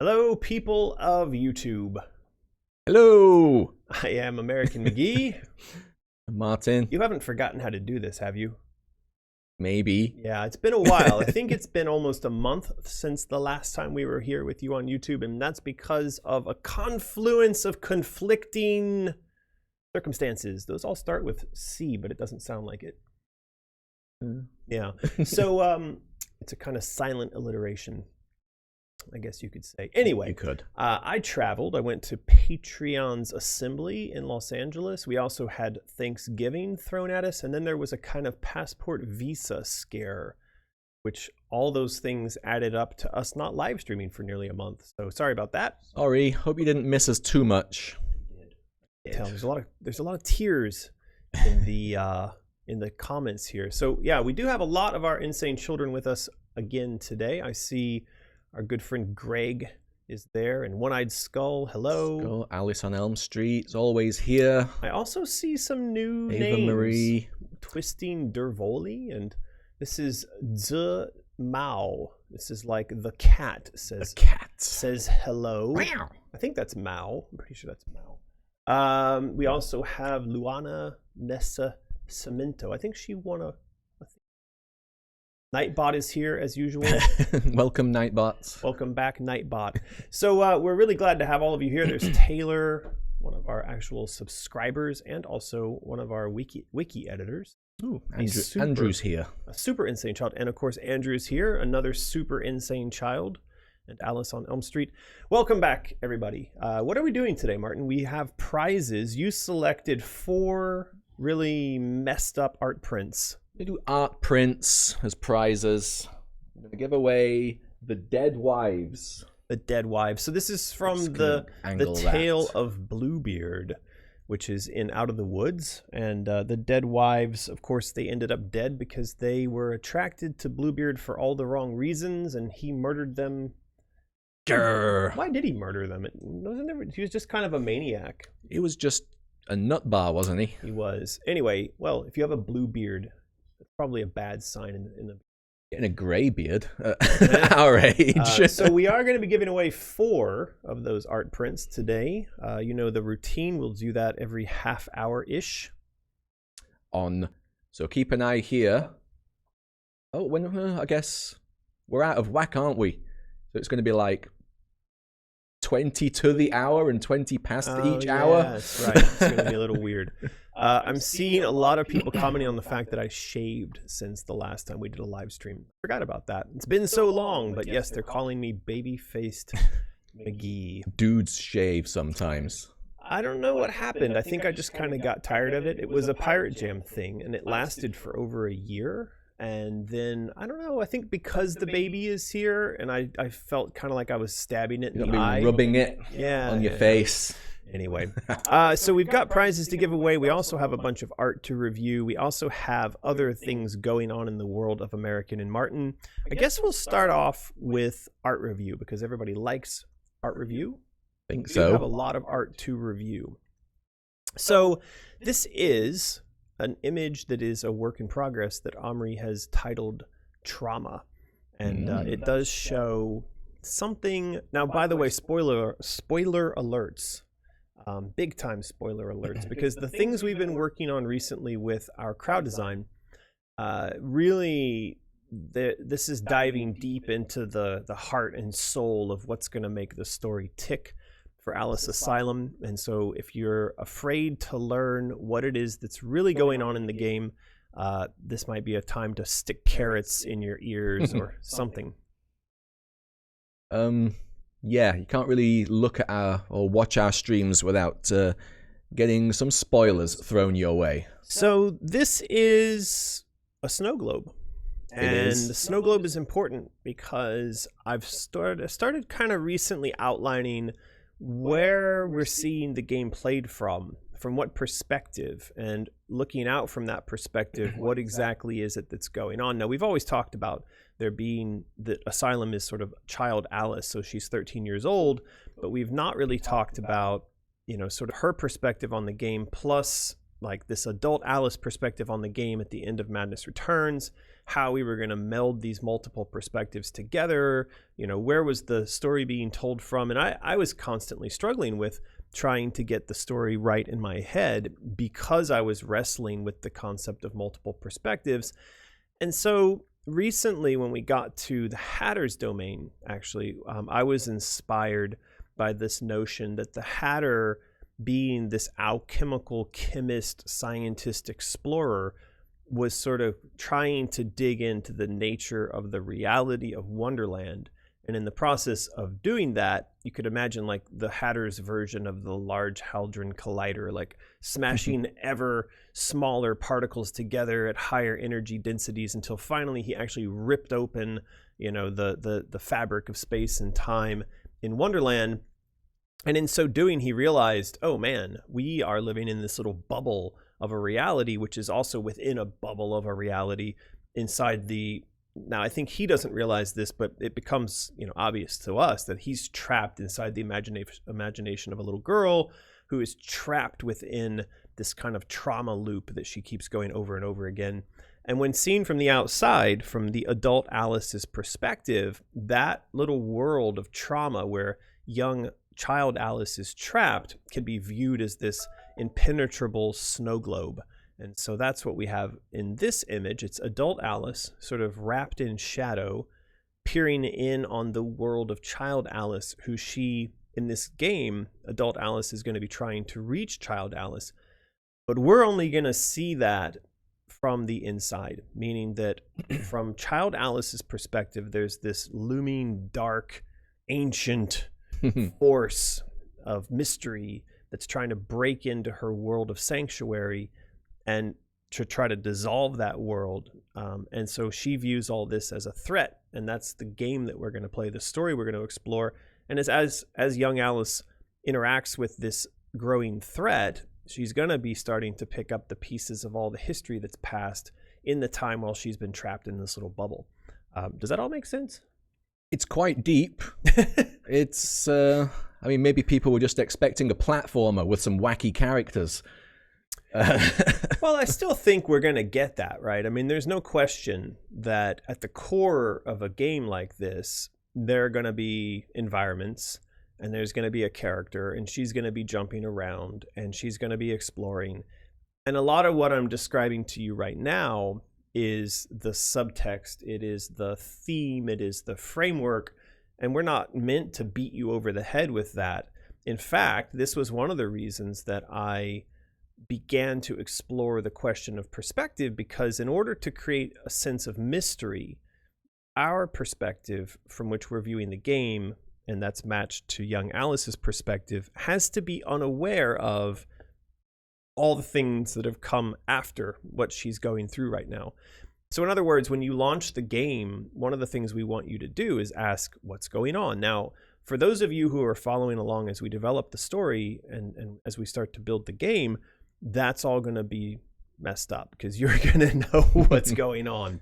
Hello, people of YouTube. Hello! I am American McGee. Martin. You haven't forgotten how to do this, have you? Maybe. Yeah, it's been a while. I think it's been almost a month since the last time we were here with you on YouTube, and that's because of a confluence of conflicting circumstances. Those all start with C, but it doesn't sound like it. Yeah. So it's a kind of silent alliteration, I guess you could say. Anyway, You could. I traveled. I went to Patron's assembly in Los Angeles. We also had Thanksgiving thrown at us, and then there was a kind of passport visa scare, which all those things added up to us not live streaming for nearly a month. So sorry about that. Sorry. Hope you didn't miss us too much. There's a lot of tears in the comments here. So yeah, we do have a lot of our insane children with us again today. I see our good friend Greg is there, and One-Eyed Skull, hello. Skull, Alice on Elm Street is always here. I also see some new Ava names. Marie. Twisting Dervoli, and this is Z Mao. This is like the cat says. The cat says hello. Meow. I think that's Mao. I'm pretty sure that's Mao. We also have Luana Nessa Cemento. I think she won a Nightbot is here as usual. Welcome, Nightbots. Welcome back, Nightbot. So we're really glad to have all of you here. There's Taylor, one of our actual subscribers, and also one of our wiki editors. Ooh, He's Andrew's here. A super insane child. And of course, Andrew's here, another super insane child. And Alice on Elm Street. Welcome back, everybody. What are we doing today, Martin? We have prizes. You selected 4 really messed up art prints. We do art prints as prizes. I'm going to give away The Dead Wives. The Dead Wives. So this is from the Tale of Bluebeard, which is in Out of the Woods. And the Dead Wives, of course, they ended up dead because they were attracted to Bluebeard for all the wrong reasons, and he murdered them. Grr. Why did he murder them? He was just kind of a maniac. He was just a nut bar, wasn't he? He was. Anyway, well, if you have a blue beard, it's probably a bad sign in the Getting a grey beard at our age. So we are going to be giving away 4 of those art prints today. You know the routine. We'll do that every half hour-ish. So keep an eye here. Oh, I guess we're out of whack, aren't we? So it's going to be like 20 to the hour and 20 past each hour. That's right. It's going to be a little weird. I'm seeing a lot of people commenting on the fact that I shaved since the last time we did a live stream. Forgot about that. It's been so long, but yes, they're calling me baby-faced McGee. Dudes shave sometimes. I don't know what happened. I think I just kind of got tired of it. It was a Pirate Jam thing, and it lasted for over a year. And then, I don't know, I think because the baby is here, and I felt kind of like I was stabbing it in the eye. Rubbing it on your face. Anyway, so we've got prizes to give away. We also have a bunch of art to review. We also have other things going on in the world of American and Martin. I guess we'll start off with art review because everybody likes art review. I think We so. have a lot of art to review. So this is an image that is a work in progress that Omri has titled Trauma. And it does show something. Now, by the way, spoiler alerts. Big time spoiler alerts, because the things we've been working on recently with our crowd design, really, this is diving deep into the heart and soul of what's going to make the story tick for Alice Asylum. And so if you're afraid to learn what it is that's really going on in the game, this might be a time to stick carrots in your ears or something. Yeah, you can't really look at or watch our streams without getting some spoilers thrown your way. So this is a snow globe. And the snow globe is important because I've started kind of recently outlining where we're seeing the game played from what perspective, and looking out from that perspective, what exactly is it that's going on. Now, we've always talked about there being the Asylum is sort of child Alice, so she's 13 years old, but we've not really talked about, you know, sort of her perspective on the game, plus like this adult Alice perspective on the game at the end of Madness Returns, how we were going to meld these multiple perspectives together, where was the story being told from? And I was constantly struggling with trying to get the story right in my head because I was wrestling with the concept of multiple perspectives. And so recently, when we got to the Hatter's domain, actually, I was inspired by this notion that the Hatter, being this alchemical chemist, scientist, explorer, was sort of trying to dig into the nature of the reality of Wonderland. And in the process of doing that, you could imagine like the Hatter's version of the Large Hadron Collider, like smashing ever smaller particles together at higher energy densities until finally he actually ripped open, the fabric of space and time in Wonderland. And in so doing, he realized, oh man, we are living in this little bubble of a reality, which is also within a bubble of a reality inside the... Now, I think he doesn't realize this, but it becomes, obvious to us that he's trapped inside the imagination of a little girl who is trapped within this kind of trauma loop that she keeps going over and over again. And when seen from the outside, from the adult Alice's perspective, that little world of trauma where young child Alice is trapped can be viewed as this impenetrable snow globe. And so that's what we have in this image. It's adult Alice sort of wrapped in shadow, peering in on the world of child Alice, who in this game, adult Alice is going to be trying to reach child Alice. But we're only going to see that from the inside, meaning that from child Alice's perspective, there's this looming, dark, ancient force of mystery that's trying to break into her world of sanctuary and to try to dissolve that world. And so she views all this as a threat. And that's the game that we're going to play, the story we're going to explore. And as young Alice interacts with this growing threat, she's going to be starting to pick up the pieces of all the history that's passed in the time while she's been trapped in this little bubble. Does that all make sense? It's quite deep. It's, maybe people were just expecting a platformer with some wacky characters. Well, I still think we're going to get that, right? I mean, there's no question that at the core of a game like this, there are going to be environments and there's going to be a character and she's going to be jumping around and she's going to be exploring. And a lot of what I'm describing to you right now is the subtext. It is the theme. It is the framework. And we're not meant to beat you over the head with that. In fact, this was one of the reasons that I began to explore the question of perspective, because in order to create a sense of mystery, our perspective from which we're viewing the game, and that's matched to young Alice's perspective, has to be unaware of all the things that have come after what she's going through right now. So in other words, when you launch the game, one of the things we want you to do is ask what's going on. Now, for those of you who are following along as we develop the story and as we start to build the game, that's all going to be messed up because you're going to know what's going on.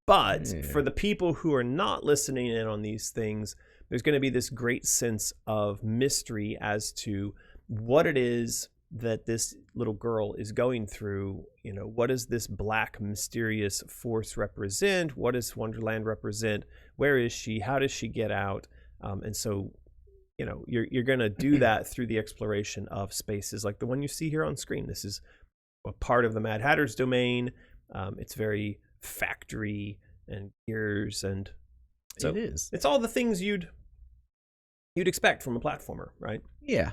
But for the people who are not listening in on these things, there's going to be this great sense of mystery as to what it is that this little girl is going through. You know, what does this black mysterious force represent? What does Wonderland represent? Where is she? How does she get out? And so, you know, you're going to do that through the exploration of spaces like the one you see here on screen. This is a part of the Mad Hatter's domain. It's very factory and gears, and so it is. It's all the things you'd expect from a platformer, right? Yeah.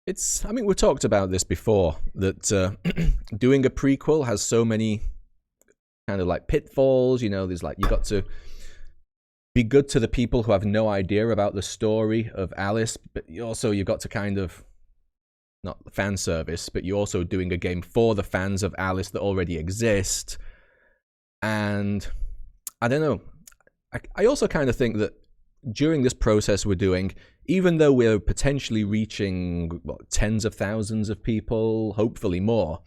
It's, I mean, we talked about this before, that doing a prequel has so many kind of like pitfalls. You know, there's like, you got to be good to the people who have no idea about the story of Alice, but you've got to kind of, not fan service, but you're also doing a game for the fans of Alice that already exist. And I don't know, I also kind of think that during this process we're doing, even though we're potentially reaching tens of thousands of people, hopefully more,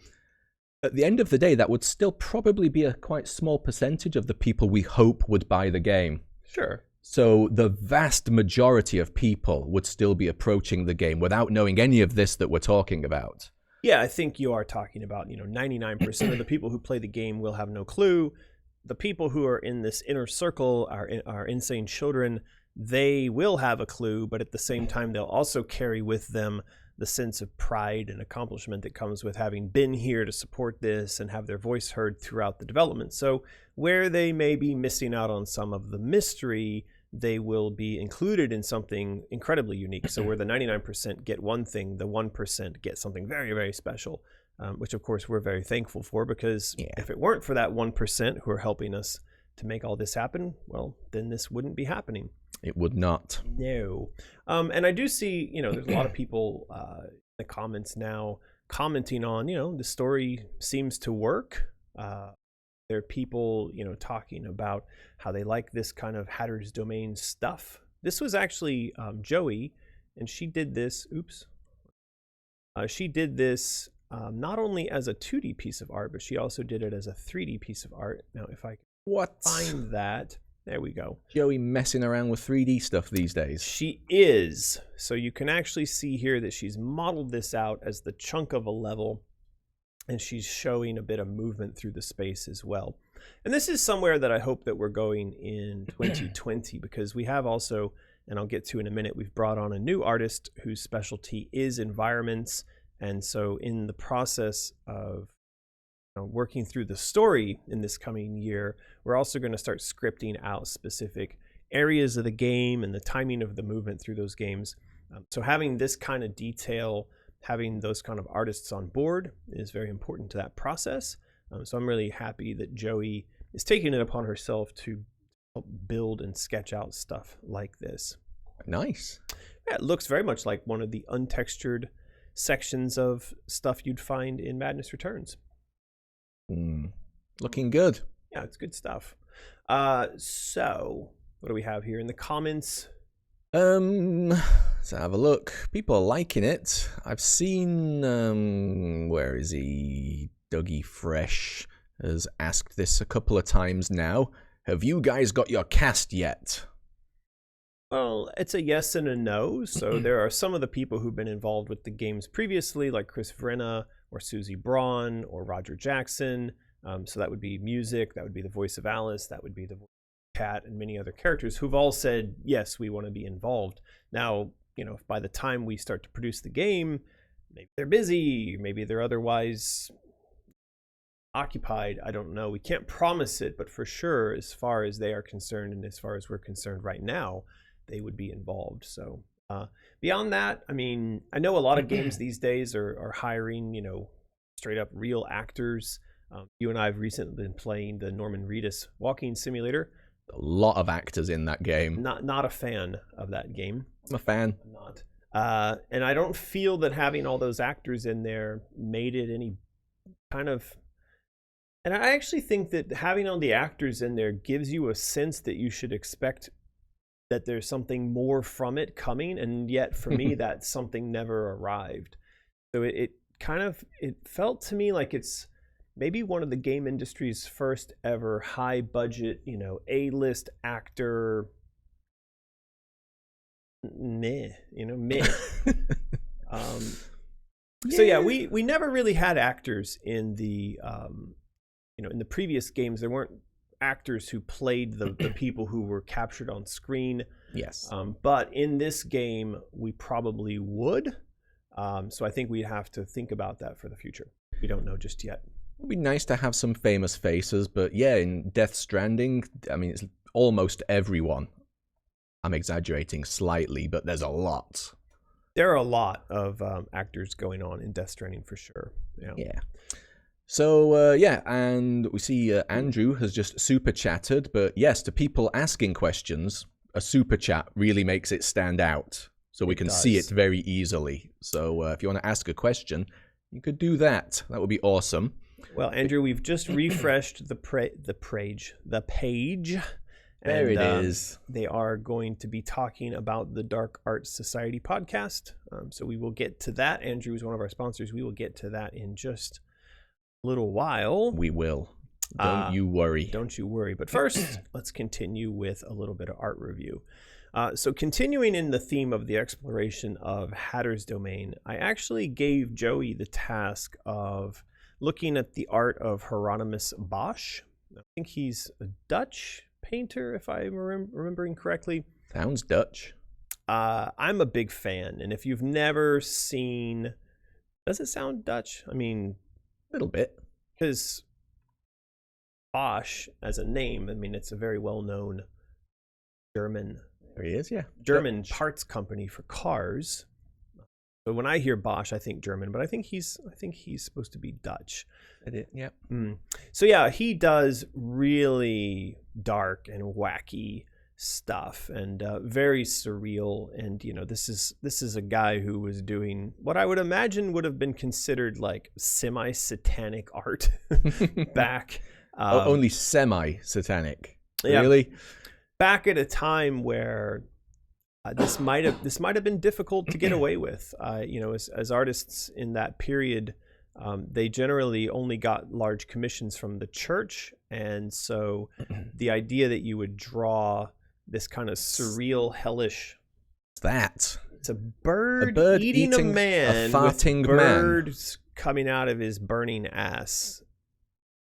at the end of the day, that would still probably be a quite small percentage of the people we hope would buy the game. Sure. So the vast majority of people would still be approaching the game without knowing any of this that we're talking about. Yeah, I think you are talking about, 99% of the people who play the game will have no clue. The people who are in this inner circle are insane children. They will have a clue, but at the same time, they'll also carry with them the sense of pride and accomplishment that comes with having been here to support this and have their voice heard throughout the development. So where they may be missing out on some of the mystery, they will be included in something incredibly unique. So where the 99% get one thing, the 1% get something very, very special, which of course we're very thankful for, because if it weren't for that 1% who are helping us to make all this happen, well, then this wouldn't be happening. It would not. No. And I do see, there's a lot of people in the comments now commenting on, the story seems to work. There are people, talking about how they like this kind of Hatter's Domain stuff. This was actually Joey, and she did this. Oops. She did this not only as a 2D piece of art, but she also did it as a 3D piece of art. Now, if I can find that. There we go. Joey messing around with 3D stuff these days. She is. So you can actually see here that she's modeled this out as the chunk of a level, and she's showing a bit of movement through the space as well. And this is somewhere that I hope that we're going in 2020, because we have also, and I'll get to in a minute, we've brought on a new artist whose specialty is environments. And so in the process of working through the story in this coming year, we're also going to start scripting out specific areas of the game and the timing of the movement through those games. So having this kind of detail, having those kind of artists on board is very important to that process. So I'm really happy that Joey is taking it upon herself to help build and sketch out stuff like this. Nice. Yeah, it looks very much like one of the untextured sections of stuff you'd find in Madness Returns. Looking good. Yeah, it's good stuff. So what do we have here in the comments? Let's have a look. People are liking it. I've seen where is he? Dougie Fresh has asked this a couple of times now. Have you guys got your cast yet? Well, it's a yes and a no. So there are some of the people who've been involved with the games previously, like Chris Vrenna or Susie Braun or Roger Jackson. So that would be music, that would be the voice of Alice, that would be the voice of Kat, and many other characters who've all said, yes, we want to be involved. Now, if by the time we start to produce the game, maybe they're busy, maybe they're otherwise occupied, I don't know. We can't promise it, but for sure, as far as they are concerned and as far as we're concerned right now, they would be involved. So beyond that, I mean, I know a lot of games these days are hiring, straight up real actors. You and I have recently been playing the Norman Reedus walking simulator. A lot of actors in that game. Not a fan of that game. I'm a fan. I'm not. And I don't feel that having all those actors in there made it any kind of... And I actually think that having all the actors in there gives you a sense that you should expect that there's something more from it coming, and yet for me that something never arrived. So it felt to me like it's maybe one of the game industry's first ever high budget, A-list actor meh. So yeah, we never really had actors in the in the previous games. There weren't actors who played the people who were captured on screen. Yes. But in this game, we probably would. So I think we'd have to think about that for the future. We don't know just yet. It'd be nice to have some famous faces, but yeah, in Death Stranding, I mean, it's almost everyone. I'm exaggerating slightly, but there's a lot. There are a lot of actors going on in Death Stranding for sure. Yeah. So, and we see Andrew has just super chatted, but yes, to people asking questions, a super chat really makes it stand out. So we can see it very easily. So if you want to ask a question, you could do that. That would be awesome. Well, Andrew, we've just refreshed the page. There it is. They are going to be talking about the Dark Arts Society podcast. So we will get to that. Andrew is one of our sponsors. We will get to that in just a little while. We will. Don't you worry. Don't you worry. But first, let's continue with a little bit of art review. So continuing in the theme of the exploration of Hatter's Domain, I actually gave Joey the task of looking at the art of Hieronymus Bosch. I think he's a Dutch painter, if I'm remembering correctly. Sounds Dutch. I'm a big fan, and if you've never seen... Does it sound Dutch? I mean... A little bit. Because Bosch, as a name, I mean, it's a very well-known German... There he is, yeah. German Dutch. parts company for cars. So when I hear Bosch, I think German, but I think he's supposed to be Dutch. Yeah. So yeah, he does really dark and wacky stuff, and very surreal. And this is a guy who was doing what I would imagine would have been considered like semi-satanic art back. Only semi-satanic. Yeah. Really? Back at a time where this might have been difficult to get away with. As artists in that period, they generally only got large commissions from the church, and so the idea that you would draw this kind of surreal, hellish... It's a bird eating a man, a farting with birds coming out of his burning ass.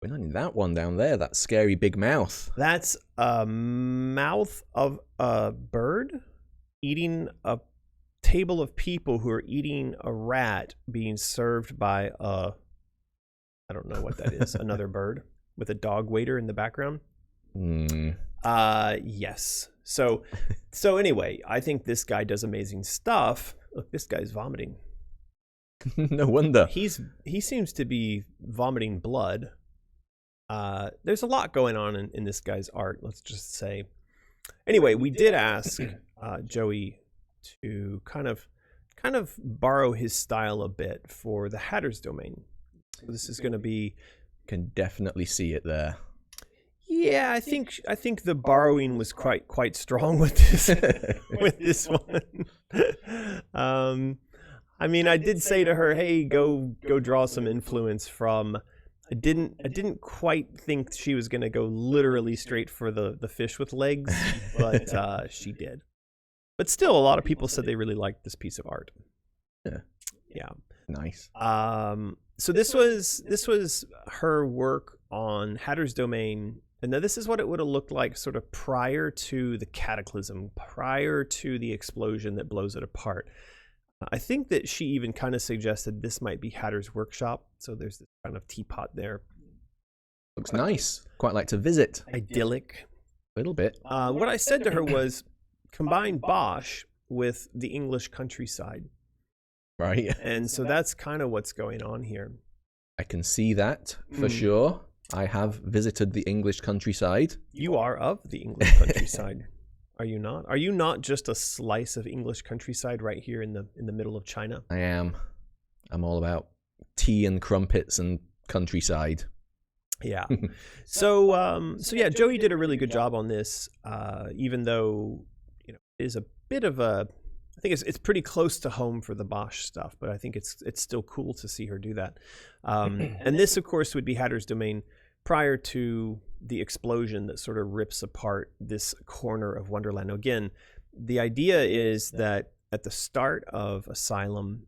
We're not in that one down there, that scary big mouth. That's a mouth of a bird eating a table of people who are eating a rat being served by I don't know what that is, another bird with a dog waiter in the background. Yes. So anyway, I think this guy does amazing stuff. Look, this guy's vomiting. No wonder. He seems to be vomiting blood. There's a lot going on in this guy's art, let's just say. Anyway, we did ask Joey to kind of borrow his style a bit for the Hatter's Domain. So this is going to be... Can definitely see it there. Yeah, I think the borrowing was quite strong with this with this one. I mean, I did say to her, "Hey, go draw some influence from." I didn't quite think she was going to go literally straight for the fish with legs, but she did. But still, a lot of people said they really liked this piece of art. Yeah. Nice. So this was her work on Hatter's Domain, and now this is what it would have looked like sort of prior to the cataclysm, prior to the explosion that blows it apart. I think that she even kind of suggested this might be Hatter's workshop. So there's this kind of teapot there. Looks nice. Quite like to visit. Idyllic. A little bit. What I said to her was combine Bosch with the English countryside. Right. And so that's kind of what's going on here. I can see that for sure. I have visited the English countryside. You are of the English countryside. Are you not? Are you not just a slice of English countryside right here in the middle of China? I am. I'm all about tea and crumpets and countryside. Yeah. So yeah, Joey did a really good job on this, even though it is a bit of a... I think it's pretty close to home for the Bosch stuff, but I think it's still cool to see her do that. And this, of course, would be Hatter's Domain prior to the explosion that sort of rips apart this corner of Wonderland. Now, again, the idea is that at the start of Asylum,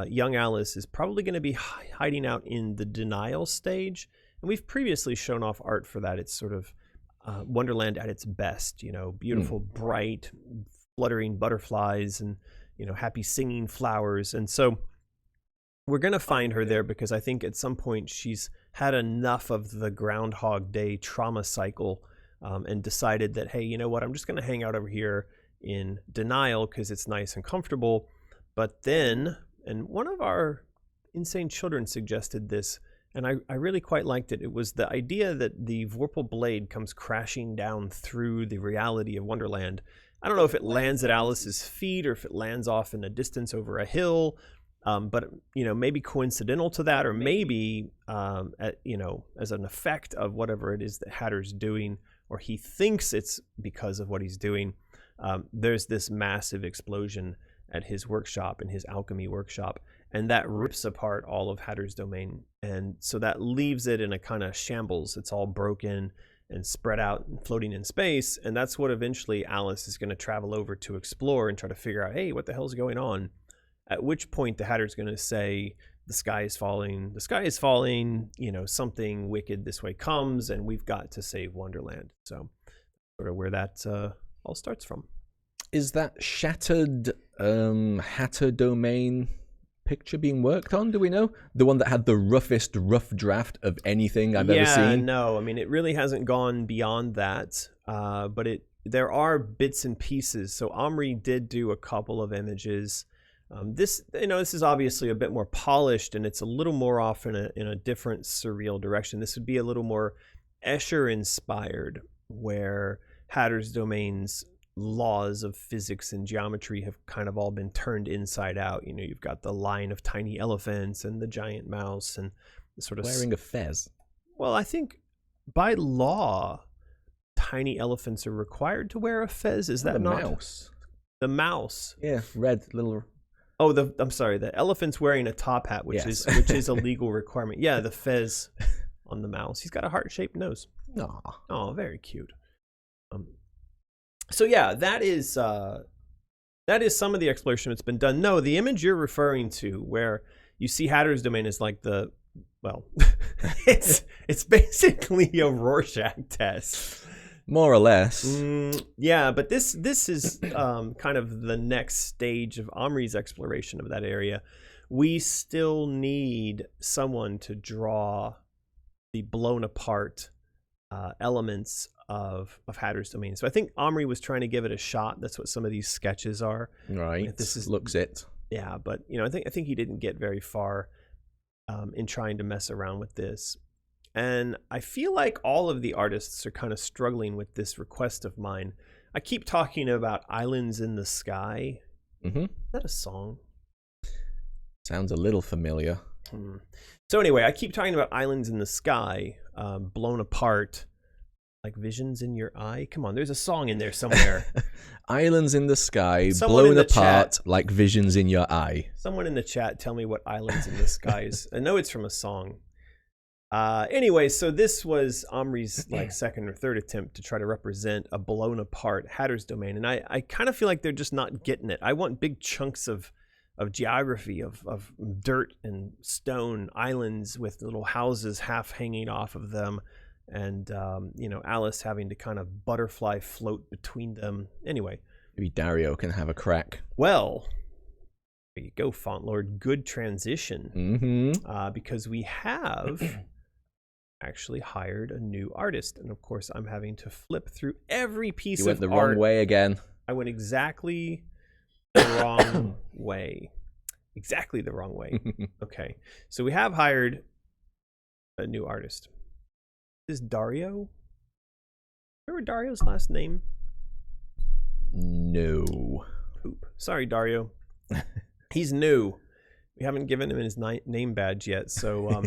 young Alice is probably going to be hiding out in the denial stage. And we've previously shown off art for that. It's sort of Wonderland at its best, beautiful, bright, fluttering butterflies and, happy singing flowers. And so we're going to find her there because I think at some point she's had enough of the Groundhog Day trauma cycle and decided that, hey, you know what, I'm just going to hang out over here in denial because it's nice and comfortable. But then, and one of our insane children suggested this, and I really quite liked it. It was the idea that the Vorpal blade comes crashing down through the reality of Wonderland. I don't know if it lands at Alice's feet or if it lands off in a distance over a hill. But maybe coincidental to that, or maybe as an effect of whatever it is that Hatter's doing, or he thinks it's because of what he's doing. There's this massive explosion at his workshop, in his alchemy workshop, and that rips apart all of Hatter's Domain, and so that leaves it in a kind of shambles. It's all broken, and spread out and floating in space. And that's what eventually Alice is going to travel over to explore and try to figure out, hey, what the hell's going on? At which point the Hatter's going to say, the sky is falling, something wicked this way comes, and we've got to save Wonderland. So sort of where that all starts from. Is that shattered Hatter domain picture being worked on? Do we know? The one that had the roughest rough draft of anything I've ever seen? No. I mean, it really hasn't gone beyond that, but there are bits and pieces. So Omri did do a couple of images. This is obviously a bit more polished, and it's a little more off in a different surreal direction. This would be a little more Escher inspired, where Hatter's domain's laws of physics and geometry have kind of all been turned inside out. You've got the line of tiny elephants and the giant mouse and the sort of wearing a fez. Well, I think by law, tiny elephants are required to wear a fez. Is that not mouse? The mouse. Yeah, red little. Oh, I'm sorry. The elephant's wearing a top hat, which is a legal requirement. Yeah, the fez on the mouse. He's got a heart-shaped nose. Oh, very cute. So yeah, that is some of the exploration that's been done. No, the image you're referring to, where you see Hatter's domain, is like it's basically a Rorschach test, more or less. Yeah, but this is kind of the next stage of Omri's exploration of that area. We still need someone to draw the blown apart elements of Hatter's domain. So I think Omri was trying to give it a shot. That's what some of these sketches are. Right. Looks it. Yeah, but I think he didn't get very far in trying to mess around with this. And I feel like all of the artists are kind of struggling with this request of mine. I keep talking about Islands in the Sky. Mm-hmm. Is that a song? Sounds a little familiar. So anyway, I keep talking about Islands in the Sky, blown apart, like visions in your eye. Come on, there's a song in there somewhere. Islands in the sky, blown apart like visions in your eye. Someone in the chat tell me what Islands in the Sky is. I know it's from a song. Anyway, so this was Omri's second or third attempt to try to represent a blown apart Hatter's domain. And I kind of feel like they're just not getting it. I want big chunks of geography, of dirt and stone islands with little houses half hanging off of them. And, Alice having to kind of butterfly float between them. Anyway. Maybe Dario can have a crack. Well, there you go, Font Lord. Good transition. Mm-hmm. Because we have actually hired a new artist. And, of course, I'm having to flip through every piece of art. You went the wrong way again. I went exactly the wrong way. Exactly the wrong way. Okay. So we have hired a new artist. Is Dario? Remember Dario's last name? No. Poop. Sorry, Dario. He's new. We haven't given him his name badge yet. So,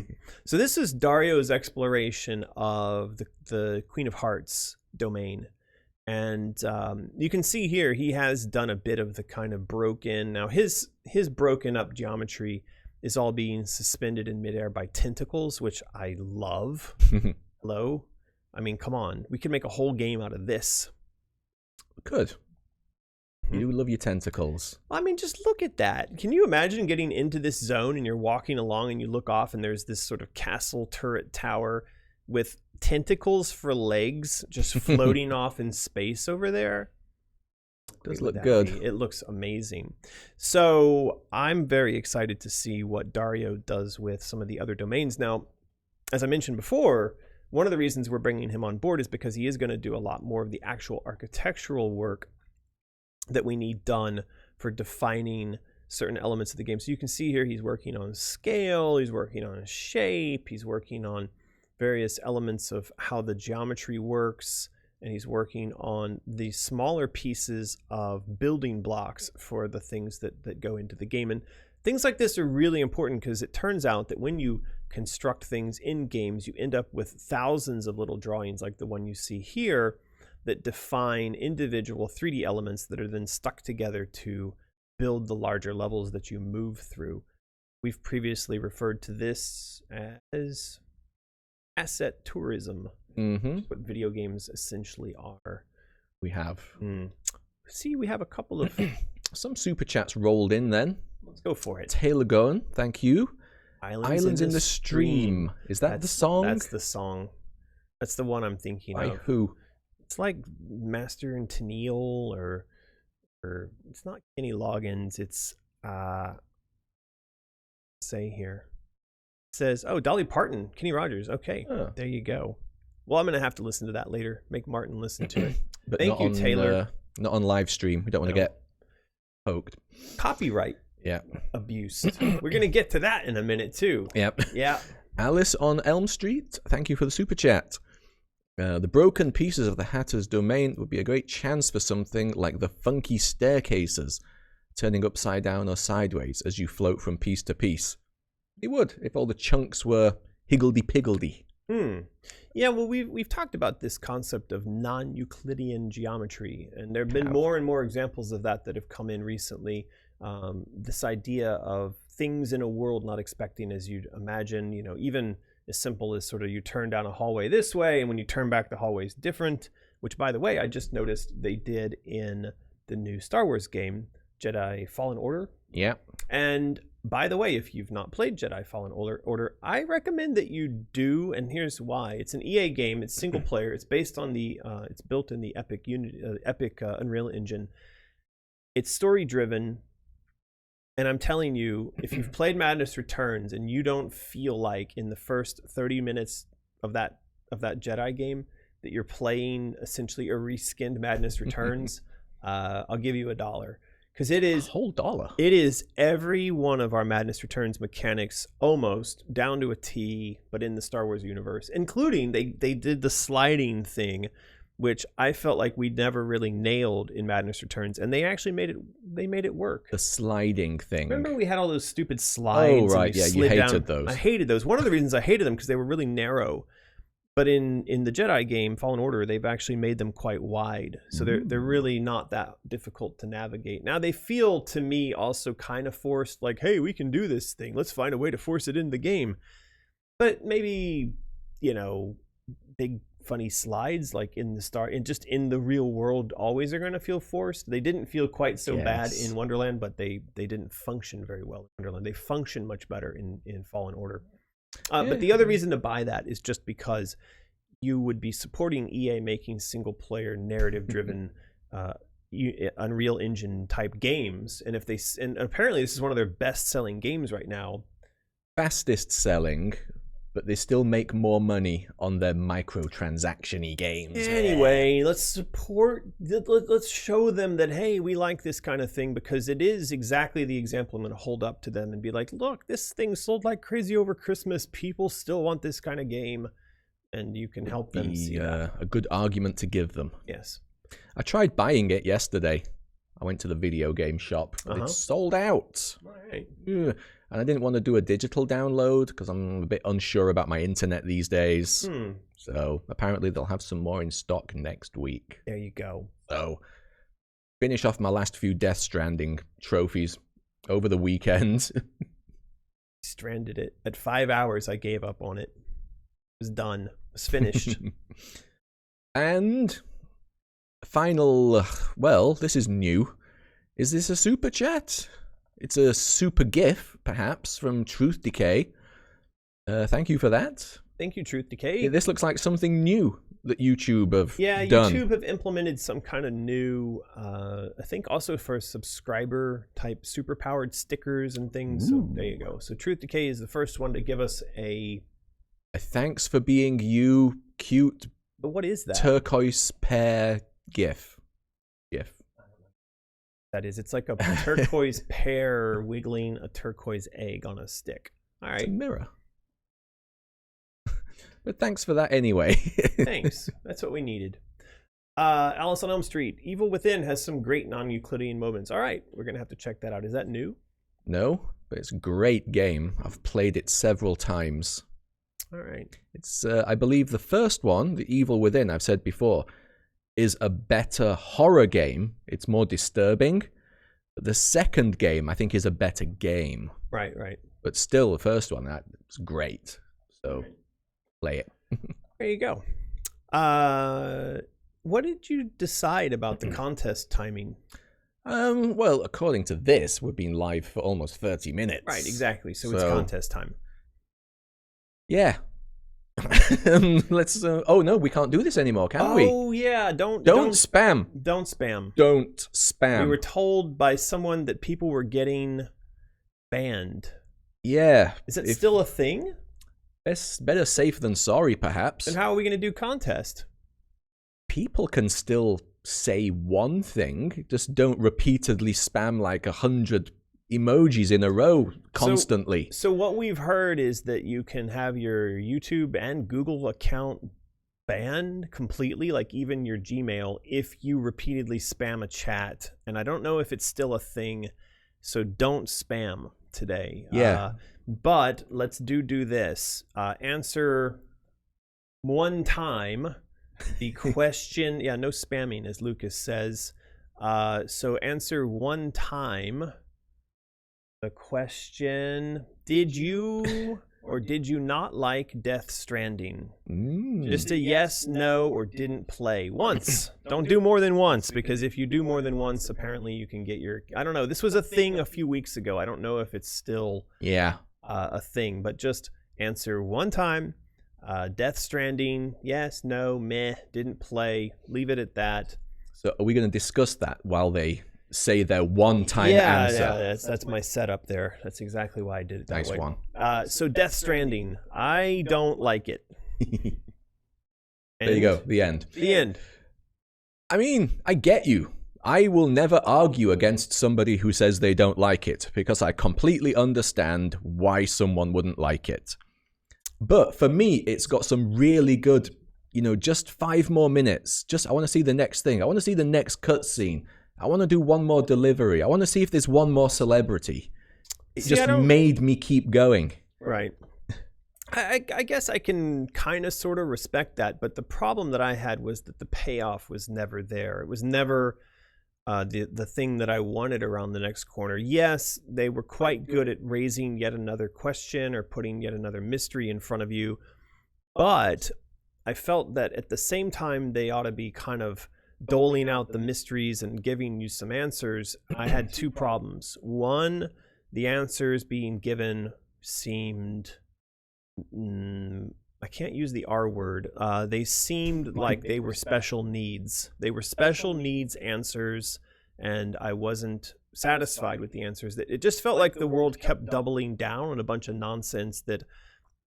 so this is Dario's exploration of the Queen of Hearts domain, and you can see here he has done a bit of the kind of broken. Now his broken up geometry is all being suspended in midair by tentacles, which I love. Hello? I mean, come on. We could make a whole game out of this. Good. You love your tentacles. I mean, just look at that. Can you imagine getting into this zone and you're walking along and you look off and there's this sort of castle turret tower with tentacles for legs just floating off in space over there? Does look good. It looks amazing. So I'm very excited to see what Dario does with some of the other domains. Now, as I mentioned before, one of the reasons we're bringing him on board is because he is going to do a lot more of the actual architectural work that we need done for defining certain elements of the game. So you can see here he's working on scale, he's working on shape, he's working on various elements of how the geometry works, and he's working on the smaller pieces of building blocks for the things that go into the game. And things like this are really important because it turns out that when you construct things in games, you end up with thousands of little drawings like the one you see here that define individual 3D elements that are then stuck together to build the larger levels that you move through. We've previously referred to this as asset tourism. Mm-hmm. What video games essentially are. We have. See, we have a couple of some super chats rolled in then. Let's go for it. Taylor Gunn, thank you. Islands in the Stream. Is that the song? That's the song. That's the one I'm thinking By of. who? It's like Master and Tennille or it's not Kenny Loggins. It's say here. It says, oh, Dolly Parton, Kenny Rogers. Okay, there you go. Well, I'm gonna have to listen to that later. Make Martin listen to it. But thank you, Taylor. Not on live stream. We don't want to get poked. Copyright. Yeah. Abuse. We're gonna get to that in a minute too. Yep. Yeah. Alice on Elm Street, thank you for the super chat. The broken pieces of the Hatter's domain would be a great chance for something like the funky staircases, turning upside down or sideways as you float from piece to piece. It would, if all the chunks were higgledy-piggledy. Yeah, well, we've talked about this concept of non-Euclidean geometry, and there have been more and more examples of that have come in recently. This idea of things in a world not expecting as you'd imagine, you know, even as simple as sort of you turn down a hallway this way, and when you turn back, the hallway's different, which, by the way, I just noticed they did in the new Star Wars game, Jedi Fallen Order. Yeah. And by the way, if you've not played Jedi Fallen Order, I recommend that you do, and here's why. It's an EA game. It's single player. It's based on it's built in the Epic Unreal Engine. It's story driven, and I'm telling you, if you've played Madness Returns and you don't feel like in the first 30 minutes of that Jedi game that you're playing essentially a reskinned Madness Returns, I'll give you $1. Because it is a whole $1. It is every one of our Madness Returns mechanics almost down to a T, but in the Star Wars universe, including they did the sliding thing, which I felt like we never really nailed in Madness Returns, and they actually made it work. The sliding thing. Remember we had all those stupid slides? Oh right, yeah, you hated those. I hated those. One of the reasons I hated them because they were really narrow. But in the Jedi game, Fallen Order, they've actually made them quite wide. So they're really not that difficult to navigate. Now, they feel, to me, also kind of forced, like, hey, we can do this thing. Let's find a way to force it into the game. But maybe, you know, big, funny slides, like in the real world, always are going to feel forced. They didn't feel quite so bad in Wonderland, but they didn't function very well in Wonderland. They function much better in Fallen Order. But the other reason to buy that is just because you would be supporting EA making single-player, narrative-driven, Unreal Engine type games, and and apparently this is one of their best-selling games right now. Fastest selling, but they still make more money on their microtransaction-y games. Anyway, let's show them that, hey, we like this kind of thing, because it is exactly the example I'm going to hold up to them and be like, look, this thing sold like crazy over Christmas. People still want this kind of game, and you can help them see that. A good argument to give them. Yes. I tried buying it yesterday. I went to the video game shop, but it's sold out. All right. Yeah. And I didn't want to do a digital download because I'm a bit unsure about my internet these days. So apparently they'll have some more in stock next week. There you go. So finish off my last few Death Stranding trophies over the weekend. Stranded it. At 5 hours, I gave up on it. It was done. It was finished. And final, well, this is new. Is this a super chat? It's a super GIF, perhaps, from Truth Decay. Thank you for that. Thank you, Truth Decay. Yeah, this looks like something new that YouTube have done. YouTube have implemented some kind of new, I think also for subscriber-type super-powered stickers and things. So there you go. So Truth Decay is the first one to give us a thanks for being you, cute. But what is that? Turquoise pear GIF. That is, it's like a turquoise pear wiggling a turquoise egg on a stick. All right. It's a mirror. But thanks for that anyway. Thanks. That's what we needed. Alice on Elm Street. Evil Within has some great non-Euclidean moments. All right. We're going to have to check that out. Is that new? No, but it's a great game. I've played it several times. All right. It's, I believe the first one, The Evil Within, I've said before, is a better horror game. It's more disturbing. But the second game, I think, is a better game. Right. But still, the first one, that was great. So, play it. There you go. What did you decide about the contest timing? Well, according to this, we've been live for almost 30 minutes. Right, exactly. So it's contest time. Yeah. Let's. Oh no, we can't do this anymore, can we? Oh yeah, don't spam. Don't spam. Don't spam. We were told by someone that people were getting banned. Yeah. Is it still a thing? It's better safe than sorry, perhaps. And how are we going to do contest? People can still say one thing, just don't repeatedly spam like 100 emojis in a row constantly. So what we've heard is that you can have your YouTube and Google account banned completely, like even your Gmail, if you repeatedly spam a chat. And I don't know if it's still a thing, so don't spam today. Yeah. But let's do this. Answer one time the question. Yeah, no spamming, as Lucas says. So answer one time the question: did you or did you not like Death Stranding? Just a yes, no, or didn't play once. Don't do more than once, because if you do more than once, apparently you can get your. I don't know. This was a thing a few weeks ago. I don't know if it's still a thing, but just answer one time. Death Stranding, yes, no, meh, didn't play. Leave it at that. So are we going to discuss that while they say their one-time answer? Yeah, that's my setup there. That's exactly why I did it that way. Nice one. So Death Stranding, I don't like it. There you go, the end. The end. I mean, I get you. I will never argue against somebody who says they don't like it, because I completely understand why someone wouldn't like it. But for me, it's got some really good, just 5 more minutes. I want to see the next thing. I want to see the next cutscene. I want to do one more delivery. I want to see if there's one more celebrity. It just made me keep going. Right. I guess I can kind of sort of respect that. But the problem that I had was that the payoff was never there. It was never the thing that I wanted around the next corner. Yes, they were quite good at raising yet another question or putting yet another mystery in front of you. But I felt that at the same time, they ought to be kind of doling out the mysteries and giving you some answers. I had 2 problems. One, the answers being given seemed... I can't use the R word. They seemed like they were special needs. They were special needs answers, and I wasn't satisfied with the answers. It just felt like the world kept doubling down on a bunch of nonsense that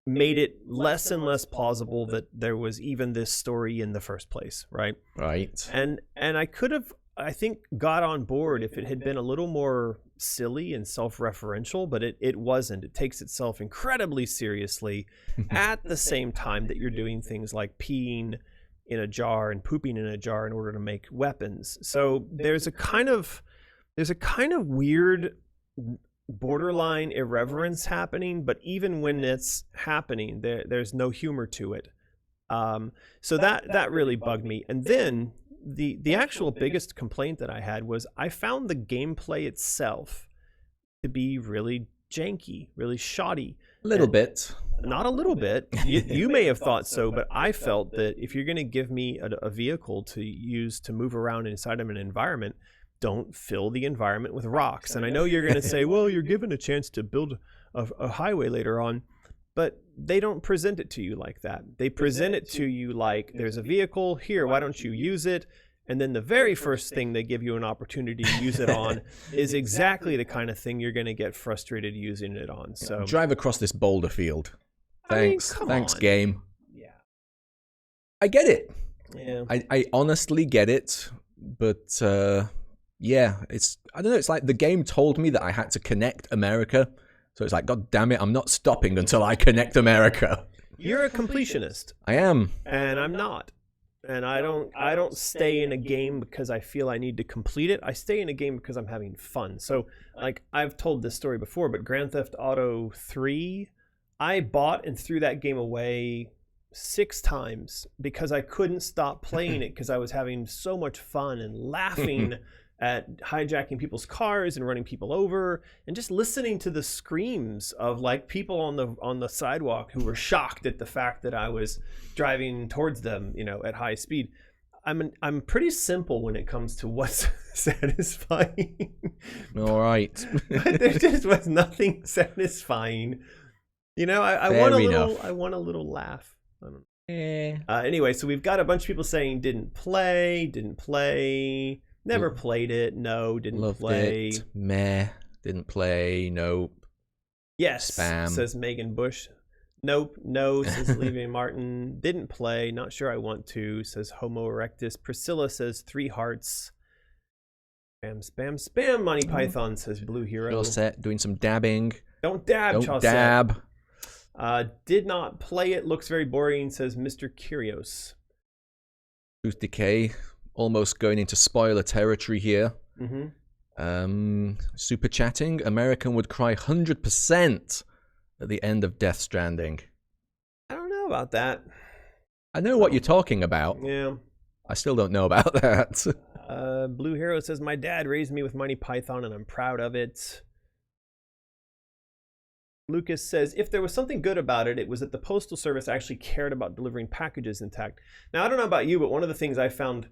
made it less and less plausible that there was even this story in the first place, right? Right. And I could have, I think, got on board if it had been a little more silly and self-referential, but it wasn't. It takes itself incredibly seriously at the same time that you're doing things like peeing in a jar and pooping in a jar in order to make weapons. So there's a kind of weird borderline irreverence happening, but even when it's happening, there's no humor to it. So that really bugged me. And then the actual biggest complaint that I had was I found the gameplay itself to be really janky, really shoddy. A little bit. Not a little bit. You may have thought so, but I felt that if you're going to give me a vehicle to use to move around inside of an environment, don't fill the environment with rocks. And I know you're going to say, well, you're given a chance to build a highway later on. But they don't present it to you like that. They present it to you like there's a vehicle here, why don't you use it? And then the very first thing they give you an opportunity to use it on is exactly the kind of thing you're going to get frustrated using it on. So drive across this boulder field. Thanks. Thanks, game. Yeah. I get it. Yeah. I honestly get it. But yeah, I don't know, it's like the game told me that I had to connect America. So it's like, God damn it, I'm not stopping until I connect America. You're a completionist. I am. And I'm not. And I don't stay in a game because I feel I need to complete it. I stay in a game because I'm having fun. So, like, I've told this story before, but Grand Theft Auto 3, I bought and threw that game away 6 times because I couldn't stop playing it because I was having so much fun and laughing at hijacking people's cars and running people over, and just listening to the screams of like people on the sidewalk who were shocked at the fact that I was driving towards them, you know, at high speed. I'm pretty simple when it comes to what's satisfying. All right. But there just was nothing satisfying. You know, I want a little laugh. I don't know. Anyway, so we've got a bunch of people saying didn't play, never played it, no, didn't Loved play. It. Meh, didn't play, nope. Yes, Spam. Says Megan Bush. Nope, no, says Olivia Martin. Didn't play, not sure I want to, says Homo erectus. Priscilla says 3 hearts. Spam, spam, spam. Monty Python says Blue Hero. Chaucet doing some dabbing. Don't dab, Don't Chaucet. dab. Did not play it. Looks very boring, says Mr. Curios. Tooth Decay. Almost going into spoiler territory here. Super chatting. American would cry 100% at the end of Death Stranding. I don't know about that. I know what you're talking about. Yeah. I still don't know about that. Blue Hero says, my dad raised me with Monty Python and I'm proud of it. Lucas says, if there was something good about it, it was that the Postal Service actually cared about delivering packages intact. Now, I don't know about you, but one of the things I found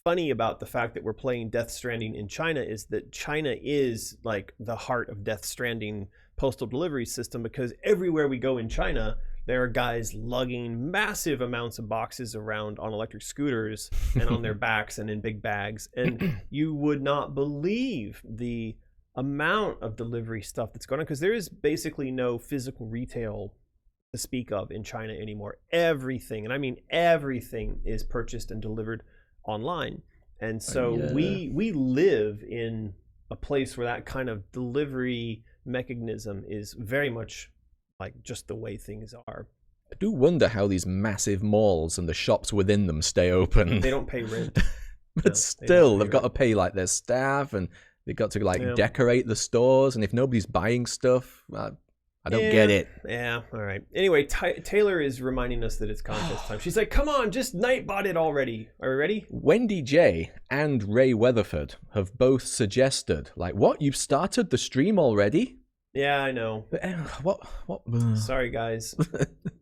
funny about the fact that we're playing Death Stranding in China is that China is like the heart of Death Stranding postal delivery system, because everywhere we go in China, there are guys lugging massive amounts of boxes around on electric scooters and on their backs and in big bags. And you would not believe the amount of delivery stuff that's going on, because there is basically no physical retail to speak of in China anymore. Everything, and I mean everything, is purchased and delivered online. And so we live in a place where that kind of delivery mechanism is very much like just the way things are. I do wonder how these massive malls and the shops within them stay open. They don't pay rent. But no, still, they've got to pay like their staff, and they've got to like decorate the stores. And if nobody's buying stuff, I don't get it. Yeah, all right. Anyway, Taylor is reminding us that it's contest time. She's like, come on, just Nightbot it already. Are we ready? Wendy J and Ray Weatherford have both suggested, like, what? You've started the stream already? Yeah, I know. What? Sorry, guys.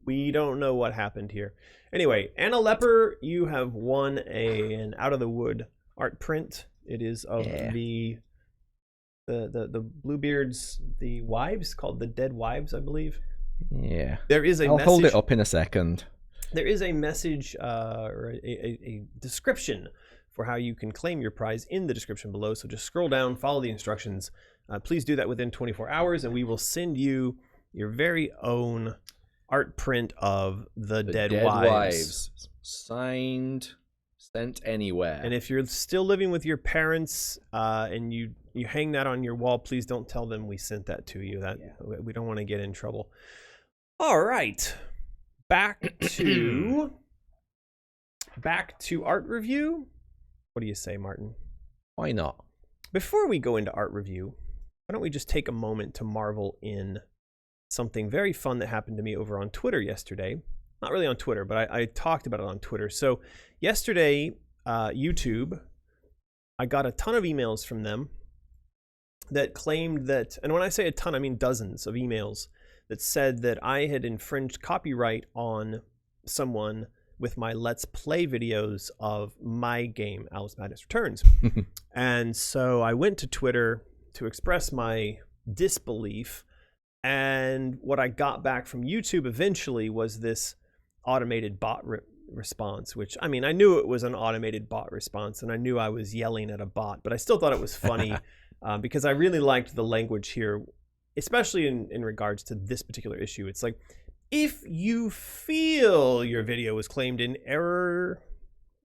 We don't know what happened here. Anyway, Anna Lepper, you have won an Out of the Wood art print. It is of the Bluebeards, the wives, called the Dead Wives, I believe. Yeah. There is a I'll message. hold it up in a second. There is a message or a description for how you can claim your prize in the description below. So just scroll down, follow the instructions. Please do that within 24 hours, and we will send you your very own art print of the Dead Wives. Signed, sent anywhere. And if you're still living with your parents and you hang that on your wall, please don't tell them we sent that to you. We don't want to get in trouble. All right. Back to art review. What do you say, Martin? Why not? Before we go into art review, why don't we just take a moment to marvel in something very fun that happened to me over on Twitter yesterday. Not really on Twitter, but I talked about it on Twitter. So yesterday, YouTube, I got a ton of emails from them that claimed that, and when I say a ton, I mean dozens of emails that said that I had infringed copyright on someone with my Let's Play videos of my game, Alice Madness Returns. And so I went to Twitter to express my disbelief. And what I got back from YouTube eventually was this automated bot response, which, I mean, I knew it was an automated bot response, and I knew I was yelling at a bot, but I still thought it was funny because I really liked the language here, especially in regards to this particular issue. It's like, if you feel your video was claimed in error,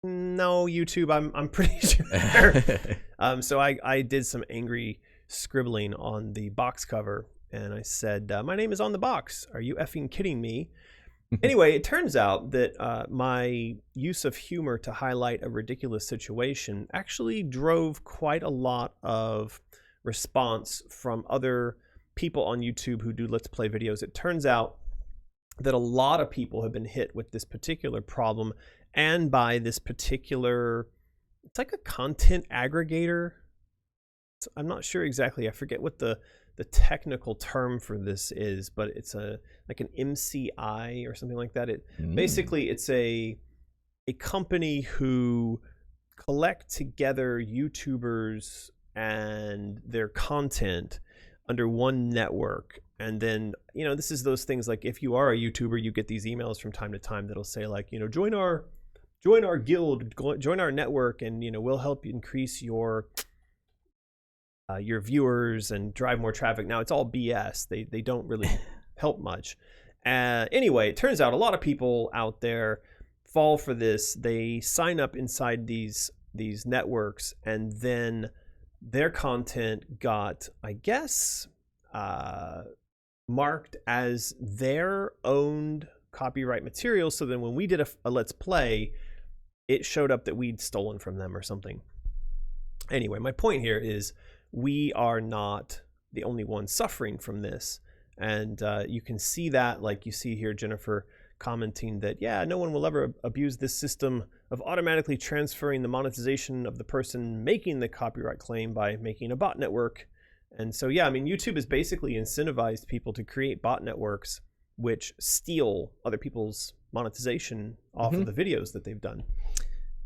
no, YouTube, I'm pretty sure. So I did some angry scribbling on the box cover, and I said, my name is on the box. Are you effing kidding me? Anyway, it turns out that my use of humor to highlight a ridiculous situation actually drove quite a lot of response from other people on YouTube who do Let's Play videos. It turns out that a lot of people have been hit with this particular problem, and by this particular, it's like a content aggregator I'm not sure exactly. I forget what the technical term for this is, but it's like an MCI or something like that. Basically it's a company who collect together YouTubers and their content under one network. And then, this is those things like if you are a YouTuber, you get these emails from time to time that'll say like, join our guild, join our network, and we'll help you increase your viewers and drive more traffic. Now it's all BS. They don't really help much. Anyway, it turns out a lot of people out there fall for this. They sign up inside these networks, and then their content got, I guess, marked as their owned copyright material. So then when we did a Let's Play, it showed up that we'd stolen from them or something. Anyway, my point here is we are not the only ones suffering from this. And you can see that, like you see here, Jennifer commenting that, yeah, no one will ever abuse this system of automatically transferring the monetization of the person making the copyright claim by making a bot network. And so, yeah, I mean, YouTube has basically incentivized people to create bot networks which steal other people's monetization off of the videos that they've done.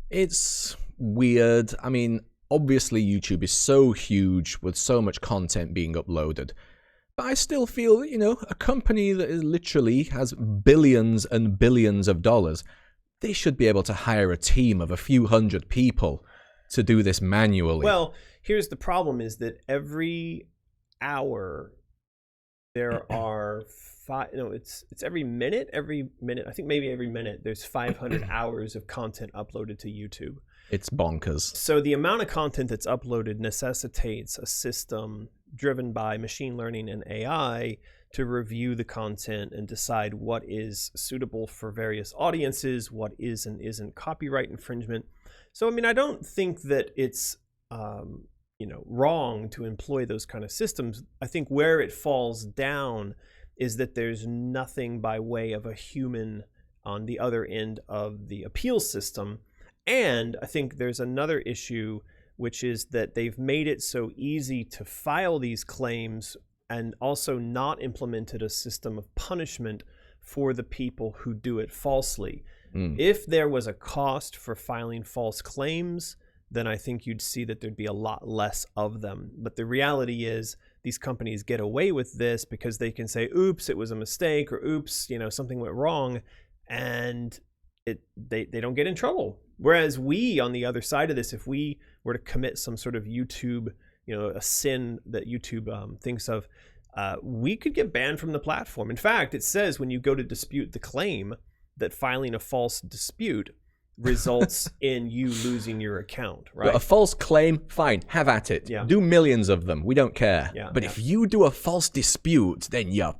It's weird. I mean, obviously YouTube is so huge with so much content being uploaded. But I still feel that, a company that is literally has billions and billions of dollars, they should be able to hire a team of a few hundred people to do this manually. Well, here's the problem is that every hour there are it's every minute, I think maybe every minute there's 500 hours of content uploaded to YouTube. It's bonkers. So the amount of content that's uploaded necessitates a system driven by machine learning and AI to review the content and decide what is suitable for various audiences, what is and isn't copyright infringement. So, I mean, I don't think that it's, wrong to employ those kind of systems. I think where it falls down is that there's nothing by way of a human on the other end of the appeal system. And I think there's another issue, which is that they've made it so easy to file these claims and also not implemented a system of punishment for the people who do it falsely. If there was a cost for filing false claims, then I think you'd see that there'd be a lot less of them. But the reality is these companies get away with this because they can say, oops, it was a mistake, or oops, something went wrong, and they don't get in trouble. Whereas we, on the other side of this, if we were to commit some sort of YouTube, a sin that YouTube thinks of, we could get banned from the platform. In fact, it says when you go to dispute the claim that filing a false dispute results in you losing your account, right? But a false claim, fine, have at it. Yeah. Do millions of them. We don't care. Yeah, but if you do a false dispute, then you're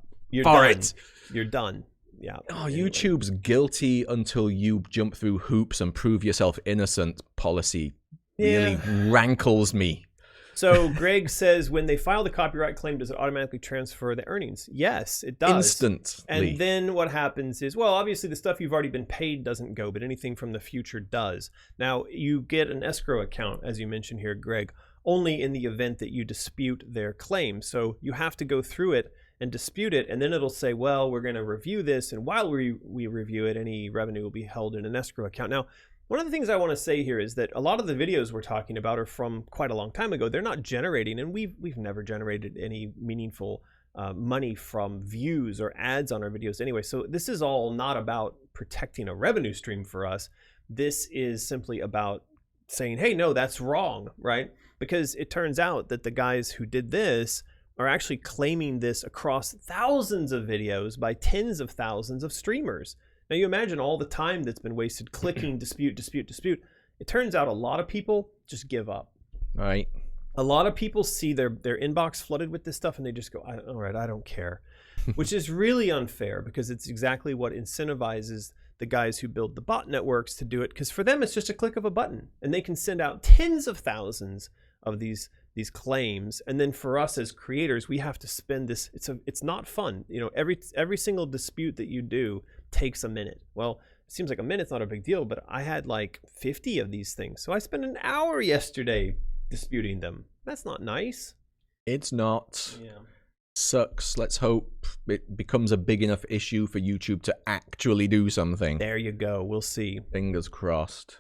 done. it. You're done. Yeah. Oh, anyway. YouTube's guilty until you jump through hoops and prove yourself innocent policy really rankles me. So Greg says, when they file the copyright claim, does it automatically transfer the earnings? Yes, it does. Instantly. And then what happens is, well, obviously the stuff you've already been paid doesn't go, but anything from the future does. Now, you get an escrow account, as you mentioned here, Greg, only in the event that you dispute their claim. So you have to go through it and dispute it, and then it'll say, well, we're going to review this, and while we review it, any revenue will be held in an escrow account. Now, one of the things I want to say here is that a lot of the videos we're talking about are from quite a long time ago. They're not generating, and we've never generated any meaningful money from views or ads on our videos anyway. So this is all not about protecting a revenue stream for us. This is simply about saying, hey, no, that's wrong, right? Because it turns out that the guys who did this are actually claiming this across thousands of videos by tens of thousands of streamers. Now you imagine all the time that's been wasted clicking dispute, dispute, dispute. It turns out a lot of people just give up. Right. A lot of people see their inbox flooded with this stuff and they just go, all right, I don't care. Which is really unfair because it's exactly what incentivizes the guys who build the bot networks to do it. Because for them, it's just a click of a button and they can send out tens of thousands of these claims. And then for us as creators, we have to spend this. It's not fun. Every single dispute that you do takes a minute. Well, it seems like a minute's not a big deal, but I had like 50 of these things. So I spent an hour yesterday disputing them. That's not nice. It's not. Yeah. Sucks. Let's hope it becomes a big enough issue for YouTube to actually do something. There you go. We'll see. Fingers crossed.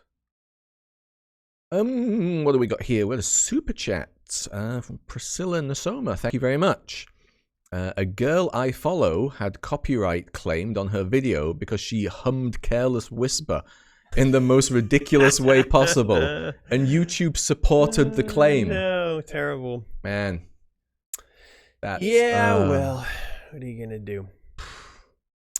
What do we got here? We got a super chat from Priscilla Nasoma. Thank you very much. A girl I follow had copyright claimed on her video because she hummed Careless Whisper in the most ridiculous way possible, and YouTube supported the claim. No, terrible. Man. That's, well, what are you going to do?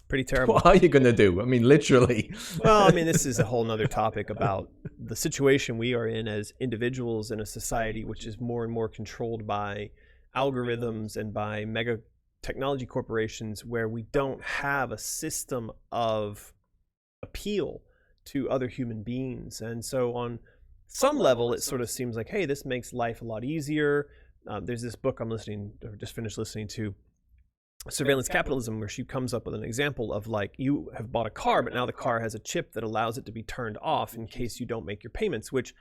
Pretty terrible. What are you going to do? I mean, literally. Well, I mean, this is a whole nother topic about the situation we are in as individuals in a society which is more and more controlled by algorithms and by mega technology corporations, where we don't have a system of appeal to other human beings. And so on some level, it sort of seems like, hey, this makes life a lot easier. There's this book I'm listening, or just finished listening to, Surveillance Capitalism, where she comes up with an example of, like, you have bought a car, but now the car has a chip that allows it to be turned off in case you don't make your payments, which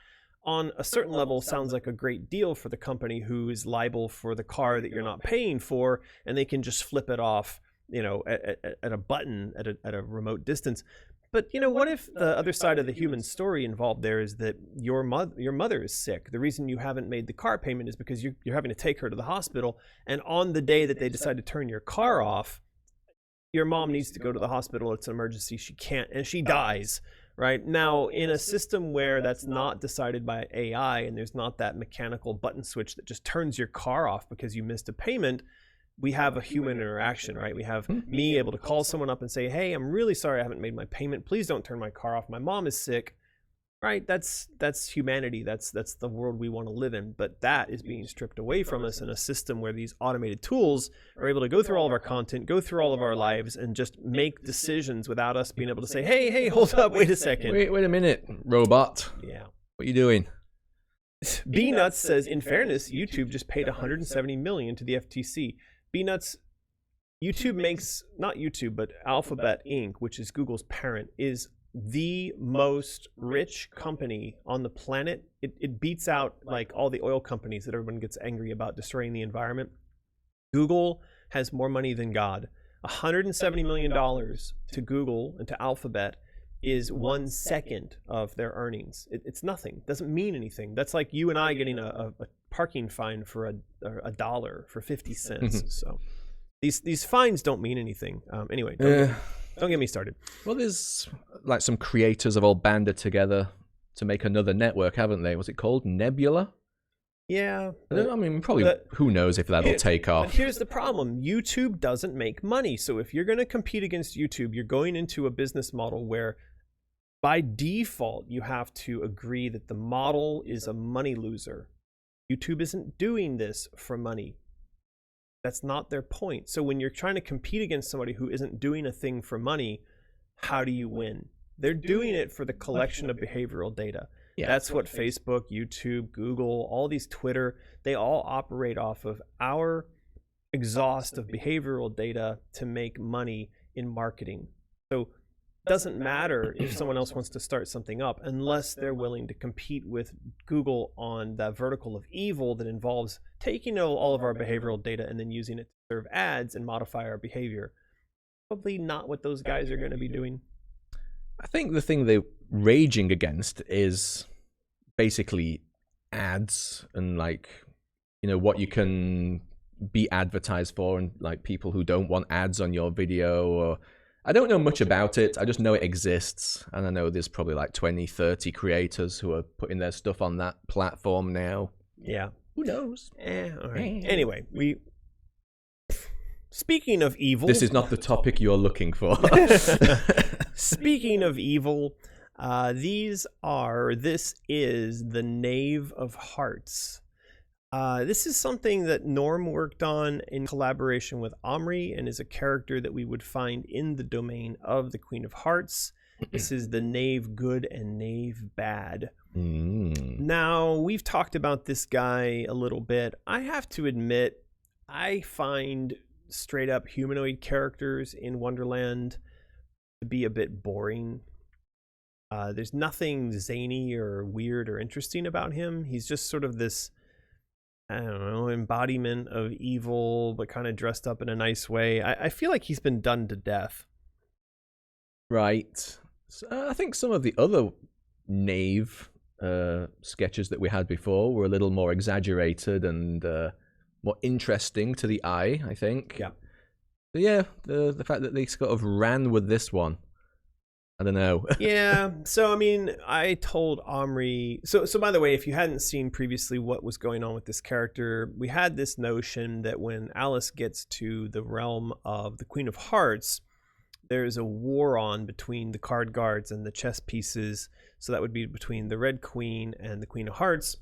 on a certain level sounds like a great deal for the company who is liable for the car that you're not paying for, and they can just flip it off, you know, at a button at a remote distance. But, you know, what if the other side of the human story involved there is that your mother is sick? The reason you haven't made the car payment is because you're having to take her to the hospital. And on the day that they decide to turn your car off, your mom needs to go to the hospital. It's an emergency. She can't, and she dies, right? Now, in a system where that's not decided by AI and there's not that mechanical button switch that just turns your car off because you missed a payment, we have a human interaction, right? We have me able to call someone up and say, hey, I'm really sorry I haven't made my payment. Please don't turn my car off. My mom is sick, right? That's humanity. That's the world we want to live in. But that is being stripped away from us in a system where these automated tools are able to go through all of our content, go through all of our lives, and just make decisions without us being able to say, hey, hold up, wait a second. Wait a minute, robot. Yeah. What are you doing? B-Nuts says, in fairness, YouTube just paid $170 million to the FTC. B-Nuts, YouTube makes, not YouTube, but Alphabet Inc., which is Google's parent, is the most rich company on the planet. It beats out, like, all the oil companies that everyone gets angry about destroying the environment. Google has more money than God. $170 million to Google and to Alphabet is 1 second of their earnings. It's nothing. It doesn't mean anything. That's like you and I getting a parking fine for $1 for 50 cents. So these fines don't mean anything. Anyway, don't get me started. Well, there's like some creators have all banded together to make another network, haven't they? Was it called Nebula? Yeah. I mean, probably, who knows if that'll take off. But here's the problem. YouTube doesn't make money. So if you're going to compete against YouTube, you're going into a business model where by default, you have to agree that the model is a money loser. YouTube isn't doing this for money. That's not their point. So when you're trying to compete against somebody who isn't doing a thing for money, how do you win? They're doing it for the collection of behavioral data. Yeah. That's what Facebook, YouTube, Google, all these Twitter, they all operate off of our exhaust of behavioral data to make money in marketing. So it doesn't matter if someone else wants to start something up unless they're willing to compete with Google on that vertical of evil that involves taking all of our behavioral data and then using it to serve ads and modify our behavior. Probably not what those guys are going to be doing. I think the thing they're raging against is basically ads and, like, you know, what you can be advertised for, and like people who don't want ads on your video. Or I don't know much about it. I just know it exists, and I know there's probably like 20-30 creators who are putting their stuff on that platform now. Yeah, who knows? All right. Anyway, speaking of evil, this is not the topic you're looking for. Speaking of evil, this is the Knave of Hearts. This is something that Norm worked on in collaboration with Omri, and is a character that we would find in the domain of the Queen of Hearts. This is the Knave Good and Knave Bad. Now, we've talked about this guy a little bit. I have to admit, I find straight up humanoid characters in Wonderland to be a bit boring. There's nothing zany or weird or interesting about him. He's just sort of this I don't know, embodiment of evil, but kind of dressed up in a nice way. I feel like he's been done to death. Right. So, I think some of the other knave sketches that we had before were a little more exaggerated and more interesting to the eye, I think. Yeah. So yeah, the fact that they sort of ran with this one, I don't know. Yeah. So I mean, I told Omri. So by the way, if you hadn't seen previously what was going on with this character, we had this notion that when Alice gets to the realm of the Queen of Hearts, there's a war on between the card guards and the chess pieces. So that would be between the Red Queen and the Queen of Hearts.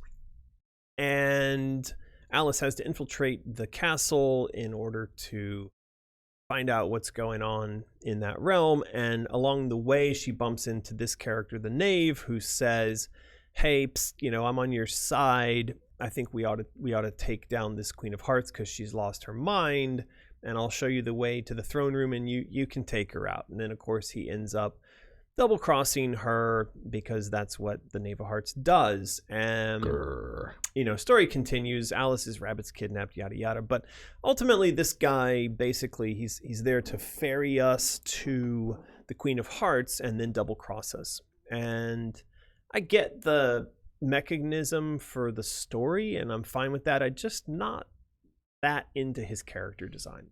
And Alice has to infiltrate the castle in order to find out what's going on in that realm. And along the way, she bumps into this character, the Knave, who says, hey, psst, I'm on your side. I think we ought to take down this Queen of Hearts because she's lost her mind. And I'll show you the way to the throne room and you can take her out. And then, of course, he ends up double-crossing her because that's what the Knave of Hearts does. And, story continues. Alice's rabbit's kidnapped, yada, yada. But ultimately, this guy, basically, he's there to ferry us to the Queen of Hearts and then double-cross us. And I get the mechanism for the story, and I'm fine with that. I'm just not that into his character design.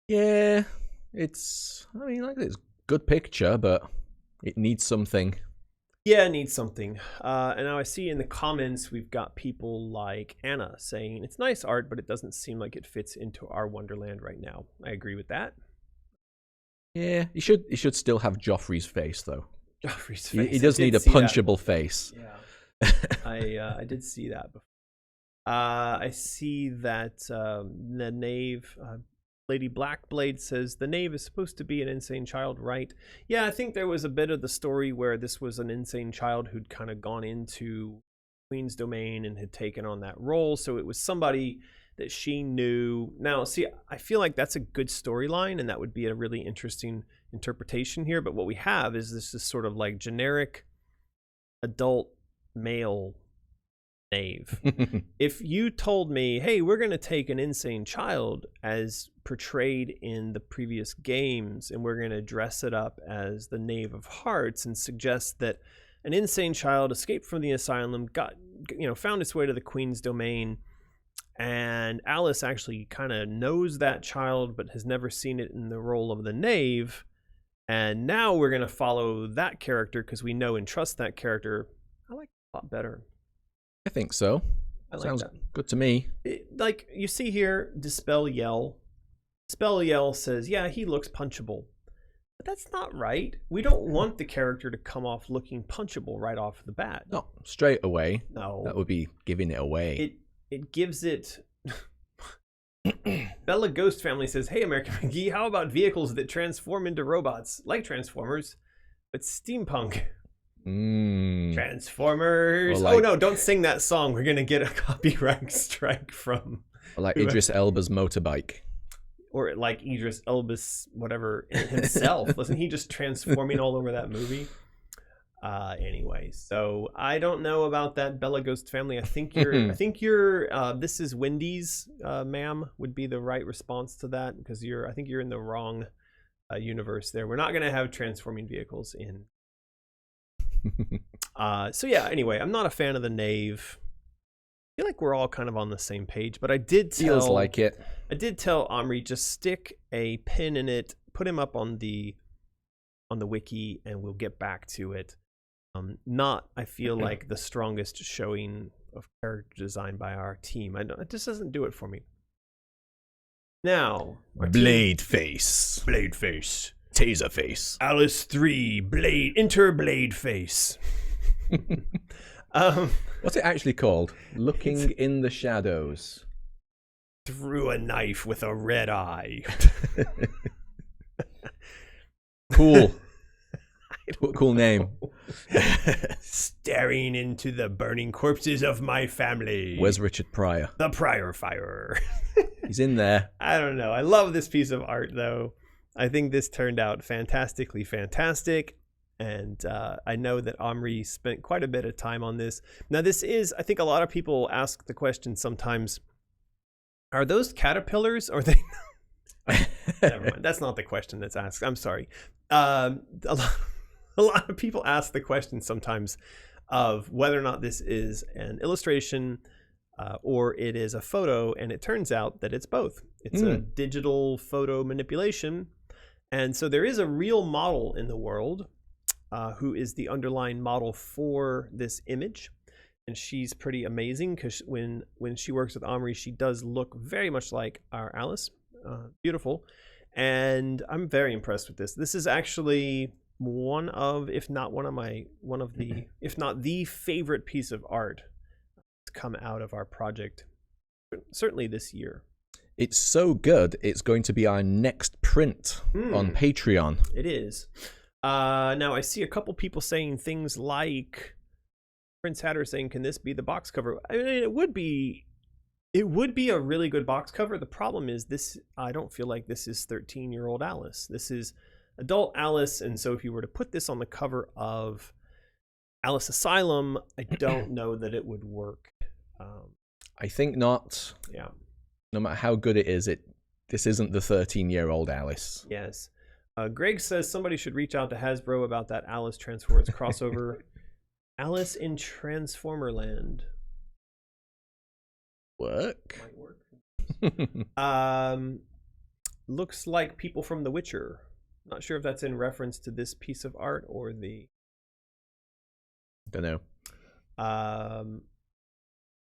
Yeah, it's good picture, but it needs something. Yeah, it needs something. And now I see in the comments we've got people like Anna saying it's nice art, but it doesn't seem like it fits into our Wonderland right now. I agree with that. Yeah, you should still have Joffrey's face though. Joffrey's face. He does need a punchable face. Yeah, I did see that before. I see that the Knave, Lady Blackblade says the Knave is supposed to be an insane child, right? Yeah, I think there was a bit of the story where this was an insane child who'd kind of gone into Queen's domain and had taken on that role. So it was somebody that she knew. Now, see, I feel like that's a good storyline and that would be a really interesting interpretation here. But what we have is this is sort of like generic adult male Knave. If you told me, hey, we're going to take an insane child as portrayed in the previous games and we're going to dress it up as the Knave of Hearts and suggest that an insane child escaped from the asylum, found its way to the Queen's domain, and Alice actually kind of knows that child but has never seen it in the role of the Knave, and now we're going to follow that character because we know and trust that character, I like it a lot better. I think so. Sounds good to me. Like you see here, Dispel Yell. Dispel Yell says, yeah, he looks punchable. But that's not right. We don't want the character to come off looking punchable right off the bat. No, straight away. No. That would be giving it away. It gives it... Bella Ghost Family says, hey, American McGee, how about vehicles that transform into robots, like Transformers, but steampunk? Transformers. Oh no, don't sing that song. We're gonna get a copyright strike from like Idris Elba's motorbike, or like Idris Elba's whatever himself. Wasn't he just transforming all over that movie? Anyway, so I don't know about that, Bella Ghost Family. I think you're this is Wendy's, ma'am, would be the right response to that, because I think you're in the wrong universe there. We're not gonna have transforming vehicles in. So yeah, anyway, I'm not a fan of the Knave. I feel like we're all kind of on the same page, but I did tell Omri, just stick a pin in it, put him up on the wiki, and we'll get back to it. I feel like the strongest showing of character design by our team. It just doesn't do it for me. Now, Blade Face. Taser Face. Alice 3, Enter Blade Face. What's it actually called? Looking in the shadows. Through a knife with a red eye. Cool. Cool name. Staring into the burning corpses of my family. Where's Richard Pryor? The Pryor Fire. He's in there. I don't know. I love this piece of art, though. I think this turned out fantastically fantastic. And I know that Omri spent quite a bit of time on this. Now, this is, I think a lot of people ask the question sometimes, are those caterpillars or they... Never mind. That's not the question that's asked. I'm sorry. A lot of people ask the question sometimes of whether or not this is an illustration or it is a photo, and it turns out that it's both. It's a digital photo manipulation. And so there is a real model in the world who is the underlying model for this image. And she's pretty amazing because when she works with Omri, she does look very much like our Alice. Beautiful. And I'm very impressed with this. This is actually one of, if not the favorite piece of art to come out of our project, certainly this year. It's so good, it's going to be our next print on Patreon. It is. Now I see a couple people saying things like Prince Hatter saying, can this be the box cover? I mean, it would be a really good box cover. The problem is this, I don't feel like this is 13-year-old Alice. This is adult Alice, and so if you were to put this on the cover of Alice Asylum, I don't know that it would work. I think not. Yeah. No matter how good it is, this isn't the 13-year-old Alice. Yes. Greg says somebody should reach out to Hasbro about that Alice Transformers crossover. Alice in Transformerland. Work. Might work. Looks like people from The Witcher. Not sure if that's in reference to this piece of art or the... Don't know.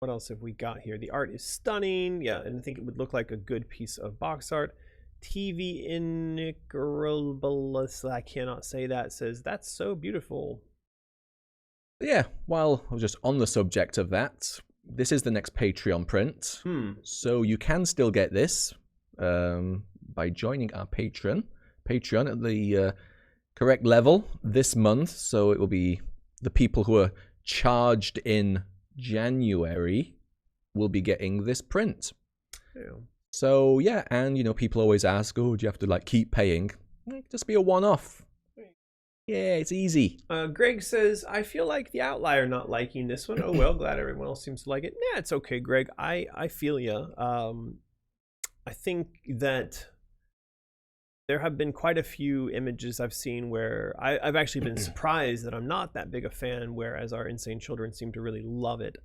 What else have we got here? The art is stunning. Yeah, and I think it would look like a good piece of box art. TV Iniquitable, I cannot say that, says, that's so beautiful. Yeah, while I was just on the subject of that, this is the next Patreon print. So you can still get this by joining our Patreon at the correct level this month. So it will be the people who are charged in January will be getting this print. Yeah. So yeah, and you know, people always ask, oh, do you have to like keep paying? Just be a one-off. Yeah, it's easy. Greg says, I feel like the outlier not liking this one. Oh well, glad everyone else seems to like it. Yeah, it's okay, Greg. I feel you. I think that there have been quite a few images I've seen where I've actually been surprised that I'm not that big a fan, whereas our Insane Children seem to really love it.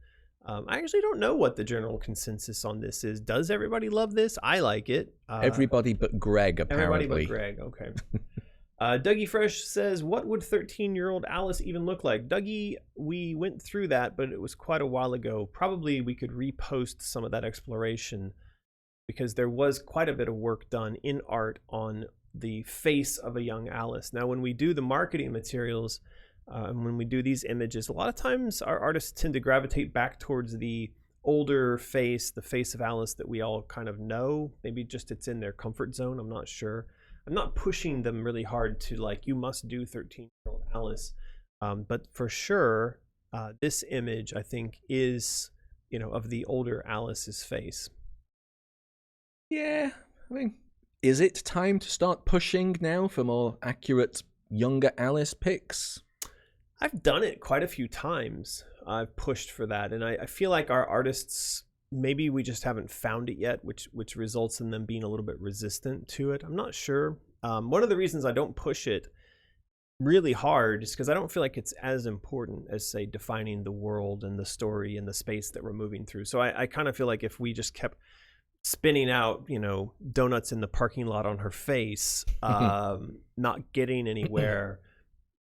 I actually don't know what the general consensus on this is. Does everybody love this? I like it. Everybody but Greg, apparently. Everybody but Greg, okay. Dougie Fresh says, what would 13-year-old Alice even look like? Dougie, we went through that, but it was quite a while ago. Probably we could repost some of that exploration because there was quite a bit of work done in art on the face of a young Alice. Now, when we do the marketing materials, and when we do these images, a lot of times our artists tend to gravitate back towards the older face, the face of Alice that we all kind of know. Maybe just it's in their comfort zone. I'm not sure. I'm not pushing them really hard to like, you must do 13-year-old Alice. But for sure, this image, I think, is, you know, of the older Alice's face. Yeah, I mean, is it time to start pushing now for more accurate younger Alice pics? I've done it quite a few times. I've pushed for that, and I feel like our artists, maybe we just haven't found it yet, which results in them being a little bit resistant to it. I'm not sure. One of the reasons I don't push it really hard is because I don't feel like it's as important as, say, defining the world and the story and the space that we're moving through. So I kind of feel like if we just kept spinning out, you know, donuts in the parking lot on her face, not getting anywhere,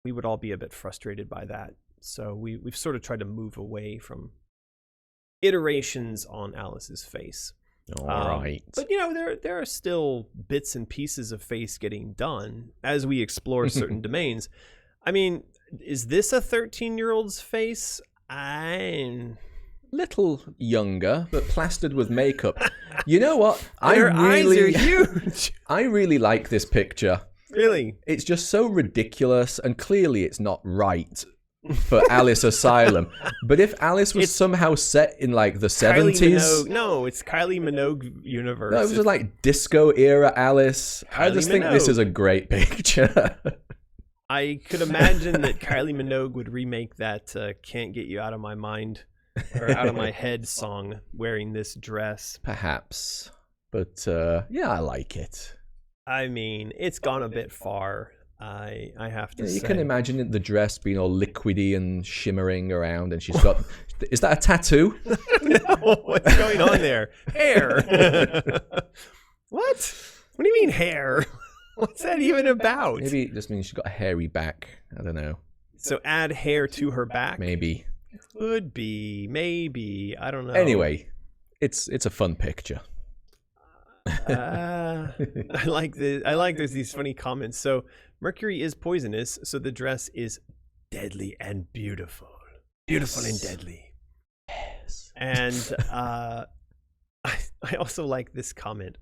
we would all be a bit frustrated by that. So we've sort of tried to move away from iterations on Alice's face. All right. But, you know, there are still bits and pieces of face getting done as we explore certain domains. I mean, is this a 13-year-old's face? I'm... Little younger, but plastered with makeup. You know what? Eyes are huge. I really like this picture. Really? It's just so ridiculous, and clearly it's not right for Alice Asylum. But if Alice was somehow set in like the 70s... No, it's Kylie Minogue universe. No, it was just like disco era Alice. I just think this is a great picture. I could imagine that Kylie Minogue would remake that "Can't Get You Out of My Mind" or "Out of My Head" song wearing this dress. Perhaps, but yeah, I like it. I mean, it's gone a bit far. I have to say. You can imagine the dress being all liquidy and shimmering around, and she's got. Is that a tattoo? No, what's going on there? Hair. What? What do you mean hair? What's that even about? Maybe it just means she's got a hairy back. I don't know. So add hair to her back? Maybe. Could be. Maybe. I don't know. Anyway, it's a fun picture. I like there's these funny comments. So Mercury is poisonous, so the dress is deadly and beautiful. Beautiful and deadly. Yes. And I also like this comment.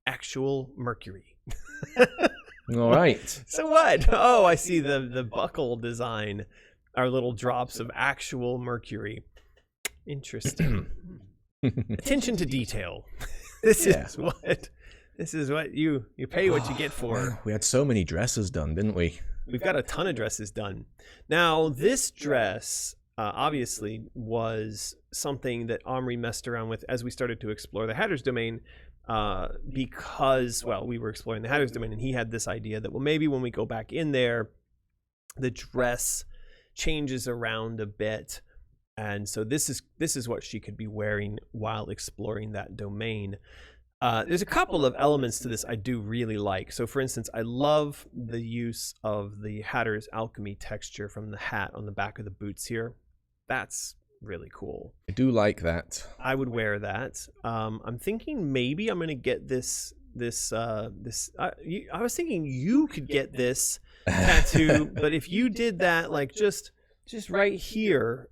Actual Mercury. All right. So what? Oh, I see the buckle design are little drops of actual Mercury. Interesting. Attention to detail. This is what you pay what you get for. We had so many dresses done, didn't we? We've got a ton of dresses done. Now, this dress obviously was something that Omri messed around with as we started to explore the Hatter's domain, because, well, we were exploring the Hatter's domain, and he had this idea that, well, maybe when we go back in there, the dress changes around a bit. And so this is what she could be wearing while exploring that domain. There's a couple of elements to this I do really like. So, for instance, I love the use of the Hatter's Alchemy texture from the hat on the back of the boots here. That's really cool. I do like that. I would wear that. I'm thinking maybe I'm going to get this. I was thinking you could get this tattoo, but if you did that, like just right here.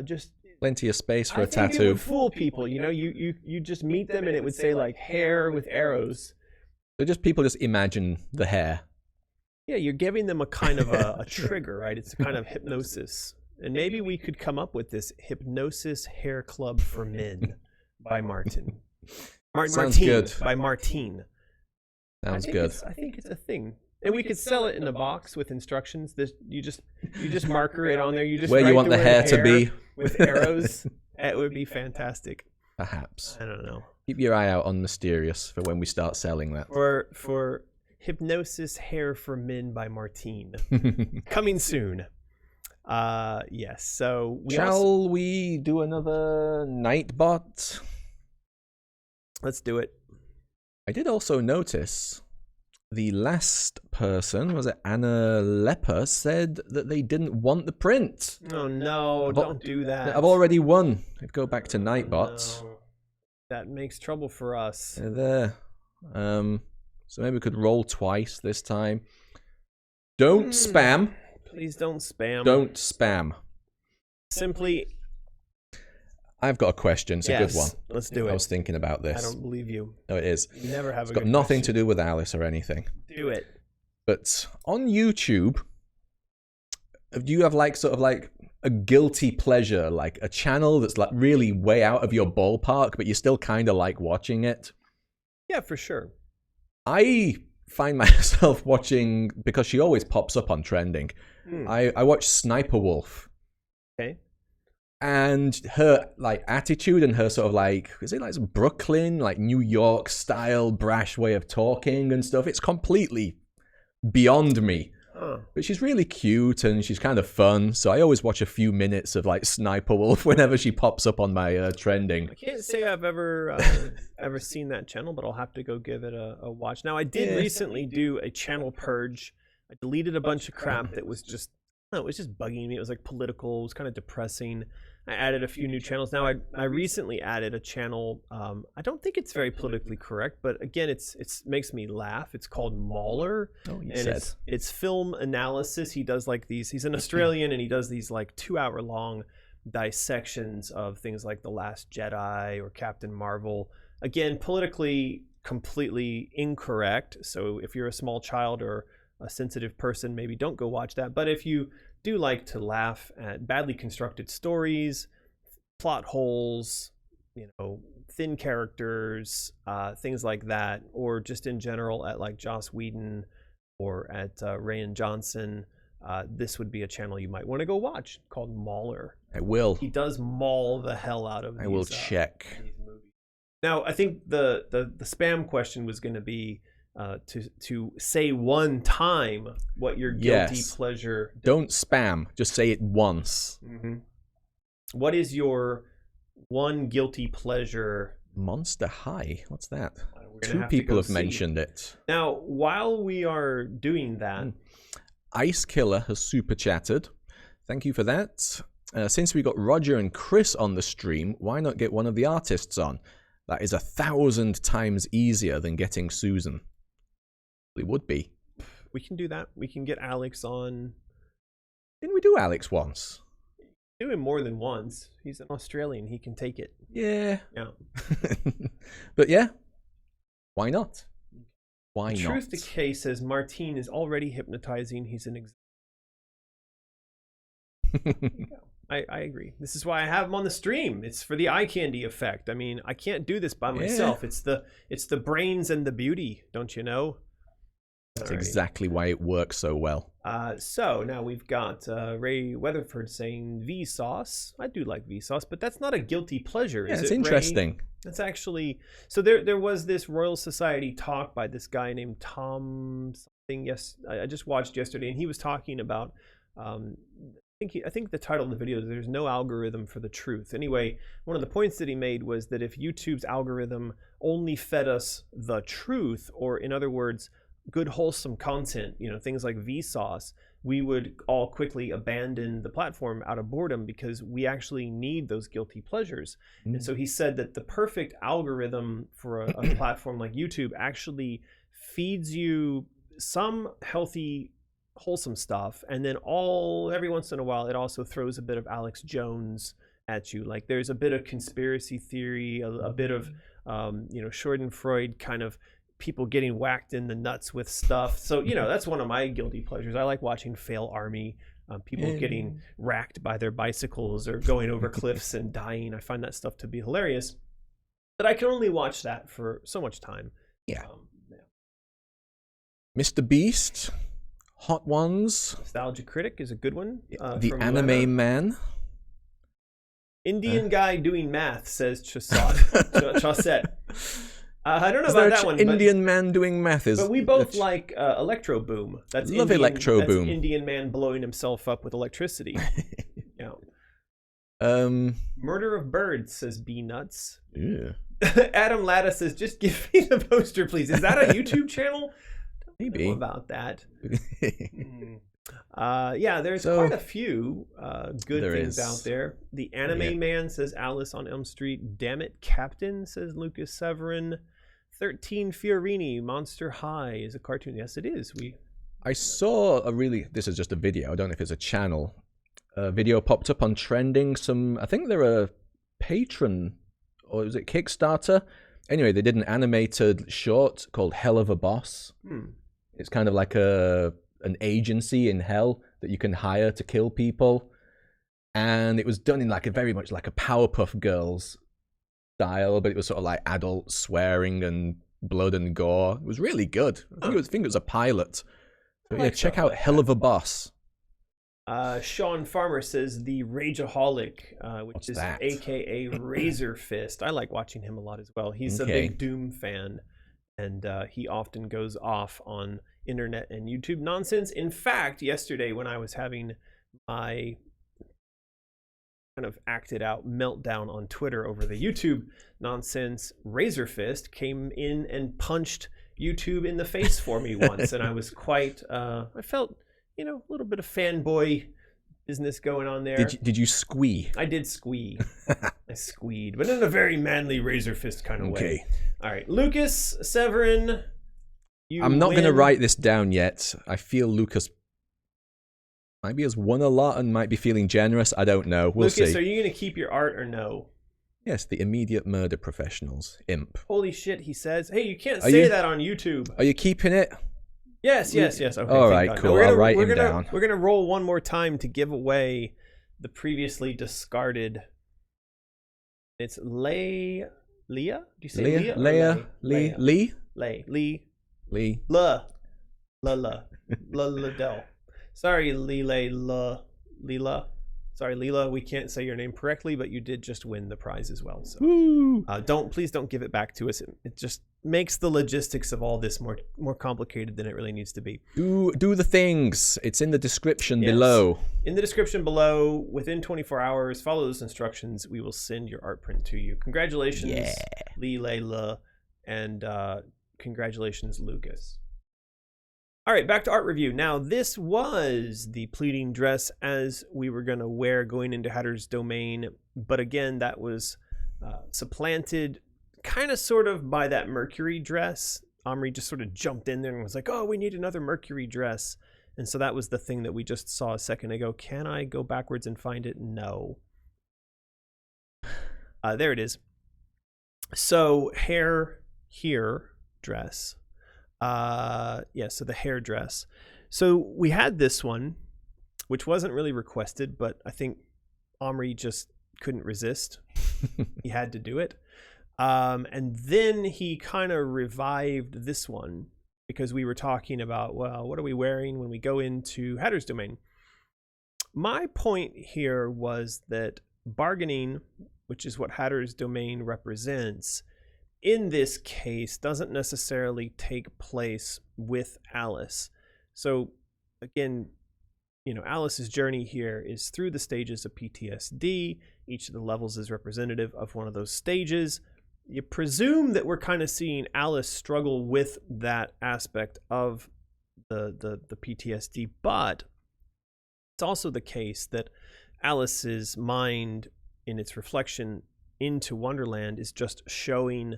Just plenty of space for a tattoo. It would fool people, you know. You just meet them and it would say like hair with arrows. So people just imagine the hair. Yeah, you're giving them a kind of a trigger, right? It's a kind of hypnosis, and maybe we could come up with this hypnosis hair club for men by Martin. Sounds good. By Martine. Sounds good. I think it's a thing. And we could sell it in a box with instructions. You just marker it on there. You just where you want the hair to be with arrows. It would be fantastic. Perhaps. I don't know. Keep your eye out on Mysterious for when we start selling that. For Hypnosis Hair for Men by Martine. Coming soon. Yes. So shall we do another Nightbot? Let's do it. I did also notice the last person, was it Anna Lepper, said that they didn't want the print. Oh no, don't do that. I've already won. I'd go back to Nightbot. No. That makes trouble for us. There. So maybe we could roll twice this time. Don't spam. Please don't spam. Don't spam. Simply. I've got a question. It's a good one. Let's do it. I was thinking about this. I don't believe you. No, it is. You never have It's got nothing to do with Alice or anything. Do it. But on YouTube, do you have like sort of like a guilty pleasure, like a channel that's like really way out of your ballpark, but you still kind of like watching it? Yeah, for sure. I find myself watching, because she always pops up on Trending. I watch Sniper Wolf. Okay. And her like attitude and her sort of like, is it like some Brooklyn, like New York style brash way of talking and stuff? It's completely beyond me. But she's really cute and she's kind of fun. So I always watch a few minutes of like Sniper Wolf whenever she pops up on my Trending. I can't say I've ever seen that channel, but I'll have to go give it a watch. Now I did recently do a channel purge. I deleted a bunch of crap that was just, it was just bugging me. It was like political. It was kind of depressing. I added a few new channels. Now I recently added a channel. I don't think it's very politically correct, but again, it's makes me laugh. It's called Mauler, and it's film analysis. He does like these. He's an Australian, and he does these like 2-hour long dissections of things like The Last Jedi or Captain Marvel. Again, politically completely incorrect. So if you're a small child or a sensitive person, maybe don't go watch that. But if you do like to laugh at badly constructed stories, plot holes, thin characters, things like that, or just in general at like Joss Whedon or at Rian Johnson, this would be a channel you might want to go watch called Mauler. I will. He does maul the hell out of these. I will check. These movies. Now, I think the spam question was going to be to say one time what your guilty pleasure. Don't spam. Just say it once. Mm-hmm. What is your one guilty pleasure? Monster High. What's that? 2 2 people have mentioned it. Now, while we are doing that, Ice Killer has super chatted. Thank you for that. Since we got Roger and Chris on the stream, why not get one of the artists on? That is 1,000 times easier than getting Susan. It would be. We can do that. We can get Alex on. Didn't we do Alex once? Do him more than once. He's an Australian. He can take it. Yeah. Yeah. But yeah, why not? Why not? Truth Decay says Martine is already hypnotizing. He's an I agree. This is why I have him on the stream. It's for the eye candy effect. I mean, I can't do this by myself. It's the brains and the beauty, don't you know? That's exactly why it works so well. So now we've got Ray Weatherford saying Vsauce. I do like Vsauce, but that's not a guilty pleasure. Yeah, is it's it, interesting. Ray? That's actually so. There was this Royal Society talk by this guy named Tom something. Yes, I just watched yesterday, and he was talking about. I think the title of the video is "There's no algorithm for the truth." Anyway, one of the points that he made was that if YouTube's algorithm only fed us the truth, or in other words, good wholesome content, things like Vsauce, we would all quickly abandon the platform out of boredom because we actually need those guilty pleasures. And so he said that the perfect algorithm for a platform like YouTube actually feeds you some healthy, wholesome stuff, and then every once in a while it also throws a bit of Alex Jones at you. Like there's a bit of conspiracy theory, a bit of Schadenfreude kind of people getting whacked in the nuts with stuff. So that's one of my guilty pleasures. I like watching Fail Army, people getting racked by their bicycles or going over cliffs and dying. I find that stuff to be hilarious, but I can only watch that for so much time. Yeah. Mr. Beast, Hot Ones, Nostalgia Critic is a good one. The Anime Man, Indian guy doing math, says Chaussette. I don't know about that one. Indian man doing math is. But we both like Electro Boom. That's love Electro Boom. Indian man blowing himself up with electricity. Murder of Birds, says B Nuts. Yeah. Adam Latta says, just give me the poster, please. Is that a YouTube channel? Maybe. I don't know about that. There's quite a few good things out there. The Anime Man, says Alice on Elm Street. Damn it, Captain, says Lucas Severin. 13 Fiorini, Monster High is a cartoon. Yes, it is. I saw this is just a video, I don't know if it's a channel. A video popped up on Trending. I think they're a Patron, or is it Kickstarter? Anyway, they did an animated short called Hell of a Boss. It's kind of like an agency in hell that you can hire to kill people. And it was done in very much like a Powerpuff Girls style, but it was sort of like adult swearing and blood and gore. It was really good. I think it was a pilot. So check out Hell of a Boss. Sean Farmer says The Rageaholic, which is that? AKA Razor Fist. I like watching him a lot as well. He's a big Doom fan, and he often goes off on internet and YouTube nonsense. In fact, yesterday when I was having my kind of acted out meltdown on Twitter over the YouTube nonsense, Razor Fist came in and punched YouTube in the face for me once, and I was quite I felt a little bit of fanboy business going on there. Did you squee? I did squee. I squeed, but in a very manly Razor Fist kind of way. All right, Lucas Severin, I'm not going to write this down yet. I feel Lucas maybe has won a lot and might be feeling generous. I don't know. We'll see. Lucas, are you going to keep your art or no? Yes, the immediate murder professionals. Imp. Holy shit, he says. Hey, you can't say that on YouTube. Are you keeping it? Yes. Okay, all right, cool. I'll write him down. We're going to roll one more time to give away the previously discarded. It's Leah? Do you say Leah? Leah? Lee? La. Del. Sorry, Leela. Sorry, Leela, we can't say your name correctly, but you did just win the prize as well. So please don't give it back to us. It just makes the logistics of all this more complicated than it really needs to be. Do the things. It's in the description below. In the description below, within 24 hours, follow those instructions. We will send your art print to you. Congratulations, Leela, and congratulations, Lucas. All right, back to art review. Now, this was the pleating dress as we were going to wear going into Hatter's Domain. But again, that was supplanted kind of sort of by that Mercury dress. Omri just sort of jumped in there and was like, oh, we need another Mercury dress. And so that was the thing that we just saw a second ago. Can I go backwards and find it? No. There it is. So hair here, dress. So the hair dress. So we had this one, which wasn't really requested, but I think Omri just couldn't resist. He had to do it. And then he kind of revived this one because we were talking about, well, what are we wearing when we go into Hatter's Domain? My point here was that bargaining, which is what Hatter's Domain represents, in this case doesn't necessarily take place with Alice. So again, Alice's journey here is through the stages of PTSD. Each of the levels is representative of one of those stages. You presume that we're kind of seeing Alice struggle with that aspect of the PTSD, but it's also the case that Alice's mind in its reflection into Wonderland is just showing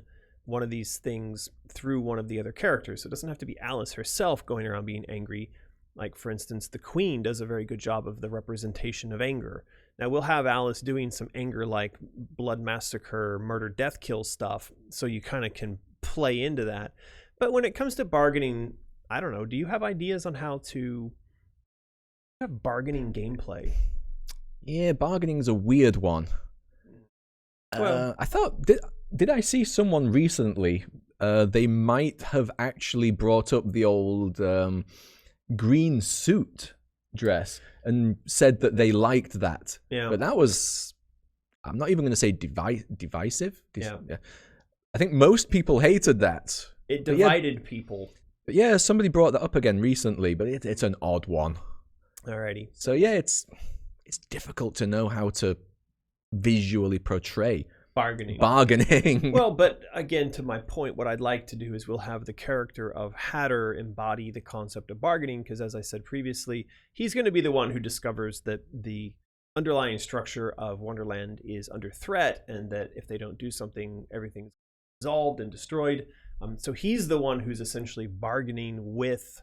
one of these things through one of the other characters. So it doesn't have to be Alice herself going around being angry. Like, for instance, the Queen does a very good job of the representation of anger. Now, we'll have Alice doing some anger like blood massacre, murder, death, kill stuff, so you kind of can play into that. But when it comes to bargaining, I don't know, do you have ideas on how to have bargaining gameplay? Yeah, bargaining is a weird one. Well, I thought... Did I see someone recently? They might have actually brought up the old green suit dress and said that they liked that. Yeah. But that was, I'm not even going to say divisive. Yeah. I think most people hated that. It divided people. But yeah, somebody brought that up again recently, but it's an odd one. Alrighty. So yeah, it's difficult to know how to visually portray bargaining. Well, but again, to my point, what I'd like to do is we'll have the character of Hatter embody the concept of bargaining, because as I said previously, he's going to be the one who discovers that the underlying structure of Wonderland is under threat, and that if they don't do something, everything's dissolved and destroyed. So he's the one who's essentially bargaining with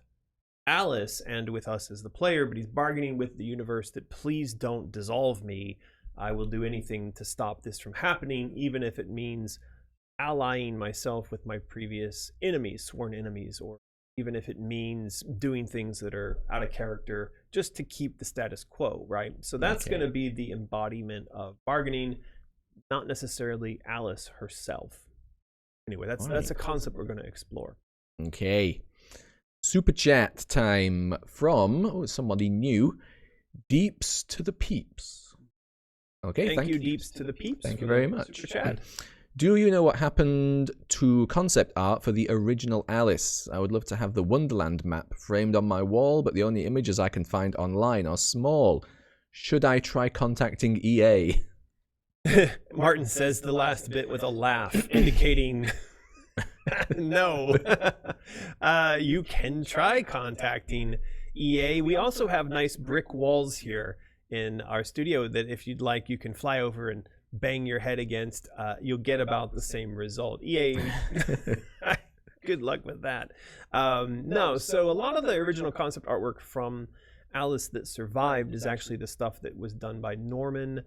Alice and with us as the player, but he's bargaining with the universe that please don't dissolve me. I will do anything to stop this from happening, even if it means allying myself with my previous enemies, sworn enemies, or even if it means doing things that are out of character just to keep the status quo, right? So that's going to be the embodiment of bargaining, not necessarily Alice herself. Anyway, that's a concept we're going to explore. Okay. Super chat time from somebody new. Deeps to the Peeps. Okay, thank you, Deeps to the Peeps. Thank you very much. Super chat. Do you know what happened to concept art for the original Alice? I would love to have the Wonderland map framed on my wall, but the only images I can find online are small. Should I try contacting EA? Martin says the last bit with a laugh, indicating no. You can try contacting EA. We also have nice brick walls here in our studio that if you'd like, you can fly over and bang your head against. You'll get about the same result. EA, good luck with that. No, so a lot of the original concept artwork from Alice that survived is actually the stuff that was done by Norman.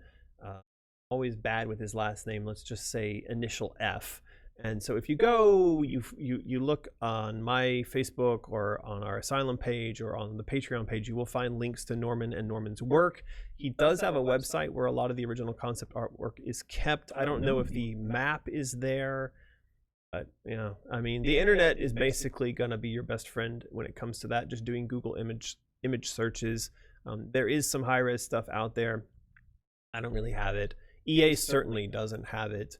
Always bad with his last name. Let's just say initial F. And so if you go, you look on my Facebook or on our Asylum page or on the Patreon page, you will find links to Norman and Norman's work. He does have a website where a lot of the original concept artwork is kept. I don't know if the map is there, but I mean, the internet is basically going to be your best friend when it comes to that. Just doing Google image image searches. There is some high-res stuff out there. I don't really have it. EA certainly doesn't have it.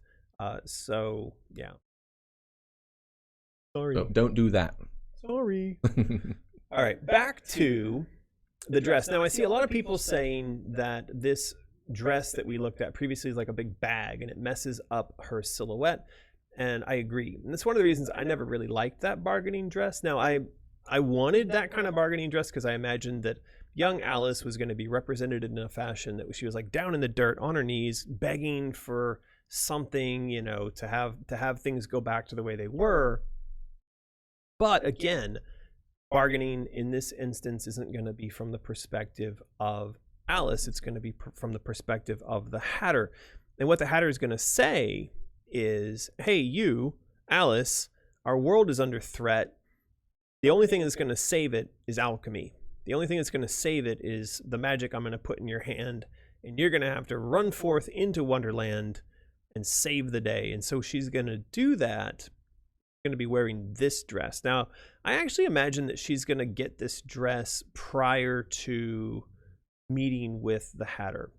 So, yeah. Sorry. So don't do that. Sorry. All right, back to the dress. Now, I see a lot of people saying that this dress that we looked at previously is like a big bag and it messes up her silhouette. And I agree. And that's one of the reasons I never really liked that bargaining dress. Now, I wanted that kind of bargaining dress because I imagined that young Alice was going to be represented in a fashion that she was like down in the dirt on her knees, begging for something, you know, to have things go back to the way they were. But again, bargaining in this instance isn't going to be from the perspective of Alice. It's going to be from the perspective of the Hatter. And what the Hatter is going to say is, hey, you, Alice, our world is under threat. The only thing that's going to save it is alchemy. The only thing that's going to save it is the magic I'm going to put in your hand. And you're going to have to run forth into Wonderland and save the day. And so she's going to do that. Going to be wearing this dress. Now, I actually imagine that she's going to get this dress prior to meeting with the Hatter.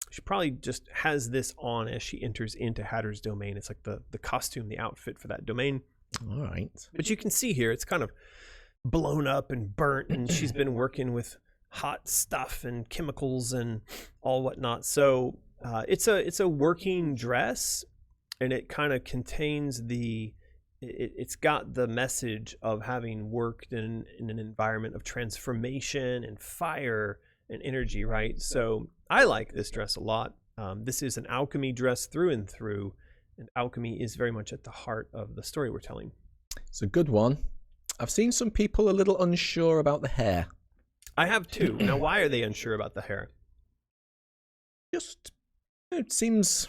She probably just has this on as she enters into Hatter's domain. It's like the costume, the outfit for that domain. All right. But you can see here, it's kind of blown up and burnt, and she's been working with hot stuff and chemicals and all whatnot. So it's a working dress, and it kind of contains it's got the message of having worked in an environment of transformation and fire and energy, right? So I like this dress a lot. This is an alchemy dress through and through, and alchemy is very much at the heart of the story we're telling. It's a good one. I've seen some people a little unsure about the hair. I have too. Now, why are they unsure about the hair? Just, it seems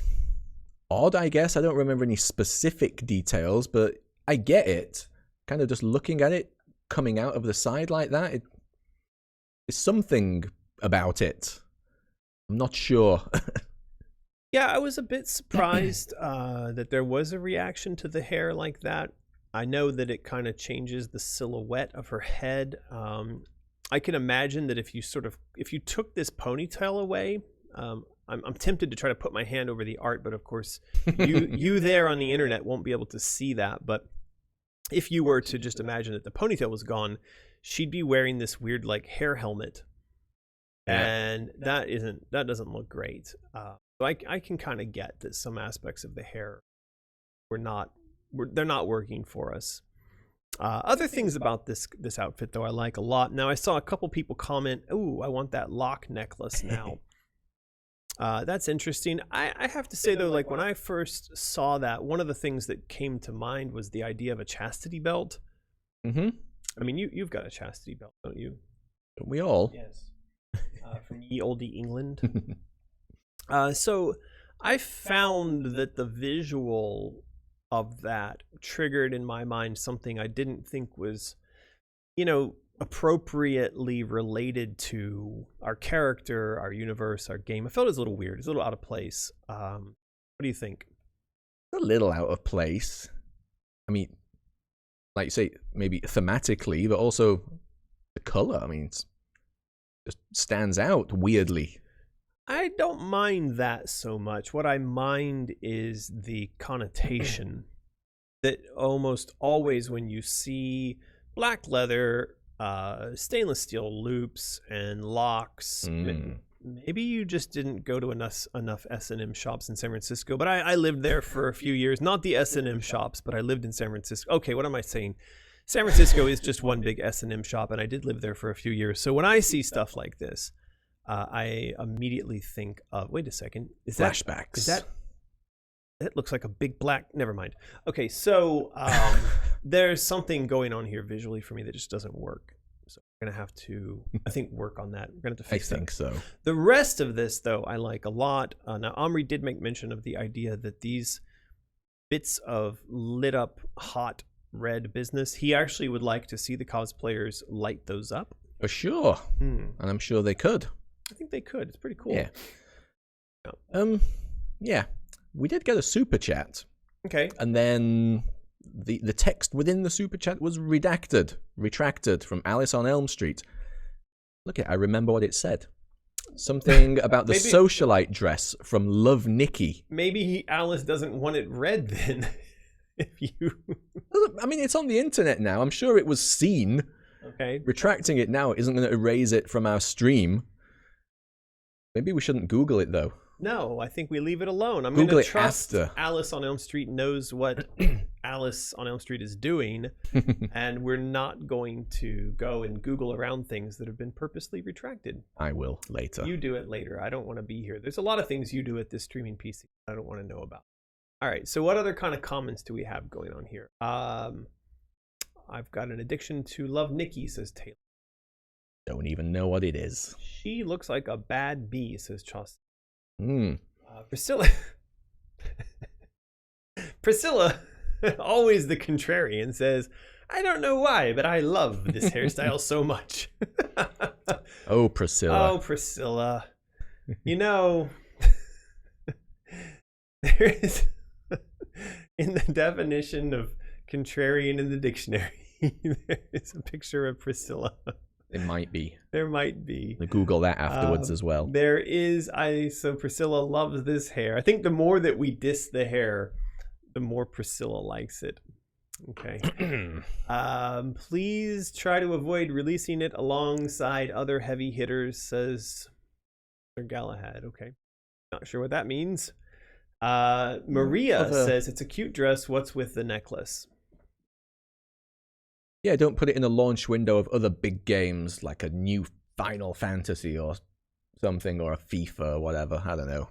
odd, I guess. I don't remember any specific details, but I get it. Kind of just looking at it coming out of the side like that, it's something about it. I'm not sure. Yeah, I was a bit surprised that there was a reaction to the hair like that. I know that it kind of changes the silhouette of her head. I can imagine that if you took this ponytail away, I'm tempted to try to put my hand over the art, but of course you there on the internet won't be able to see that. But if you were to just imagine that the ponytail was gone, she'd be wearing this weird like hair helmet. Yeah. And that doesn't look great. So I can kind of get that some aspects of the hair they're not working for us. Other things about this outfit though I like a lot. Now I saw a couple people comment, "Ooh, I want that lock necklace now." That's interesting. I have to say though, like when I first saw that, one of the things that came to mind was the idea of a chastity belt. Mm-hmm. I mean, you've got a chastity belt, don't you? Don't we all? Yes. From ye olde England. So I found that the visual of that triggered in my mind something I didn't think was, appropriately related to our character, our universe, our game. I felt it was a little weird. It's a little out of place. What do you think? A little out of place. I mean, like you say, maybe thematically, but also the color. I mean, it just stands out weirdly. I don't mind that so much. What I mind is the connotation that almost always when you see black leather, stainless steel loops and locks, maybe you just didn't go to enough S&M shops in San Francisco, but I lived there for a few years. Not the S&M shops, but I lived in San Francisco. Okay, what am I saying? San Francisco is just one big S&M shop, and I did live there for a few years. So when I see stuff like this, I immediately think of, wait a second, flashbacks. That looks like a big black, never mind. Okay, so there's something going on here visually for me that just doesn't work. So we're going to have to, I think, work on that. We're going to have to fix that. I think so. The rest of this, though, I like a lot. Now, Omri did make mention of the idea that these bits of lit up hot red business, he actually would like to see the cosplayers light those up. For sure. And I'm sure they could. I think they could. It's pretty cool. Yeah. Yeah. We did get a super chat. Okay. And then the text within the super chat was retracted from Alice on Elm Street. Look I remember what it said. Something about the socialite dress from Love Nikki. Maybe Alice doesn't want it read then. If you... I mean, it's on the internet now. I'm sure it was seen. Okay. Retracting it now isn't going to erase it from our stream. Maybe we shouldn't Google it, though. No, I think we leave it alone. I'm Google going it to trust after. Alice on Elm Street knows what Alice on Elm Street is doing, and we're not going to go and Google around things that have been purposely retracted. I will later. You do it later. I don't want to be here. There's a lot of things you do at this streaming PC I don't want to know about. All right, so what other kind of comments do we have going on here? I've got an addiction to Love Nikki, says Taylor. Don't even know what it is. She looks like a bad bee, says Chaucer. Priscilla, always the contrarian, says, I don't know why, but I love this hairstyle so much. Oh, Priscilla. Oh, Priscilla. You know, there is, in the definition of contrarian in the dictionary, there is a picture of Priscilla. It might be. There might be. We'll Google that afterwards as well. There is. So Priscilla loves this hair. I think the more that we diss the hair, the more Priscilla likes it. Okay. Please try to avoid releasing it alongside other heavy hitters, says Sir Galahad. Okay. Not sure what that means. Maria says, it's a cute dress. What's with the necklace? Yeah, don't put it in the launch window of other big games like a new Final Fantasy or something, or a FIFA or whatever. I don't know.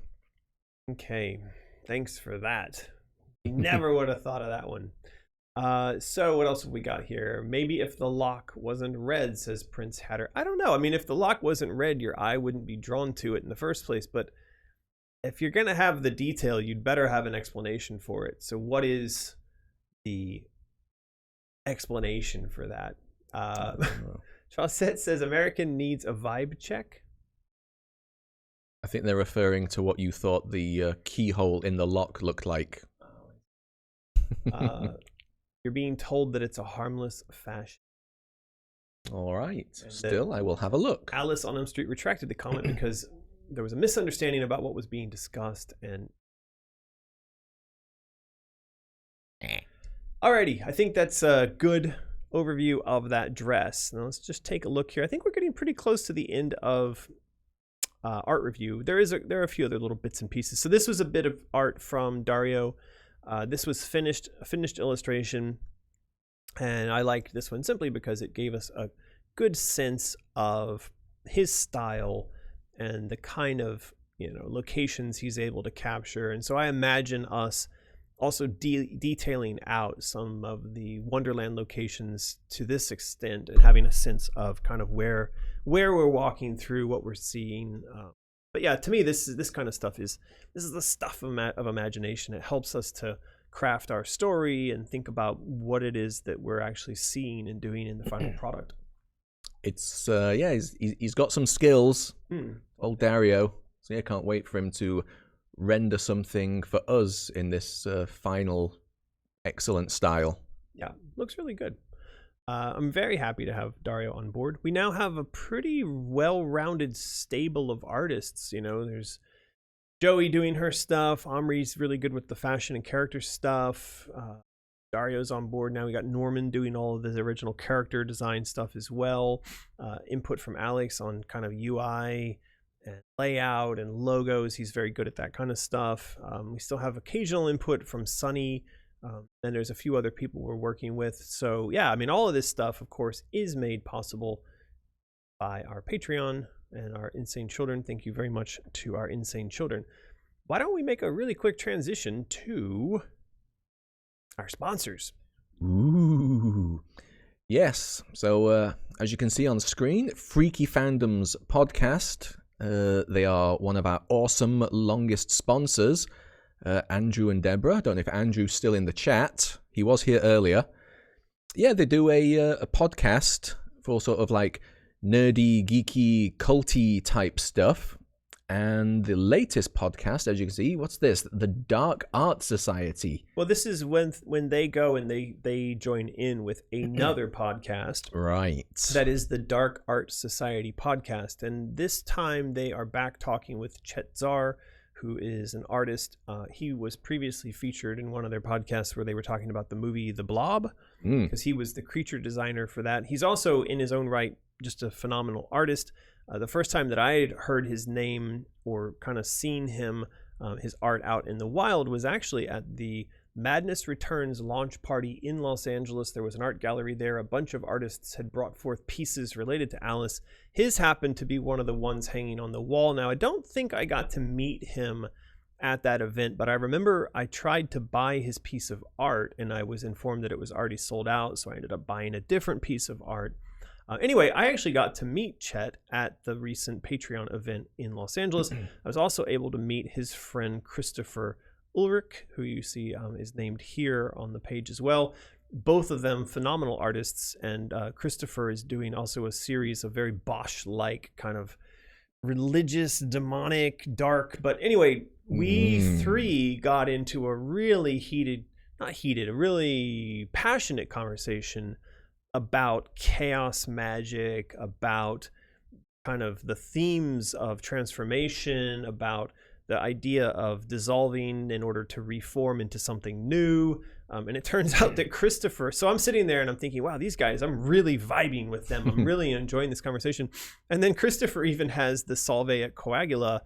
Okay, thanks for that. Never would have thought of that one. So what else have we got here? Maybe if the lock wasn't red, says Prince Hatter. I don't know. I mean, if the lock wasn't red, your eye wouldn't be drawn to it in the first place. But if you're going to have the detail, you'd better have an explanation for it. So what is the explanation for that? Chaucette says American needs a vibe check. I think they're referring to what you thought the keyhole in the lock looked like. You're being told that it's a harmless fashion. All right. Still, I will have a look. Alice on Elm Street retracted the comment because there was a misunderstanding about what was being discussed. And alrighty, I think that's a good overview of that dress. Now let's just take a look here. I think we're getting pretty close to the end of art review. There are a few other little bits and pieces. So this was a bit of art from Dario. This was finished illustration, and I liked this one simply because it gave us a good sense of his style and the kind of locations he's able to capture. And so I imagine us also detailing out some of the Wonderland locations to this extent and having a sense of kind of where we're walking through, what we're seeing. But yeah, to me, this kind of stuff is the stuff of imagination. It helps us to craft our story and think about what it is that we're actually seeing and doing in the final product. It's he's got some skills, old Dario. So yeah, can't wait for him to render something for us in this final excellent style. Yeah, looks really good. I'm very happy to have Dario on board. We now have a pretty well-rounded stable of artists. There's Joey doing her stuff. Omri's really good with the fashion and character stuff. Dario's on board now. We got Norman doing all of the original character design stuff as well. Input from Alex on kind of UI and layout and logos. He's very good at that kind of stuff. We still have occasional input from Sunny. And there's a few other people we're working with. So yeah, I mean, all of this stuff, of course, is made possible by our Patreon and our Insane Children. Thank you very much to our Insane Children. Why don't we make a really quick transition to our sponsors? Ooh. Yes. So as you can see on screen, Freaky Fandoms podcast. They are one of our awesome longest sponsors. Andrew and Deborah. I don't know if Andrew's still in the chat. He was here earlier. Yeah, they do a podcast for sort of like nerdy, geeky, culty type stuff. And the latest podcast, as you can see, what's this? The Dark Art Society. Well, this is when they go and they join in with another podcast. Right. That is the Dark Art Society podcast. And this time they are back talking with Chet Zar, who is an artist. He was previously featured in one of their podcasts where they were talking about the movie The Blob, because he was the creature designer for that. He's also, in his own right, just a phenomenal artist. The first time that I had heard his name or kind of seen him, his art out in the wild, was actually at the Madness Returns launch party in Los Angeles. There was an art gallery there. A bunch of artists had brought forth pieces related to Alice. His happened to be one of the ones hanging on the wall. Now, I don't think I got to meet him at that event, but I remember I tried to buy his piece of art and I was informed that it was already sold out, so I ended up buying a different piece of art. Anyway, I actually got to meet Chet at the recent Patreon event in Los Angeles. I was also able to meet his friend Christopher Ulrich, who you see is named here on the page as well. Both of them phenomenal artists, and Christopher is doing also a series of very Bosch-like kind of religious, demonic, dark. But anyway, we three got into a really a really passionate conversation about chaos magic, about kind of the themes of transformation, about the idea of dissolving in order to reform into something new. And it turns out that Christopher, so I'm sitting there and I'm thinking, wow, these guys, I'm really vibing with them. I'm really enjoying this conversation. And then Christopher even has the Salve et Coagula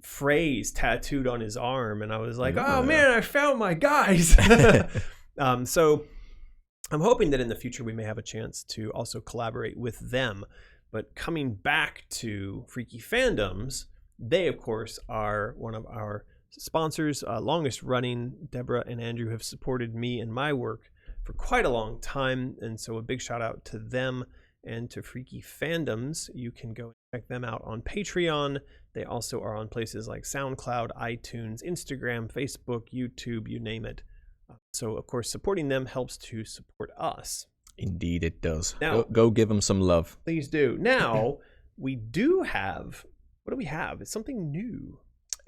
phrase tattooed on his arm. And I was like, oh man, I found my guys. So I'm hoping that in the future we may have a chance to also collaborate with them. But coming back to Freaky Fandoms, they, of course, are one of our sponsors, longest running. Deborah and Andrew have supported me and my work for quite a long time. And so a big shout out to them and to Freaky Fandoms. You can go and check them out on Patreon. They also are on places like SoundCloud, iTunes, Instagram, Facebook, YouTube, you name it. So, of course, supporting them helps to support us. Indeed, it does. Now, go give them some love. Please do. Now, we do have, what do we have? It's something new.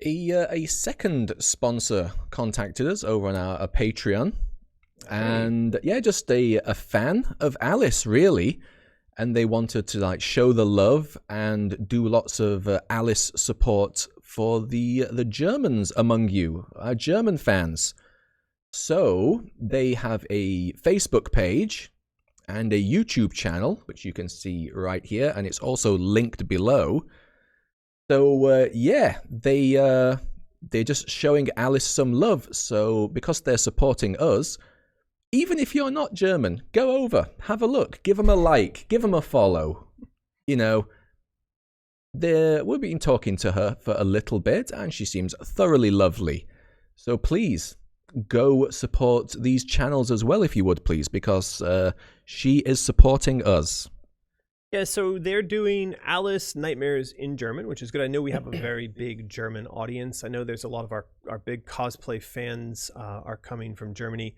A second sponsor contacted us over on our Patreon. And yeah, just a fan of Alice, really. And they wanted to like show the love and do lots of Alice support for the Germans among you, our German fans. So they have a Facebook page and a YouTube channel, which you can see right here, and it's also linked below. So yeah, they're just showing Alice some love. So because they're supporting us, even if you're not German, go over, have a look, give them a like, give them a follow. You know, we've been talking to her for a little bit, and she seems thoroughly lovely. So please, go support these channels as well, if you would, please, because she is supporting us. Yeah, so they're doing Alice Nightmares in German, which is good. I know we have a very big German audience. I know there's a lot of our big cosplay fans are coming from Germany.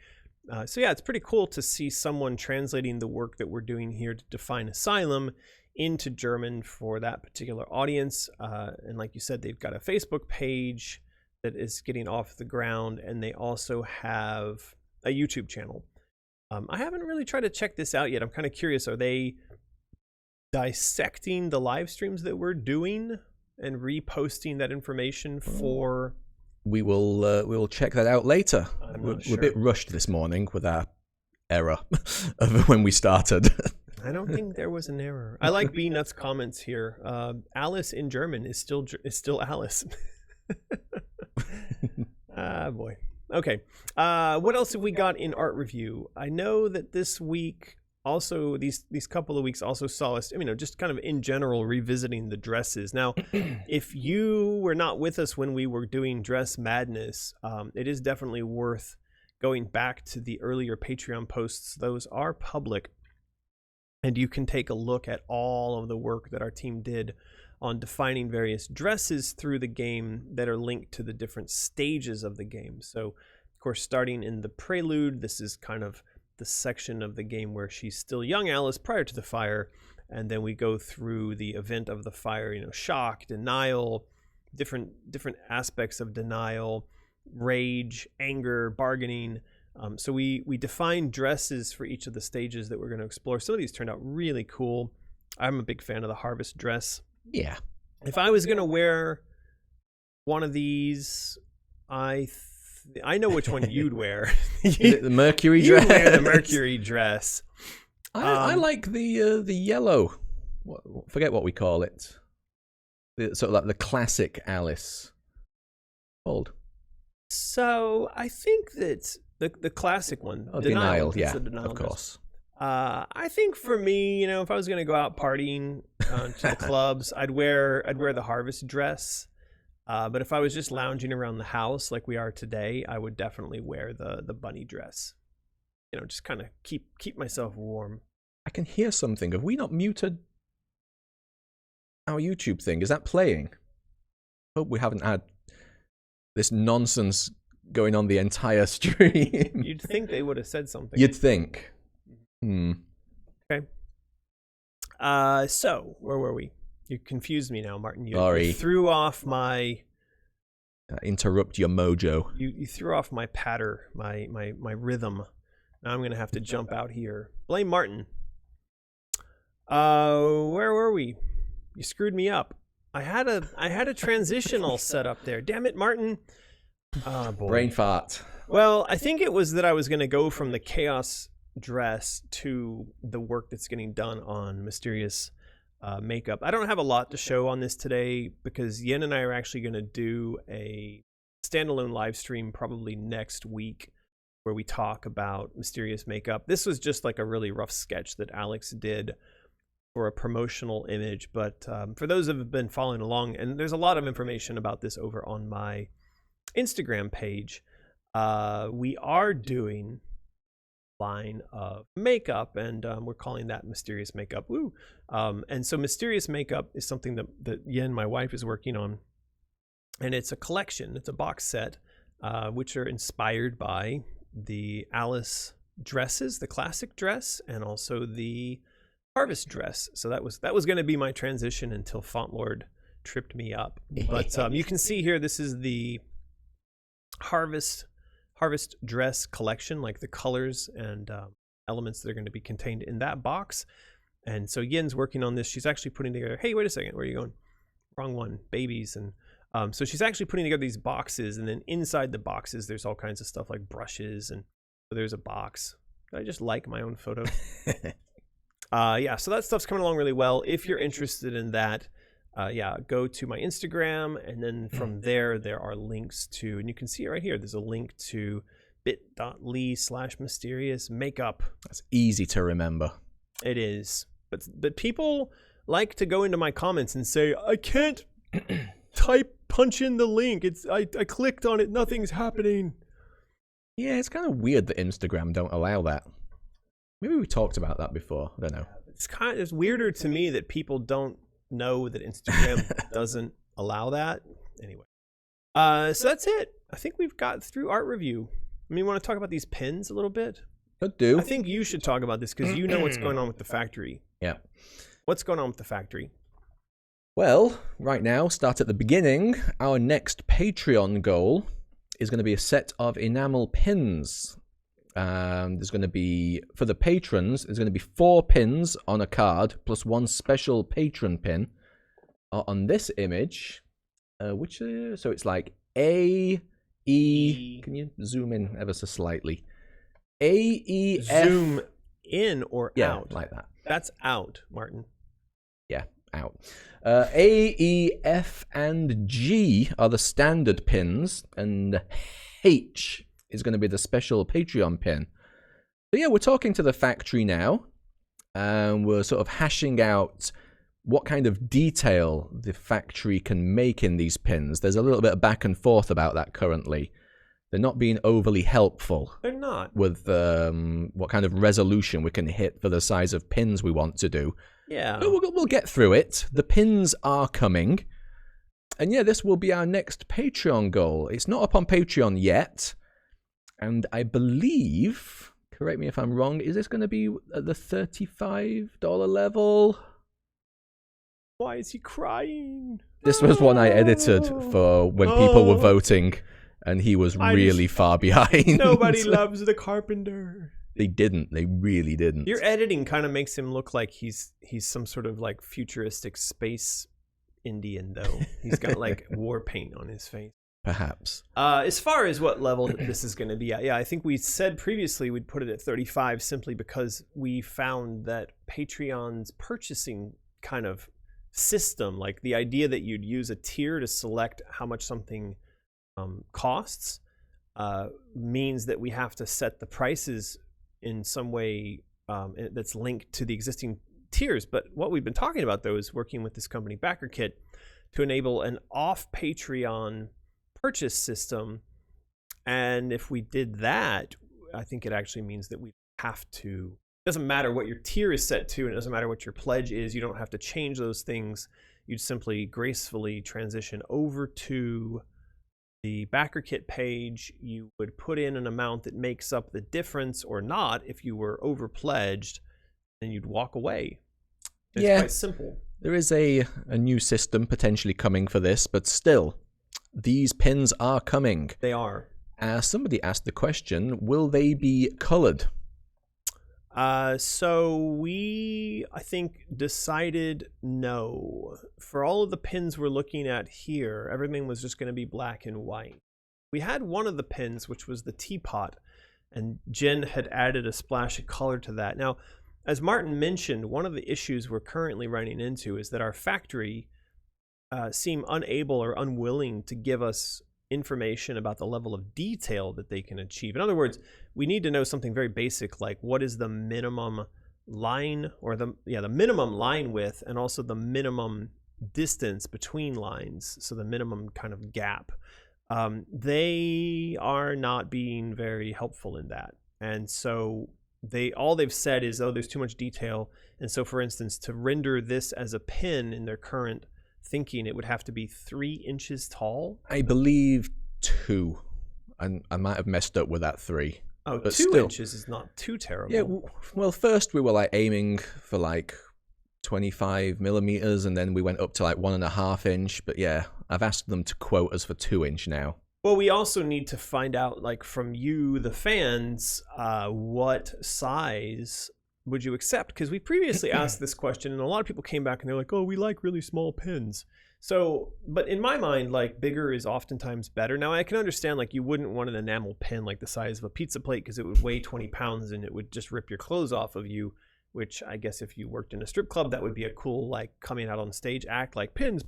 So yeah, it's pretty cool to see someone translating the work that we're doing here to define Asylum into German for that particular audience. And like you said, they've got a Facebook page that is getting off the ground, and they also have a YouTube channel. I haven't really tried to check this out yet. I'm kind of curious. Are they dissecting the live streams that we're doing and reposting that information for? We will check that out later. We're a bit rushed this morning with our error of when we started. I don't think there was an error. I like B-Nut's comments here. Alice in German is still Alice. Boy. Okay. What else have we got in art review? I know that this week, also these couple of weeks also saw us, just kind of in general revisiting the dresses. Now, if you were not with us when we were doing Dress Madness, it is definitely worth going back to the earlier Patreon posts. Those are public, and you can take a look at all of the work that our team did on defining various dresses through the game that are linked to the different stages of the game. So, of course, starting in the prelude, this is kind of the section of the game where she's still young Alice prior to the fire, and then we go through the event of the fire, shock, denial, different aspects of denial, rage, anger, bargaining. So we defined dresses for each of the stages that we're going to explore. Some of these turned out really cool. I'm a big fan of the harvest dress. Yeah. If I was going to wear one of these, I know which one you'd wear. Is it the Mercury dress? You'd wear the Mercury dress. I like the yellow. Forget what we call it. Sort of like the classic Alice. Called. So I think that the classic one, Denial, yeah, of course. I think for me, if I was going to go out partying to the clubs, I'd wear the harvest dress. But if I was just lounging around the house like we are today, I would definitely wear the bunny dress. Just kind of keep myself warm. I can hear something. Have we not muted our YouTube thing? Is that playing? Hope we haven't had this nonsense going on the entire stream. You'd think they would have said something. You'd think. Okay. So where were we? You confused me now, Martin. Sorry. You threw off my... interrupt your mojo. You threw off my patter, my rhythm. Now I'm going to have to jump out here. Blame Martin. Where were we? You screwed me up. I had a transition all set up there. Damn it, Martin. Oh, boy. Brain fart. Well, I think it was that I was going to go from the chaos dress to the work that's getting done on mysterious makeup. I don't have a lot to show on this today because Yen and I are actually going to do a standalone live stream probably next week where we talk about mysterious makeup. This was just like a really rough sketch that Alex did for a promotional image, but for those who have been following along, and there's a lot of information about this over on my Instagram page, we are doing a line of makeup, and we're calling that mysterious makeup. Woo! And so mysterious makeup is something that Yen, my wife, is working on, and it's a collection. It's a box set, which are inspired by the Alice dresses, the classic dress, and also the harvest dress. So that was going to be my transition until Font Lord tripped me up. But you can see here, this is the harvest dress collection, like the colors and elements that are going to be contained in that box. And so Yen's working on this. She's actually putting together, hey, wait a second, where are you going? Wrong one, babies. And so she's actually putting together these boxes, and then inside the boxes there's all kinds of stuff like brushes, and so there's a box. I just like my own photo. Yeah, so that stuff's coming along really well. If you're interested in that, go to my Instagram, and then from there are links to, and you can see it right here, there's a link to bit.ly/mysterious makeup. That's easy to remember. It is. But people like to go into my comments and say, I can't punch in the link. I clicked on it, nothing's happening. Yeah, it's kind of weird that Instagram don't allow that. Maybe we talked about that before. I don't know. It's weirder to me that people don't know that Instagram doesn't allow that. Anyway, so that's it. I think we've got through art review. I mean, want to talk about these pins a little bit? Could do. I think you should talk about this because you know what's going on with the factory. Yeah. What's going on with the factory? Well, right now, start at the beginning. Our next Patreon goal is going to be a set of enamel pins. There's going to be, for the patrons, there's going to be 4 pins on a card plus 1 special patron pin on this image, so it's like A, E. Can you zoom in ever so slightly? A, E, F. Zoom in or out? Yeah, like that. That's out, Martin. Yeah, out. A, E, F, and G are the standard pins, and H is going to be the special Patreon pin. So yeah, we're talking to the factory now, and we're sort of hashing out what kind of detail the factory can make in these pins. There's a little bit of back and forth about that currently. They're not being overly helpful. They're not. With what kind of resolution we can hit for the size of pins we want to do. Yeah. But we'll get through it. The pins are coming. And yeah, this will be our next Patreon goal. It's not up on Patreon yet. And I believe, correct me if I'm wrong, is this going to be at the $35 level? Why is he crying? This was one I edited for when people were voting, and he was really far behind. Nobody loves the carpenter. They didn't. They really didn't. Your editing kind of makes him look like he's some sort of like futuristic space Indian, though. He's got like war paint on his face. Perhaps. As far as what level this is going to be at, yeah, I think we said previously we'd put it at 35 simply because we found that Patreon's purchasing kind of system, like the idea that you'd use a tier to select how much something costs, means that we have to set the prices in some way that's linked to the existing tiers. But what we've been talking about, though, is working with this company BackerKit to enable an off Patreon purchase system. And if we did that, I think it actually means that we have to, it doesn't matter what your tier is set to, and it doesn't matter what your pledge is, you don't have to change those things. You'd simply gracefully transition over to the BackerKit page. You would put in an amount that makes up the difference or not if you were over pledged, and you'd walk away. It's quite simple. There is a new system potentially coming for this, but still, these pins are coming. They are. Somebody asked the question, will they be colored? So we, I think, decided no. For all of the pins we're looking at here, everything was just going to be black and white. We had one of the pins, which was the teapot, and Jen had added a splash of color to that. Now, as Martin mentioned, one of the issues we're currently running into is that our factory seem unable or unwilling to give us information about the level of detail that they can achieve. In other words, we need to know something very basic, like what is the minimum line, or the minimum line width, and also the minimum distance between lines, so the minimum kind of gap. They are not being very helpful in that, and so all they've said is, oh, there's too much detail. And so, for instance, to render this as a pin in their current thinking, it would have to be 3 inches tall. I believe 2, and I might have messed up with that 3. Oh, but 2 inches is not too terrible. Yeah, well, first we were like aiming for like 25 millimeters, and then we went up to like 1.5 inch. But yeah, I've asked them to quote us for 2 inch now. Well, we also need to find out, like, from you, the fans, what size would you accept? Because we previously asked this question, and a lot of people came back and they're like, oh, we like really small pins. So, but in my mind, like, bigger is oftentimes better. Now, I can understand, like, you wouldn't want an enamel pin like the size of a pizza plate because it would weigh 20 pounds and it would just rip your clothes off of you, which I guess if you worked in a strip club, that would be a cool, like, coming out on stage act, like, pins,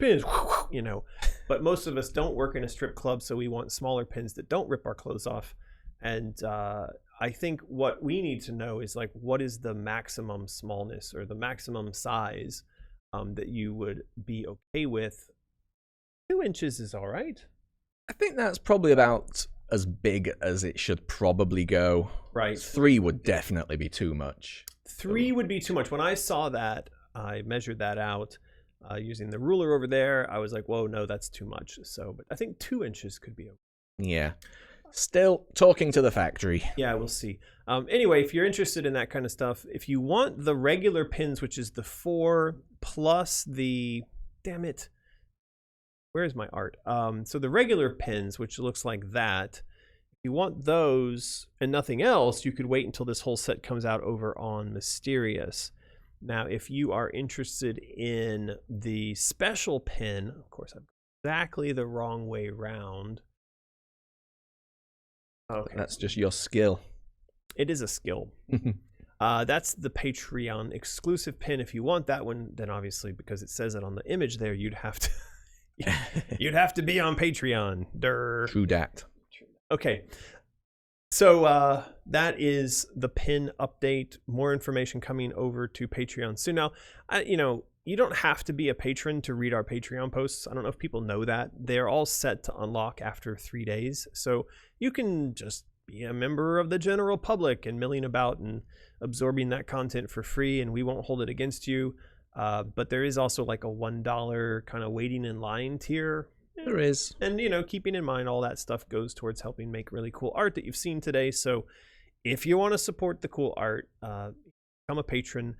you know. But most of us don't work in a strip club, so we want smaller pins that don't rip our clothes off. And I think what we need to know is, like, what is the maximum smallness or the maximum size that you would be okay with. 2 inches is all right. I think that's probably about as big as it should probably go. Right. 3 would definitely be too much. 3 would be too much. When I saw that, I measured that out using the ruler over there. I was like, whoa, no, that's too much. So, but I think 2 inches could be okay. Yeah. Still talking to the factory. Yeah, we'll see. Anyway, if you're interested in that kind of stuff, if you want the regular pins, which is the 4 plus the, damn it, where's my art? So the regular pins, which looks like that, if you want those and nothing else, you could wait until this whole set comes out over on Mysterious. Now, if you are interested in the special pin, of course, I'm exactly the wrong way around. Okay. That's just your skill. It is a skill. That's the Patreon exclusive pin. If you want that one, then obviously, because it says it on the image there, you'd have to you'd have to be on Patreon. Durr. True dat. Okay. So that is the pin update. More information coming over to Patreon soon. Now, you don't have to be a patron to read our Patreon posts. I don't know if people know that. They're all set to unlock after 3 days. So you can just be a member of the general public and milling about and absorbing that content for free, and we won't hold it against you. But there is also like a $1 kind of waiting in line tier. There is. And, keeping in mind all that stuff goes towards helping make really cool art that you've seen today. So if you want to support the cool art, become a patron.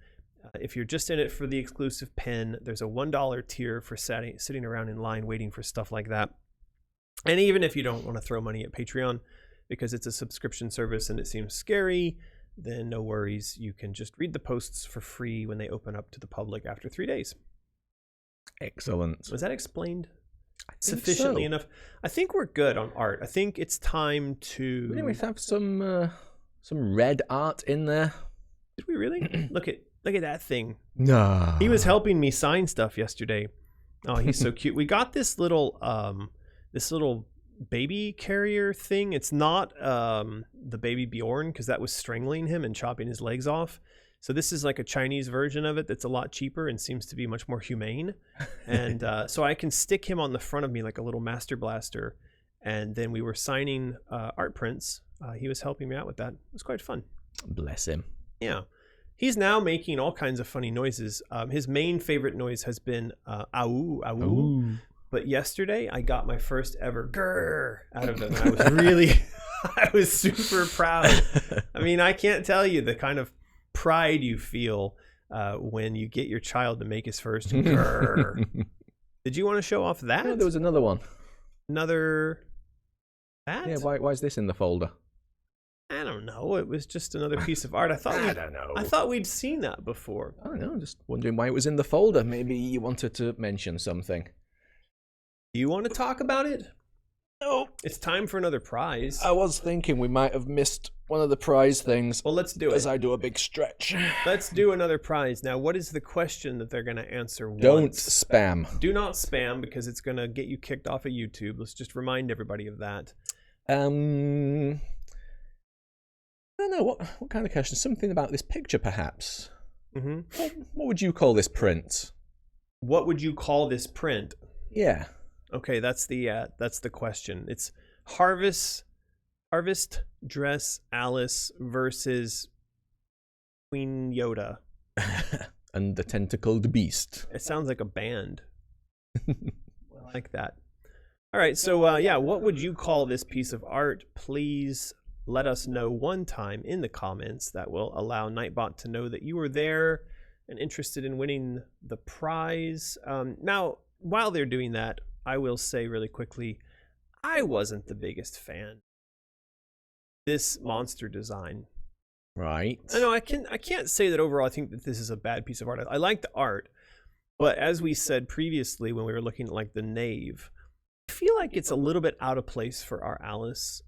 If you're just in it for the exclusive pin, there's a $1 tier for sitting around in line waiting for stuff like that. And even if you don't want to throw money at Patreon because it's a subscription service and it seems scary, then no worries. You can just read the posts for free when they open up to the public after 3 days. Excellent. Was that explained sufficiently enough? I think we're good on art. I think it's time to... Didn't we have some red art in there? Did we really? Look at that thing. No. He was helping me sign stuff yesterday. Oh, he's so cute. We got this little baby carrier thing. It's not the baby Bjorn, because that was strangling him and chopping his legs off. So this is like a Chinese version of it that's a lot cheaper and seems to be much more humane. And so I can stick him on the front of me like a little master blaster. And then we were signing art prints. He was helping me out with that. It was quite fun. Bless him. Yeah. He's now making all kinds of funny noises. His main favorite noise has been ow, ow. Ooh. But yesterday I got my first ever grrr out of him. I was super proud. I mean, I can't tell you the kind of pride you feel when you get your child to make his first grrr. Did you want to show off that? Yeah, there was another one. Another... That? Yeah, why is this in the folder? I don't know. It was just another piece of art. I thought we'd seen that before. I don't know. I'm just wondering why it was in the folder. Maybe you wanted to mention something. Do you want to talk about it? No. It's time for another prize. I was thinking we might have missed one of the prize things. Well, let's do it. As I do a big stretch. Let's do another prize. Now, what is the question that they're going to answer once? Don't spam. Do not spam, because it's going to get you kicked off of YouTube. Let's just remind everybody of that. I don't know. What kind of question? Something about this picture, perhaps. Mm-hmm. What would you call this print? What would you call this print? Yeah. Okay, that's the question. It's Harvest Dress Alice versus Queen Yoda. And the Tentacled Beast. It sounds like a band. I like that. All right, so yeah, what would you call this piece of art? Please let us know one time in the comments. That will allow Nightbot to know that you were there and interested in winning the prize. Now, while they're doing that, I will say really quickly, I wasn't the biggest fan. This monster design. Right. I know I can't say that overall I think that this is a bad piece of art. I like the art, but as we said previously when we were looking at like the Knave, I feel like it's a little bit out of place for our Alice.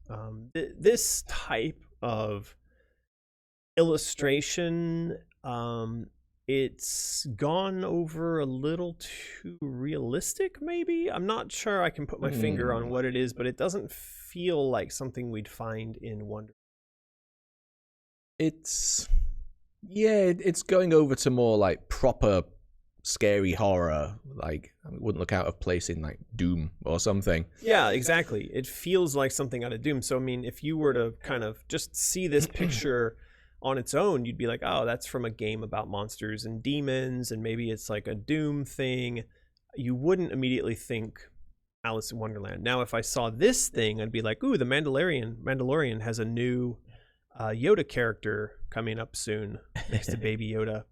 This type of illustration, it's gone over a little too realistic, maybe? I'm not sure I can put my finger on what it is, but it doesn't feel like something we'd find in Wonderland. It's going over to more like proper scary horror. Like, it wouldn't look out of place in like Doom or something. Yeah, exactly. It feels like something out of Doom. So, I mean, if you were to kind of just see this picture on its own, you'd be like, oh, that's from a game about monsters and demons, and maybe it's like a Doom thing. You wouldn't immediately think Alice in Wonderland. Now, if I saw this thing, I'd be like, ooh, the Mandalorian has a new Yoda character coming up soon next to Baby Yoda.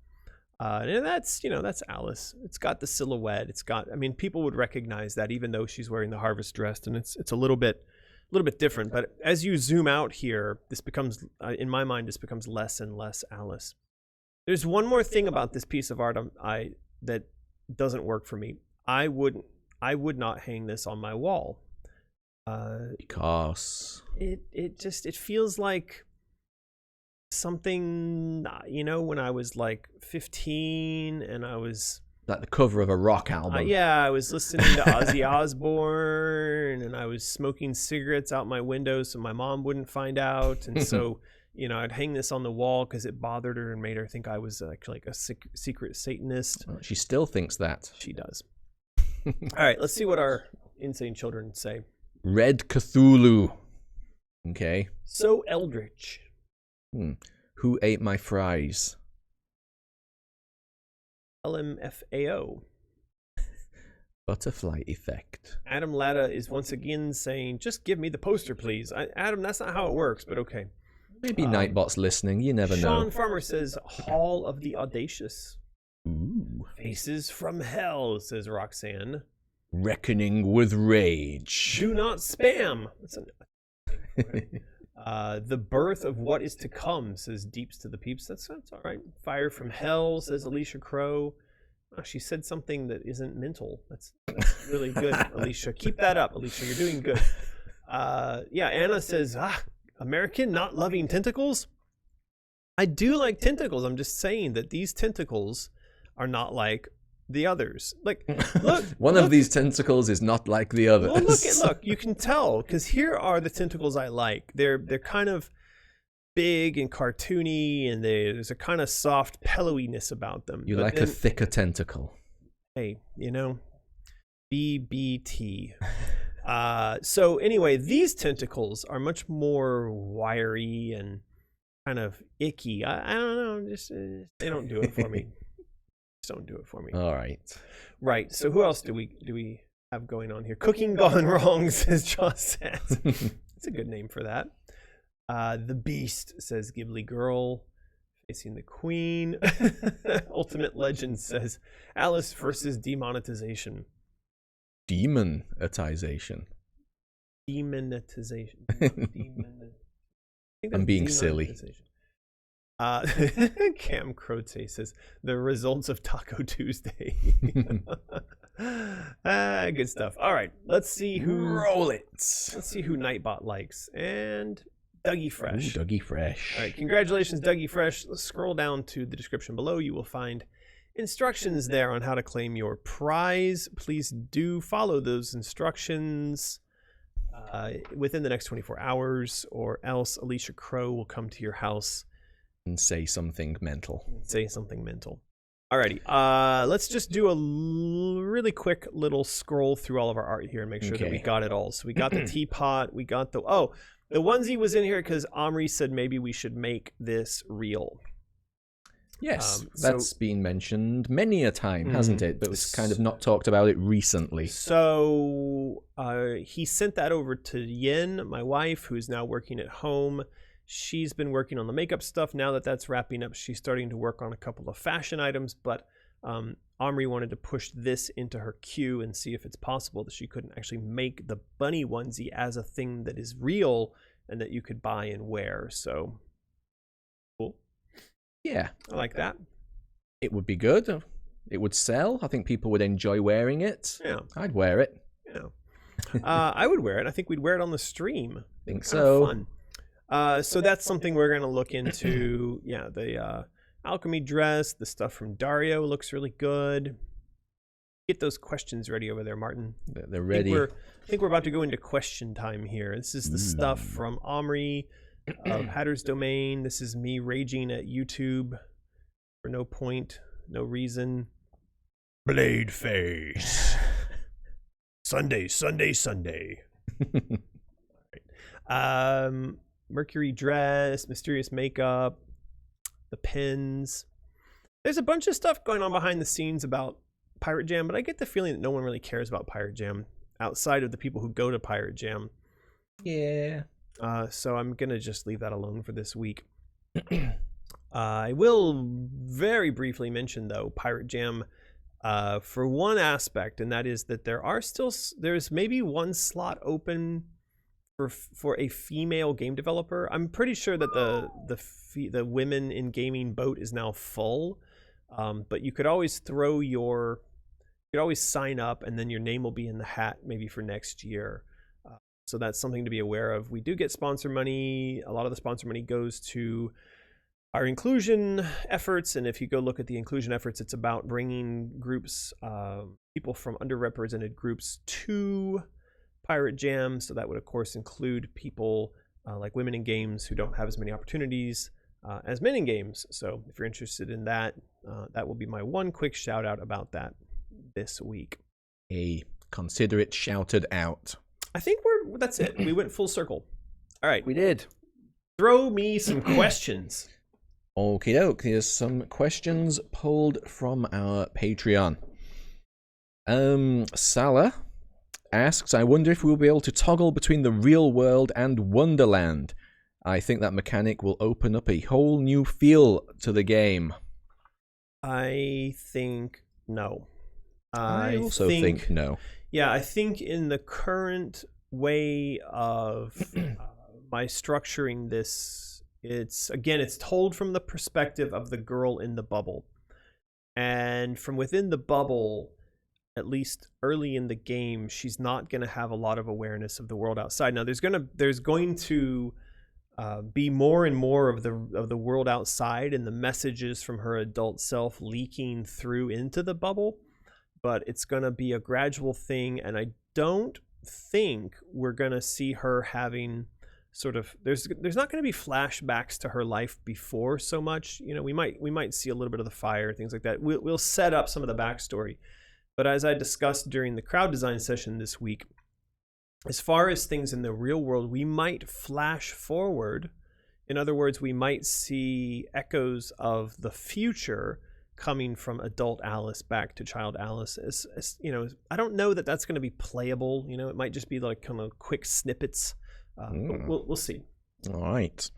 And that's Alice. It's got the silhouette. I mean, people would recognize that even though she's wearing the harvest dress, and it's a little bit different. But as you zoom out here, this becomes, in my mind, this becomes less and less Alice. There's one more thing about this piece of art that doesn't work for me. I would not hang this on my wall. Because it feels like something, when I was like 15 and I was like the cover of a rock album. I was listening to Ozzy Osbourne and I was smoking cigarettes out my window so my mom wouldn't find out, and so I'd hang this on the wall because it bothered her and made her think I was actually like a secret Satanist. Well, she still thinks that. She does. All right, let's see what our insane children say. Red Cthulhu. Okay. So eldritch. Who ate my fries? LMFAO. Butterfly effect. Adam Latta is once again saying, just give me the poster, please. Adam, that's not how it works, but okay. Maybe Nightbot's listening. You never Sean know. Farmer says, Hall of the Audacious. Ooh. Faces from Hell, says Roxanne. Reckoning with Rage. Do not spam. That's the Birth of What Is to Come, says Deeps to the Peeps. That's all right. Fire from Hell, says Alicia Crow. Oh, she said something that isn't mental. That's really good, Alicia. Keep that up, Alicia. You're doing good. Yeah, Anna says, American not loving tentacles? I do like tentacles. I'm just saying that these tentacles are not like the others. Like, look. One of these tentacles is not like the others. Well, look, you can tell, because here are the tentacles I like. They're kind of big and cartoony, and there's a kind of soft pillowiness about them. You like a thicker tentacle. Hey, BBT. So anyway, these tentacles are much more wiry and kind of icky. I don't know, just they don't do it for me. Just don't do it for me. All right. Right. So who else do we have going on here? Cooking Gone Wrong, says Joss says. It's a good name for that. The Beast, says Ghibli Girl. Facing the Queen. Ultimate Legend says Alice versus demonetization. Demonetization. Demonetization. I'm being silly. Cam Crote says the results of Taco Tuesday. Good stuff. All right, let's see who roll it. Let's see who Nightbot likes. And Dougie Fresh. Ooh, Dougie Fresh. All right, congratulations, Dougie Fresh. Let's scroll down to the description below. You will find instructions there on how to claim your prize. Please do follow those instructions within the next 24 hours, or else Alicia Crow will come to your house and say something mental. Alrighty, let's just do a really quick little scroll through all of our art here and make sure that we got it all. So we got the teapot, we got the onesie was in here because Omri said maybe we should make this real. Yes, that's been mentioned many a time, hasn't it? But it's kind of not talked about it recently. So he sent that over to Yin, my wife, who's now working at home. She's been working on the makeup stuff. Now that that's wrapping up, she's starting to work on a couple of fashion items. But Omri wanted to push this into her queue and see if it's possible that she couldn't actually make the bunny onesie as a thing that is real and that you could buy and wear. So cool. Yeah, I like that. It would be good. It would sell. I think people would enjoy wearing it. Yeah, I'd wear it. Yeah, I would wear it. I think we'd wear it on the stream. I think so. Fun. So that's something we're going to look into. Yeah, the alchemy dress, the stuff from Dario looks really good. Get those questions ready over there, Martin. They're ready. I think we're about to go into question time here. This is the stuff from Omri of Hatter's Domain. This is me raging at YouTube for no point, no reason. Blade face. Sunday. Mercury dress, mysterious makeup, the pins. There's a bunch of stuff going on behind the scenes about Pirate Jam, but I get the feeling that no one really cares about Pirate Jam outside of the people who go to Pirate Jam. Yeah. So I'm gonna just leave that alone for this week. I will very briefly mention though Pirate Jam for one aspect, and that is that there's maybe one slot open for a female game developer. I'm pretty sure that the women in gaming boat is now full, but you could always sign up and then your name will be in the hat maybe for next year. So that's something to be aware of. We do get sponsor money. A lot of the sponsor money goes to our inclusion efforts, and if you go look at the inclusion efforts, it's about bringing groups, people from underrepresented groups to Pirate Jam. So that would of course include people like women in games who don't have as many opportunities as men in games. So if you're interested in that, that will be my one quick shout out about that this week. Hey, consider it shouted out. I think that's it. We went full circle. All right. We did. Throw me some questions. Okie doke. Here's some questions pulled from our Patreon. Salah asks, I wonder if we'll be able to toggle between the real world and Wonderland. I think that mechanic will open up a whole new feel to the game. I think no. I also think no. Yeah, I think in the current way of my structuring this, it's told from the perspective of the girl in the bubble. And from within the bubble, at least early in the game, she's not going to have a lot of awareness of the world outside. Now, there's going to be more and more of the world outside and the messages from her adult self leaking through into the bubble, but it's going to be a gradual thing. And I don't think we're going to see her having sort of there's not going to be flashbacks to her life before so much. You know, we might see a little bit of the fire, things like that. We'll set up some of the backstory. But as I discussed during the crowd design session this week, as far as things in the real world, we might flash forward. In other words, we might see echoes of the future coming from adult Alice back to child Alice. As you know, I don't know that that's going to be playable. You know, it might just be like kind of quick snippets. But we'll see. All right.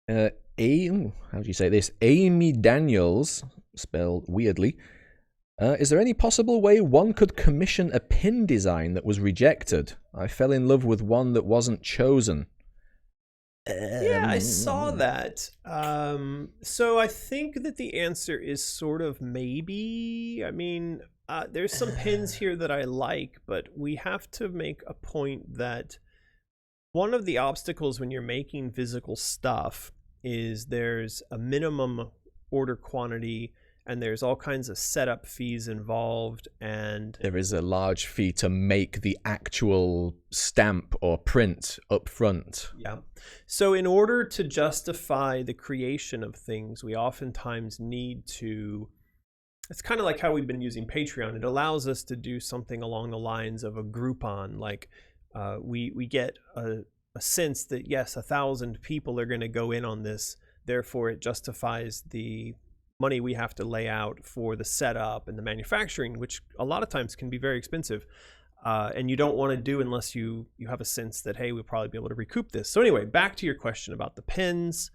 Yeah. How do you say this? Amy Daniels, spelled weirdly. Is there any possible way one could commission a pin design that was rejected? I fell in love with one that wasn't chosen. Yeah, I saw that. So I think that the answer is sort of maybe. I mean, there's some pins here that I like, but we have to make a point that one of the obstacles when you're making physical stuff is there's a minimum order quantity, and there's all kinds of setup fees involved, and there is a large fee to make the actual stamp or print up front. Yeah. So in order to justify the creation of things, we oftentimes need to, it's kind of like how we've been using Patreon. It allows us to do something along the lines of a Groupon. Like we get a sense that, yes, 1,000 people are going to go in on this. Therefore, it justifies the money we have to lay out for the setup and the manufacturing, which a lot of times can be very expensive. And you don't want to do unless you have a sense that, hey, we'll probably be able to recoup this. So anyway, back to your question about the pins.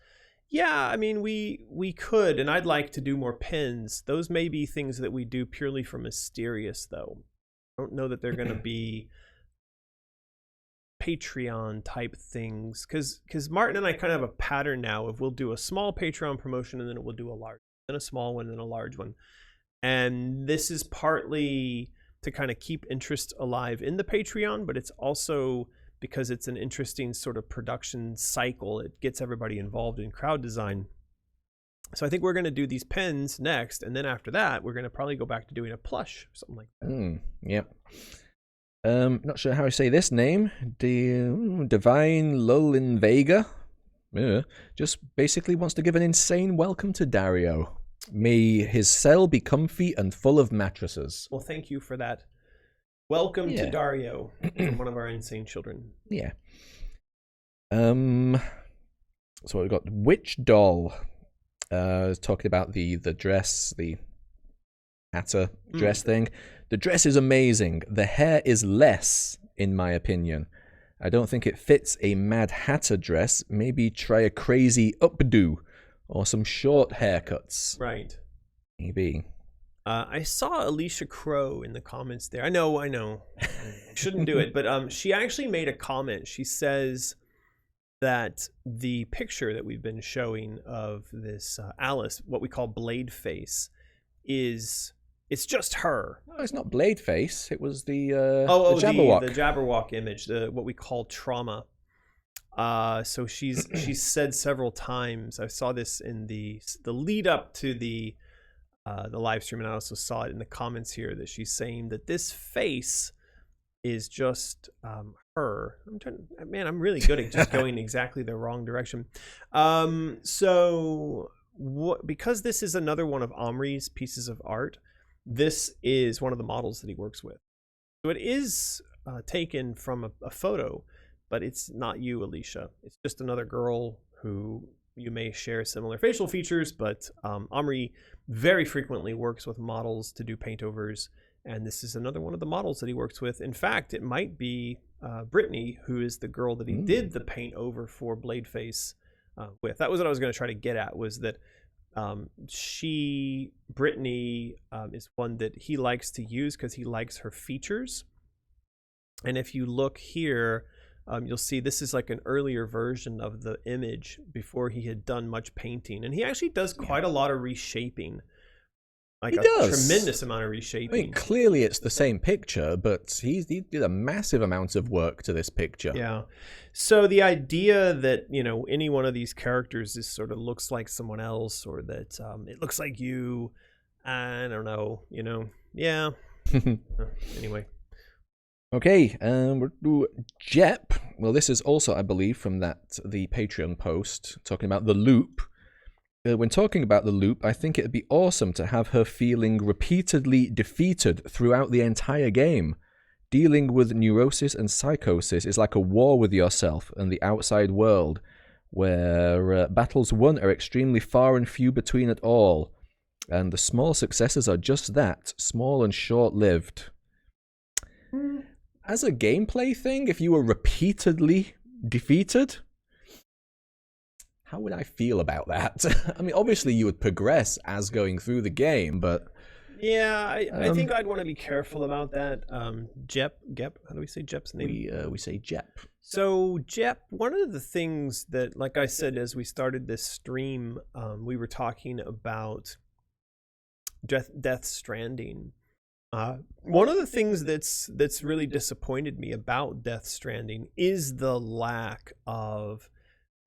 Yeah, I mean, we could, and I'd like to do more pins. Those may be things that we do purely for Mysterious, though. I don't know that they're going to be Patreon type things, because Martin and I kind of have a pattern now of we'll do a small Patreon promotion and then we'll do a large, then a small one, and a large one. And this is partly to kind of keep interest alive in the Patreon, but it's also because it's an interesting sort of production cycle. It gets everybody involved in crowd design. So I think we're going to do these pens next, and then after that, we're going to probably go back to doing a plush or something like that. Yep. Not sure how I say this name. Divine Lullin Vega. Just basically wants to give an insane welcome to Dario. May his cell be comfy and full of mattresses. Well, thank you for that. Welcome to Dario, from one of our insane children. Yeah. So we've got Witch Doll. Talking about the dress, the Hatter dress thing. The dress is amazing. The hair is less, in my opinion. I don't think it fits a Mad Hatter dress. Maybe try a crazy updo or some short haircuts. Right. Maybe. I saw Alicia Crow in the comments there. I know. Shouldn't do it, but she actually made a comment. She says that the picture that we've been showing of this Alice, what we call Blade Face, it's just her. No, it's not Blade Face. It was the Jabberwock. The Jabberwock image, what we call trauma. So she's said several times. I saw this in the lead up to the live stream, and I also saw it in the comments here that she's saying that this face is just her. I'm really good at just going exactly the wrong direction. Because this is another one of Omri's pieces of art, this is one of the models that he works with. So it is taken from a photo, but it's not you, Alicia. It's just another girl who you may share similar facial features, but Omri very frequently works with models to do paintovers, and this is another one of the models that he works with. In fact, it might be Brittany, who is the girl that he did the paint over for Bladeface with. That was what I was going to try to get at, was that Brittany is one that he likes to use because he likes her features. And if you look here, you'll see this is like an earlier version of the image before he had done much painting. And he actually does quite a lot of reshaping. Like tremendous amount of reshaping. I mean, clearly it's the same picture, but he did a massive amount of work to this picture. Yeah. So the idea that, any one of these characters is sort of looks like someone else, or that it looks like you, I don't know, yeah. Anyway. Okay, we'll do Jep. Well, this is also, I believe, from the Patreon post talking about the loop. When talking about the loop, I think it'd be awesome to have her feeling repeatedly defeated throughout the entire game. Dealing with neurosis and psychosis is like a war with yourself and the outside world, where battles won are extremely far and few between at all, and the small successes are just that, small and short-lived. As a gameplay thing, if you were repeatedly defeated, how would I feel about that? I mean, obviously you would progress as going through the game, but... Yeah, I think I'd want to be careful about that. Jep, how do we say Jep's name? We say Jep. So Jep, one of the things that, like I said, as we started this stream, we were talking about Death Stranding. One of the things that's really disappointed me about Death Stranding is the lack of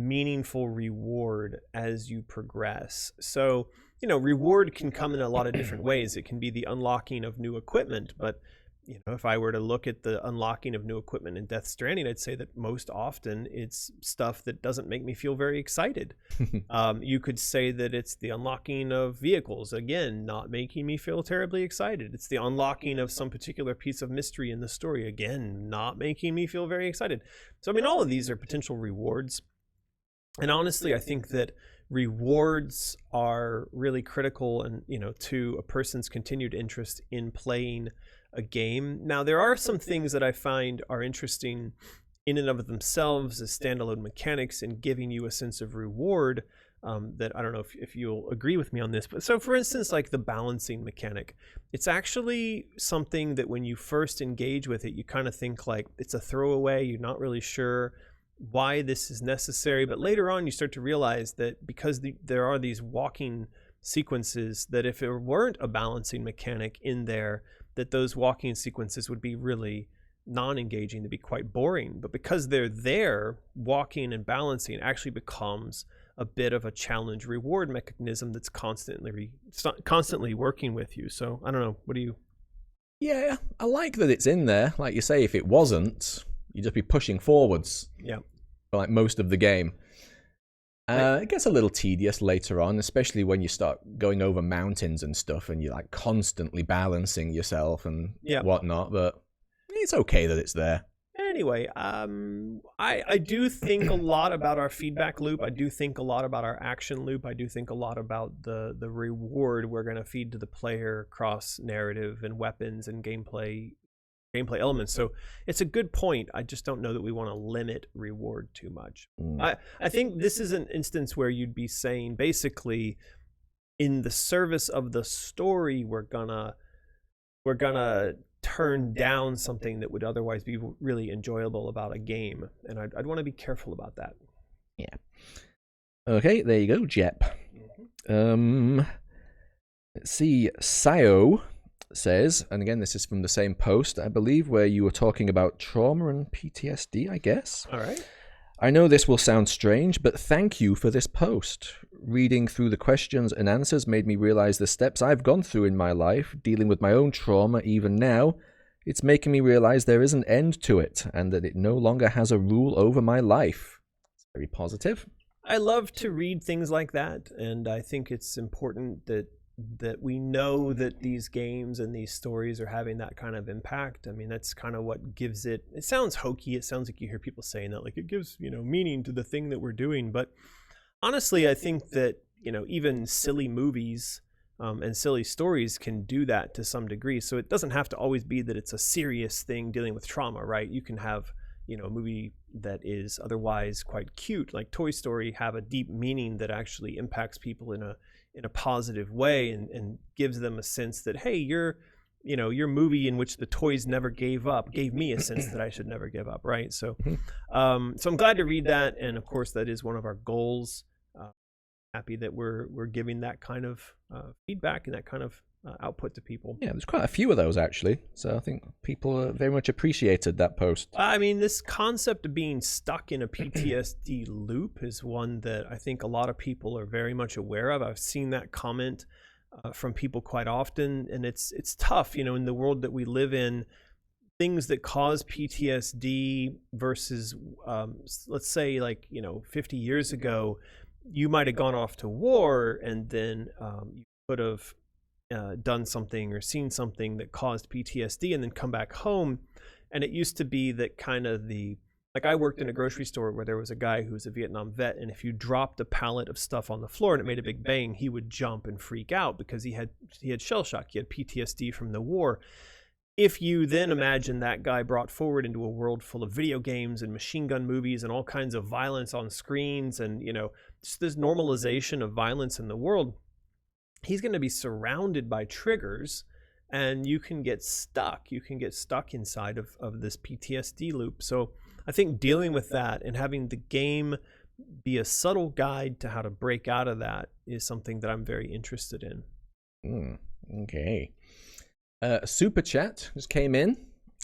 meaningful reward as you progress. So, reward can come in a lot of different ways. It can be the unlocking of new equipment, but if I were to look at the unlocking of new equipment in Death Stranding, I'd say that most often it's stuff that doesn't make me feel very excited. You could say that it's the unlocking of vehicles, again, not making me feel terribly excited. It's the unlocking of some particular piece of mystery in the story, again, not making me feel very excited. So, I mean, all of these are potential rewards. And honestly, I think that rewards are really critical and, to a person's continued interest in playing a game. Now, there are some things that I find are interesting in and of themselves as standalone mechanics and giving you a sense of reward that I don't know if you'll agree with me on this. But so, for instance, like the balancing mechanic, it's actually something that when you first engage with it, you kind of think like it's a throwaway. You're not really sure why this is necessary, but later on you start to realize that because there are these walking sequences, that if there weren't a balancing mechanic in there, that those walking sequences would be really non-engaging, to be quite boring. But because they're there, walking and balancing actually becomes a bit of a challenge reward mechanism that's constantly working with you. So I don't know, what do you... Yeah, I like that it's in there. Like you say, if it wasn't, you'd just be pushing forwards. Yeah. For like most of the game. It gets a little tedious later on, especially when you start going over mountains and stuff and you're like constantly balancing yourself and whatnot, but it's okay that it's there. Anyway, I do think a lot about our feedback loop. I do think a lot about our action loop. I do think a lot about the reward we're going to feed to the player across narrative and weapons and gameplay elements. So it's a good point. I just don't know that we want to limit reward too much. I think this is an instance where you'd be saying basically, in the service of the story, we're gonna turn down something that would otherwise be really enjoyable about a game, and I'd want to be careful about that. Yeah. Okay, there you go, Jep. Let's see, Sayo says, and again, this is from the same post, I believe, where you were talking about trauma and PTSD, I guess. All right. I know this will sound strange, but thank you for this post. Reading through the questions and answers made me realize the steps I've gone through in my life, dealing with my own trauma even now. It's making me realize there is an end to it, and that it no longer has a rule over my life. It's very positive. I love to read things like that, and I think it's important that we know that these games and these stories are having that kind of impact. I mean, that's kind of what gives it sounds hokey. It sounds like you hear people saying that, like it gives, meaning to the thing that we're doing. But honestly, I think that, even silly movies and silly stories can do that to some degree. So it doesn't have to always be that it's a serious thing dealing with trauma, right? You can have a movie that is otherwise quite cute, like Toy Story, have a deep meaning that actually impacts people in a positive way, and gives them a sense that, hey, your movie in which the toys never gave up gave me a sense that I should never give up, right? So so I'm glad to read that, and of course that is one of our goals. Happy that we're giving that kind of feedback and that kind of output to people. Yeah, there's quite a few of those actually, so I think people very much appreciated that post. I mean, this concept of being stuck in a PTSD loop is one that I think a lot of people are very much aware of. I've seen that comment from people quite often, and it's tough, in the world that we live in. Things that cause PTSD versus let's say, like, 50 years ago, you might have gone off to war, and then you could have done something or seen something that caused PTSD, and then come back home. And it used to be that kind of like, I worked in a grocery store where there was a guy who was a Vietnam vet, and if you dropped a pallet of stuff on the floor and it made a big bang, he would jump and freak out because he had shell shock. He had PTSD from the war. If you then imagine that guy brought forward into a world full of video games and machine gun movies and all kinds of violence on screens, and just this normalization of violence in the world, he's going to be surrounded by triggers, and you can get stuck. You can get stuck inside of this PTSD loop. So I think dealing with that and having the game be a subtle guide to how to break out of that is something that I'm very interested in. Okay. Super chat just came in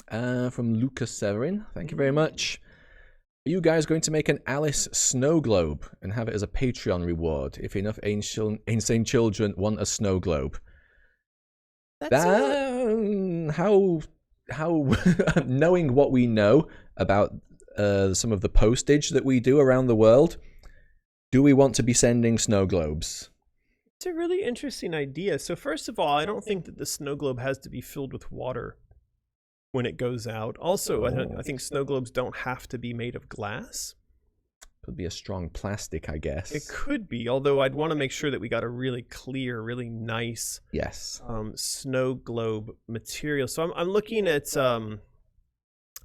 from Lucas Severin. Thank you very much. Are you guys going to make an Alice snow globe and have it as a Patreon reward if enough insane children want a snow globe? How knowing what we know about some of the postage that we do around the world, do we want to be sending snow globes? It's a really interesting idea. So first of all, I don't think that the snow globe has to be filled with water when it goes out. Also, I think snow globes don't have to be made of glass. Could be a strong plastic, I guess. It could be, although I'd want to make sure that we got a really clear, really nice snow globe material. So I'm looking at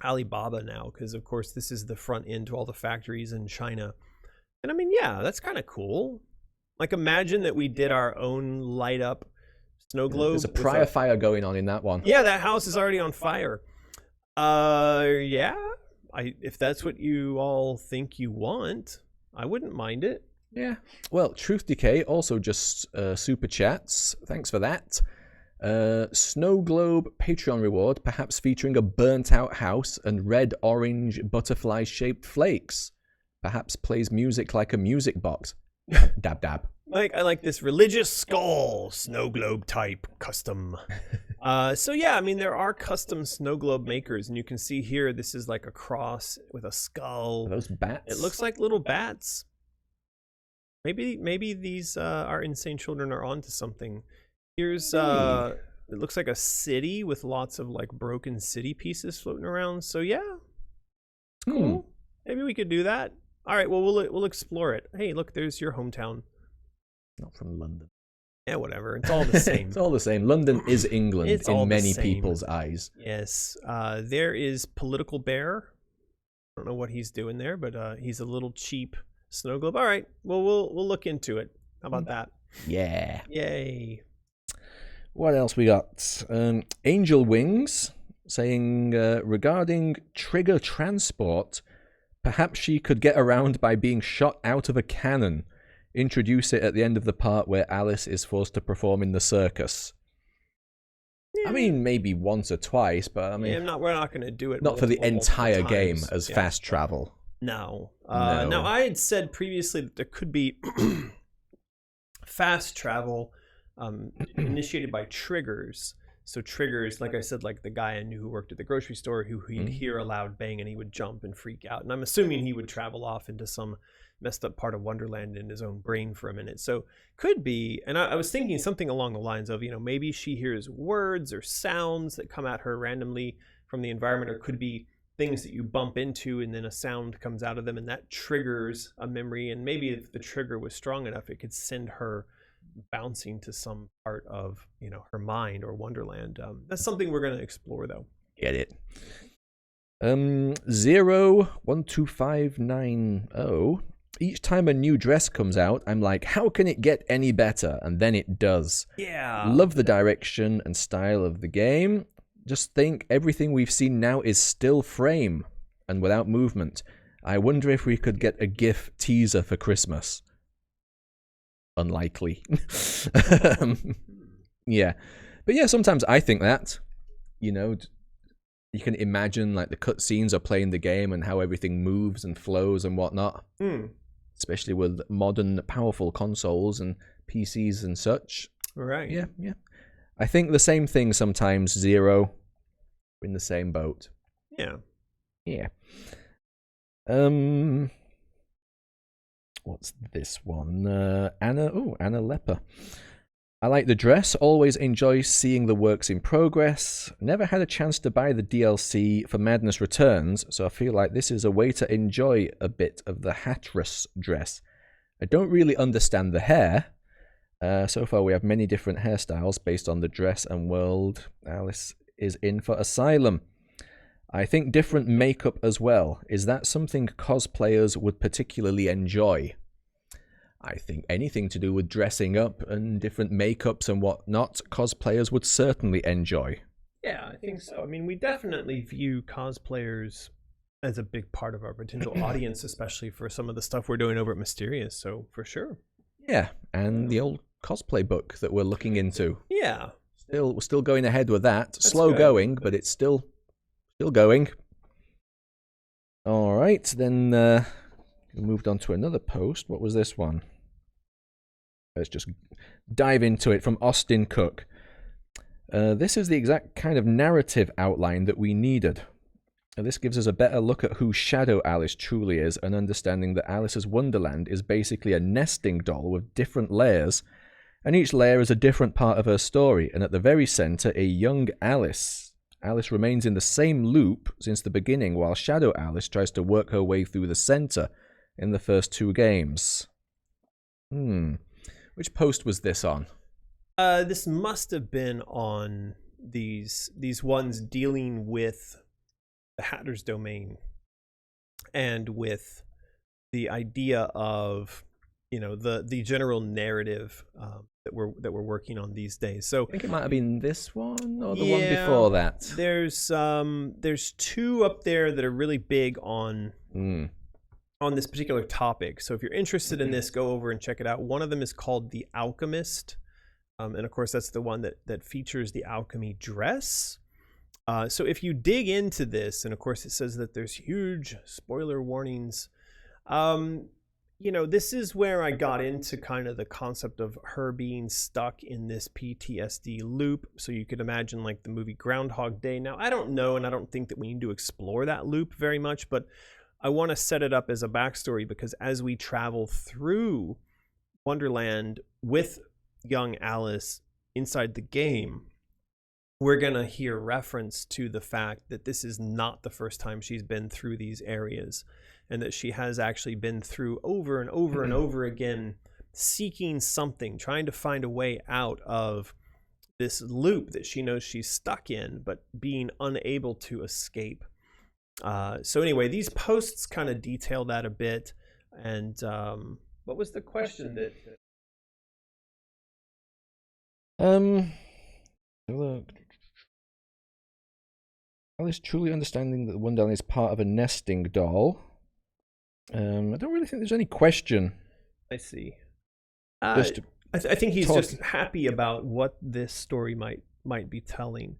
Alibaba now, because of course this is the front end to all the factories in China. And I mean, yeah, that's kind of cool. Like, imagine that we did our own light up snow globe. There's a prior fire going on in that one. Yeah, that house is already on fire. Yeah, if that's what you all think you want, I wouldn't mind it. Yeah. Well, Truth Decay also just super chats. Thanks for that. Snow globe Patreon reward, perhaps featuring a burnt out house and red orange butterfly shaped flakes. Perhaps plays music like a music box. Dab dab. I like this religious skull snow globe type custom. So yeah, I mean, there are custom snow globe makers, and you can see here this is like a cross with a skull. Are those bats? It looks like little bats. Maybe these our insane children are onto something. Here's it looks like a city with lots of like broken city pieces floating around. So yeah, cool. Maybe we could do that. All right, well, we'll explore it. Hey, look, there's your hometown. Not from London. Yeah, whatever. It's all the same. It's all the same. London is England in many people's eyes. Yes. There is Political Bear. I don't know what he's doing there, but he's a little cheap snow globe. All right, well, we'll look into it. How about that? Yeah. Yay. What else we got? Angel Wings saying, regarding trigger transport, perhaps she could get around by being shot out of a cannon. Introduce it at the end of the part where Alice is forced to perform in the circus. Yeah. I mean, maybe once or twice, but I mean... Yeah, we're not going to do it. Not for the entire game as fast travel. No. Now, I had said previously that there could be fast travel initiated by triggers. So triggers, like I said, like the guy I knew who worked at the grocery store, who he'd hear a loud bang and he would jump and freak out. And I'm assuming he would travel off into some messed up part of Wonderland in his own brain for a minute. So could be, and I was thinking something along the lines of, maybe she hears words or sounds that come at her randomly from the environment, or could be things that you bump into and then a sound comes out of them and that triggers a memory. And maybe if the trigger was strong enough, it could send her bouncing to some part of her mind or Wonderland. That's something we're going to explore, though. Get it. 0-12590. Each time a new dress comes out, I'm like, how can it get any better? And then it does. Yeah. Love the direction and style of the game. Just think everything we've seen now is still frame and without movement. I wonder if we could get a GIF teaser for Christmas. Unlikely. Yeah. But yeah, sometimes I think that, you know, you can imagine like the cutscenes are playing the game and how everything moves and flows and whatnot. Especially with modern powerful consoles and PCs and such. Right. Yeah. I think the same thing sometimes, Zero. We're in the same boat. Yeah. What's this one? Anna Lepper. I like the dress, always enjoy seeing the works in progress. Never had a chance to buy the DLC for Madness Returns, so I feel like this is a way to enjoy a bit of the Hattress dress. I don't really understand the hair. So far we have many different hairstyles based on the dress and world Alice is in for Asylum. I think different makeup as well. Is that something cosplayers would particularly enjoy? I think anything to do with dressing up and different makeups and whatnot, cosplayers would certainly enjoy. Yeah, I think so. I mean, we definitely view cosplayers as a big part of our potential audience, especially for some of the stuff we're doing over at Mysterious, so for sure. Yeah, and the old cosplay book that we're looking into. Yeah. We're still going ahead with that. That's Slow good. going, but it's still going. All right, then we moved on to another post. What was this one? Let's just dive into it from Austin Cook. This is the exact kind of narrative outline that we needed. This gives us a better look at who Shadow Alice truly is, and understanding that Alice's Wonderland is basically a nesting doll with different layers, and each layer is a different part of her story, and at the very center, a young Alice. Alice remains in the same loop since the beginning, while Shadow Alice tries to work her way through the center in the first two games. Which post was this on? This must have been on these ones dealing with the Hatter's domain and with the idea of, you know, the general narrative that we're working on these days. So I think it might have been this one or the one before that. There's two up there that are really big on this particular topic. So if you're interested in this, go over and check it out. One of them is called The Alchemist. And of course, that's the one that features the alchemy dress. So if you dig into this, and of course it says that there's huge spoiler warnings. You know, this is where I got into kind of the concept of her being stuck in this PTSD loop. So you could imagine like the movie Groundhog Day. Now, I don't know, and I don't think that we need to explore that loop very much, but I want to set it up as a backstory, because as we travel through Wonderland with young Alice inside the game, we're going to hear reference to the fact that this is not the first time she's been through these areas, and that she has actually been through over and over and over again, seeking something, trying to find a way out of this loop that she knows she's stuck in, but being unable to escape. So anyway, these posts kind of detail that a bit. And what was the question that... Alice truly understanding that Wonderland is part of a nesting doll. I don't really think there's any question. I see. I think he's just happy about what this story might be telling.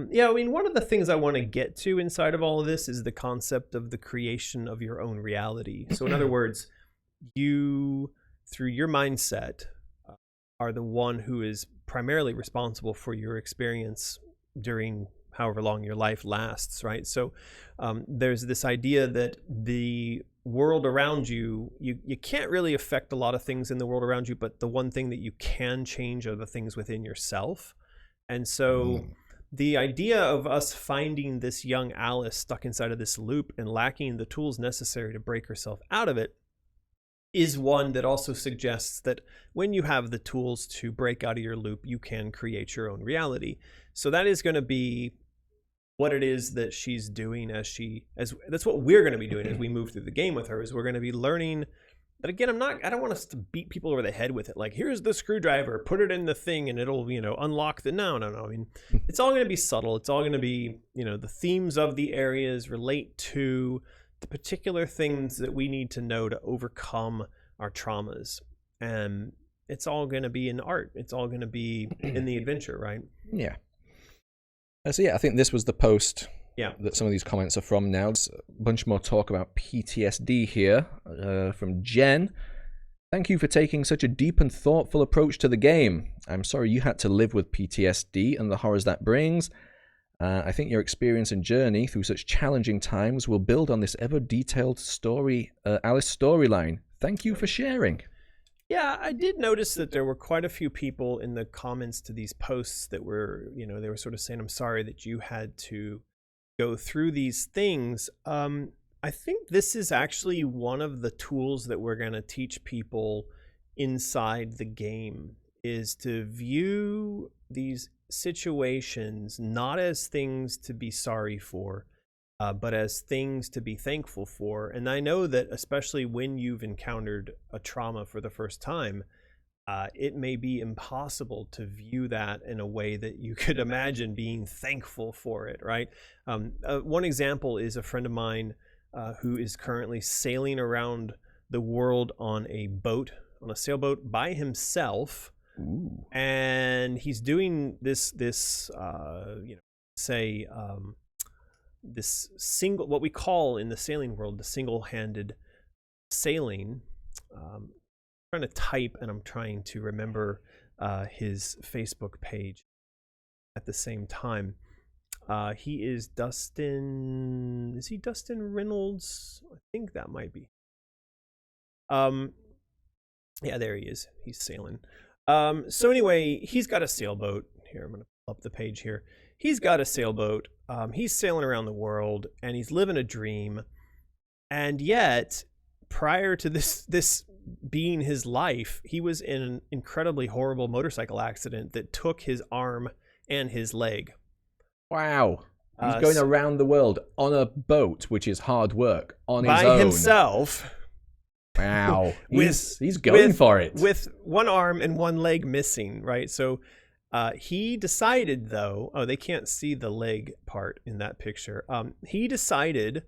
Yeah, I mean, one of the things I want to get to inside of all of this is the concept of the creation of your own reality. So in other words, you, through your mindset, are the one who is primarily responsible for your experience during however long your life lasts, right? So there's this idea that the world around you can't really affect a lot of things in the world around you, but the one thing that you can change are the things within yourself. And so the idea of us finding this young Alice stuck inside of this loop and lacking the tools necessary to break herself out of it is one that also suggests that when you have the tools to break out of your loop, you can create your own reality. So that is going to be what it is that she's doing as that's what we're going to be doing as we move through the game with her, is we're going to be learning. But again, I don't want us to beat people over the head with it. Like, here's the screwdriver, put it in the thing and it'll, unlock the, no. I mean, it's all going to be subtle. It's all going to be, the themes of the areas relate to the particular things that we need to know to overcome our traumas. And it's all going to be in art. It's all going to be in the adventure, right? Yeah. So yeah, I think this was the post. Yeah, that some of these comments are from now. There's a bunch more talk about PTSD here from Jen. Thank you for taking such a deep and thoughtful approach to the game. I'm sorry you had to live with PTSD and the horrors that brings. I think your experience and journey through such challenging times will build on this ever-detailed story, Alice storyline. Thank you for sharing. Yeah, I did notice that there were quite a few people in the comments to these posts that were, they were sort of saying, I'm sorry that you had to go through these things. I think this is actually one of the tools that we're going to teach people inside the game, is to view these situations not as things to be sorry for, but as things to be thankful for. And I know that especially when you've encountered a trauma for the first time, it may be impossible to view that in a way that you could imagine being thankful for it, right? One example is a friend of mine who is currently sailing around the world on a boat, on a sailboat by himself. Ooh. And he's doing this single, what we call in the sailing world, the single-handed sailing. Trying to type and I'm trying to remember his Facebook page at the same time. He is Dustin. Is he Dustin Reynolds? I think that might be. Yeah, there he is. He's sailing. So anyway, he's got a sailboat. Here, I'm going to pull up the page here. He's got a sailboat. He's sailing around the world and he's living a dream. And yet, prior to this being his life, he was in an incredibly horrible motorcycle accident that took his arm and his leg. Wow. He's going around the world on a boat, which is hard work, on his own. By himself. Wow. He's going for it. With one arm and one leg missing, right? So he decided, though, they can't see the leg part in that picture. He decided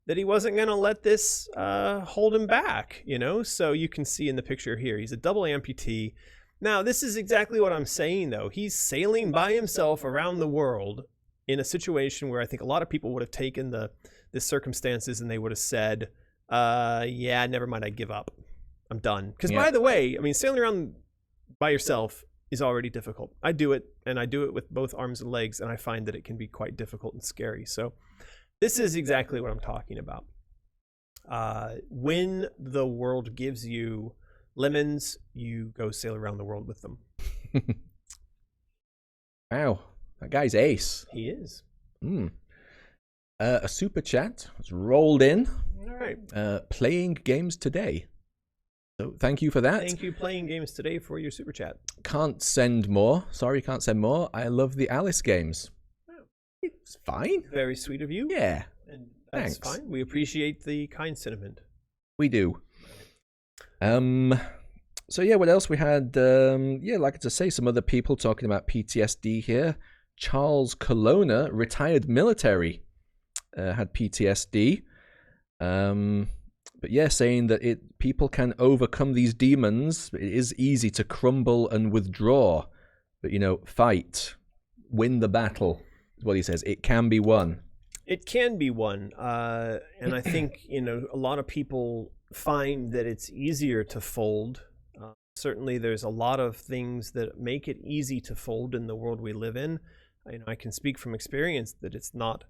that he wasn't going to let this hold him back, So you can see in the picture here, he's a double amputee. Now, this is exactly what I'm saying, though. He's sailing by himself around the world in a situation where I think a lot of people would have taken the circumstances and they would have said, yeah, never mind, I give up. I'm done. Because by the way, I mean, sailing around by yourself is already difficult. I do it, and I do it with both arms and legs, and I find that it can be quite difficult and scary. So this is exactly what I'm talking about. When the world gives you lemons, you go sail around the world with them. Wow, that guy's ace. He is. A super chat has rolled in. All right. Playing games today. So thank you for that. Thank you, Playing Games Today, for your super chat. Can't send more. Sorry, can't send more. I love the Alice games. It's fine. Very sweet of you. Yeah. And that's Thanks. fine. We appreciate the kind sentiment. We do. So yeah, what else we had? Like to say, some other people talking about PTSD here. Charles Colonna, retired military, had PTSD. But yeah, saying that people can overcome these demons. It is easy to crumble and withdraw, but fight, win the battle is what he says. It can be won. It can be won, and I think a lot of people find that it's easier to fold. Certainly, there's a lot of things that make it easy to fold in the world we live in. I can speak from experience that it's not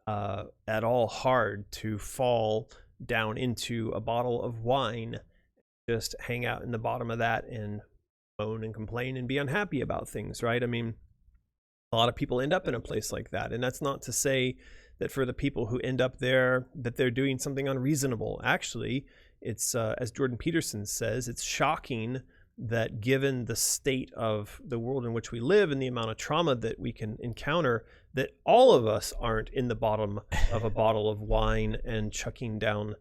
at all hard to fall down into a bottle of wine, just hang out in the bottom of that and moan and complain and be unhappy about things, right? I mean, a lot of people end up in a place like that, and that's not to say that for the people who end up there that they're doing something unreasonable. Actually, it's as Jordan Peterson says, it's shocking that given the state of the world in which we live and the amount of trauma that we can encounter, that all of us aren't in the bottom of a bottle of wine and chucking down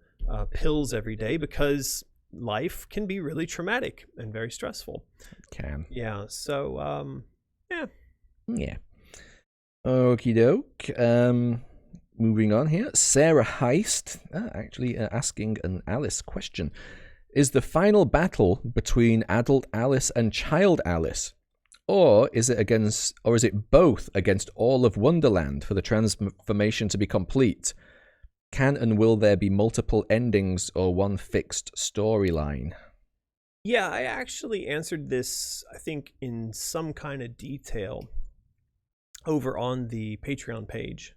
pills every day, because life can be really traumatic and very stressful. It can. Yeah. So, yeah. Okie doke. Moving on here. Sarah Heist actually asking an Alice question. Is the final battle between adult Alice and child Alice? Or is it both against all of Wonderland for the transformation to be complete? Can and will there be multiple endings or one fixed storyline? Yeah, I actually answered this, I think, in some kind of detail over on the Patreon page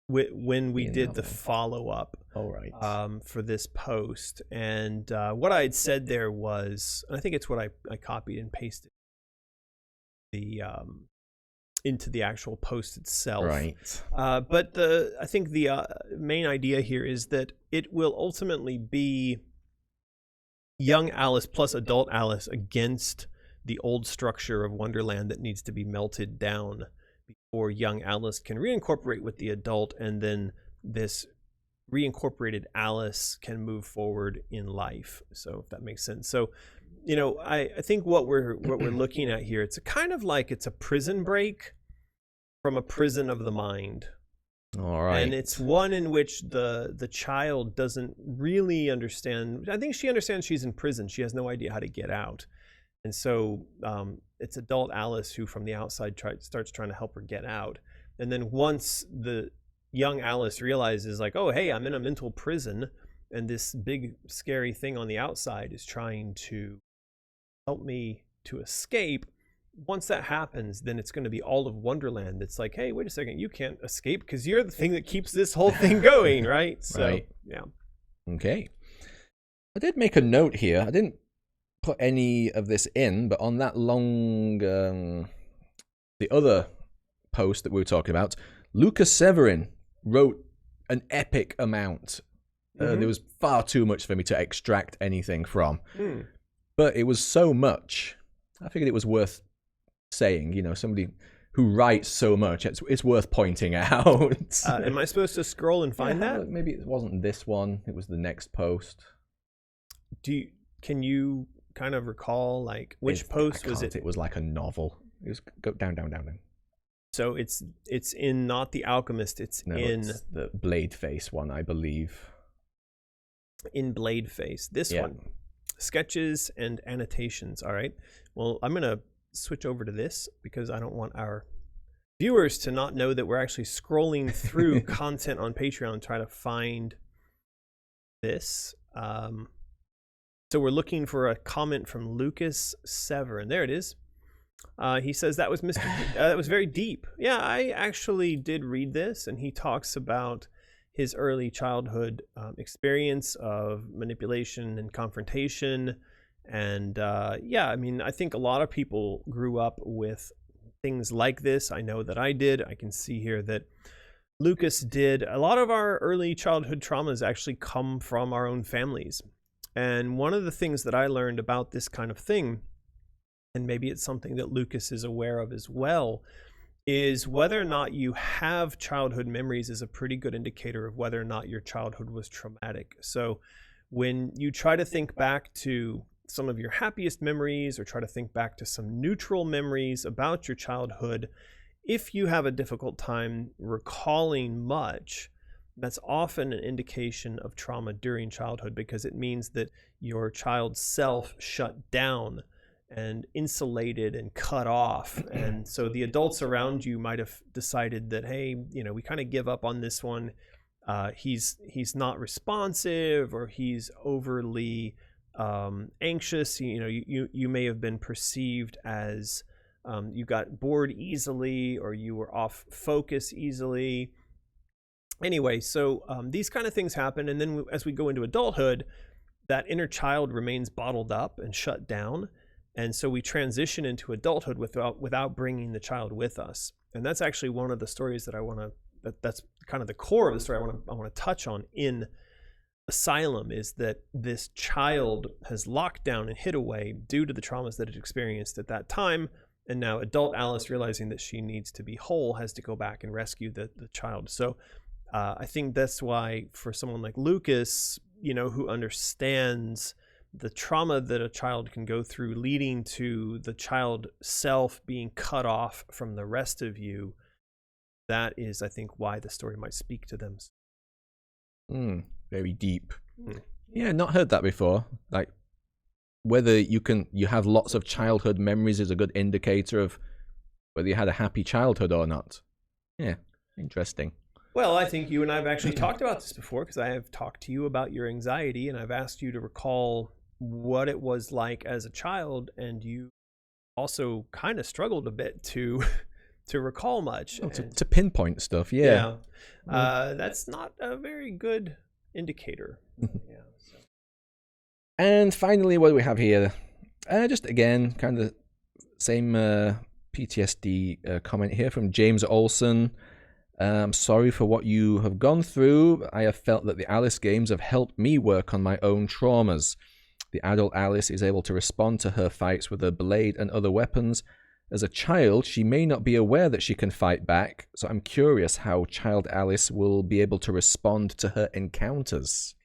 when we did the follow-up for this post. And what I had said there was, and I think it's what I copied and pasted into the actual post itself. Right. But I think the main idea here is that it will ultimately be young Alice plus adult Alice against the old structure of Wonderland that needs to be melted down before young Alice can reincorporate with the adult, and then this reincorporated Alice can move forward in life. So if that makes sense. So, you know, I think what we're looking at here, it's a kind of like it's a prison break from a prison of the mind. All right. And it's one in which the child doesn't really understand. I think she understands she's in prison. She has no idea how to get out. And so it's adult Alice who from the outside starts trying to help her get out. And then once the young Alice realizes, like, oh, hey, I'm in a mental prison, and this big scary thing on the outside is trying to help me to escape. Once that happens, then it's going to be all of Wonderland that's like, hey, wait a second, you can't escape because you're the thing that keeps this whole thing going, right? So, right. Yeah. Okay. I did make a note here. I didn't put any of this in, but on that long, the other post that we were talking about, Lucas Severin wrote an epic amount. There was far too much for me to extract anything from. But it was so much, I figured it was worth saying. You know, somebody who writes so much, it's worth pointing out. Am I supposed to scroll and find that? Maybe it wasn't this one. It was the next post. Can you kind of recall, like, which post was it? It was like a novel. It was go down. So it's in not The Alchemist. It's the Blade Face one, I believe. In Blade Face, this one, sketches and annotations. All right. Well, I'm gonna switch over to this because I don't want our viewers to not know that we're actually scrolling through content on Patreon and try to find this. So we're looking for a comment from Lucas Severin. There it is. He says that was that was very deep. Yeah, I actually did read this, and he talks about his early childhood experience of manipulation and confrontation. And yeah, I mean, I think a lot of people grew up with things like this. I know that I did. I can see here that Lucas did. A lot of our early childhood traumas actually come from our own families. And one of the things that I learned about this kind of thing, and maybe it's something that Lucas is aware of as well, is whether or not you have childhood memories is a pretty good indicator of whether or not your childhood was traumatic. So when you try to think back to some of your happiest memories, or try to think back to some neutral memories about your childhood, if you have a difficult time recalling much, that's often an indication of trauma during childhood, because it means that your child's self shut down and insulated and cut off. And so the adults around you might have decided that, hey, you know, we kind of give up on this one. He's not responsive, or he's overly anxious. You know, you may have been perceived as you got bored easily, or you were off focus easily. Anyway, so these kind of things happen, and then as we go into adulthood, that inner child remains bottled up and shut down, and so we transition into adulthood without bringing the child with us. And that's actually one of the stories that I want to. That's kind of the core of the story I want to touch on in Asylum is that this child has locked down and hid away due to the traumas that it experienced at that time. And now adult Alice, realizing that she needs to be whole, has to go back and rescue the child. So I think that's why for someone like Lucas, who understands the trauma that a child can go through leading to the child self being cut off from the rest of you, that is, I think, why the story might speak to them. Very deep. Yeah, not heard that before. Like, whether you have lots of childhood memories is a good indicator of whether you had a happy childhood or not. Yeah, interesting. Well, I think you and I have actually talked about this before, because I have talked to you about your anxiety, and I've asked you to recall what it was like as a child, and you also kind of struggled a bit to recall much. To pinpoint stuff, yeah. That's not a very good indicator. And finally, what do we have here? Just again, kind of same PTSD comment here from James Olson. I'm sorry for what you have gone through. I have felt that the Alice games have helped me work on my own traumas. The adult Alice is able to respond to her fights with a blade and other weapons. As a child, she may not be aware that she can fight back, so I'm curious how child Alice will be able to respond to her encounters.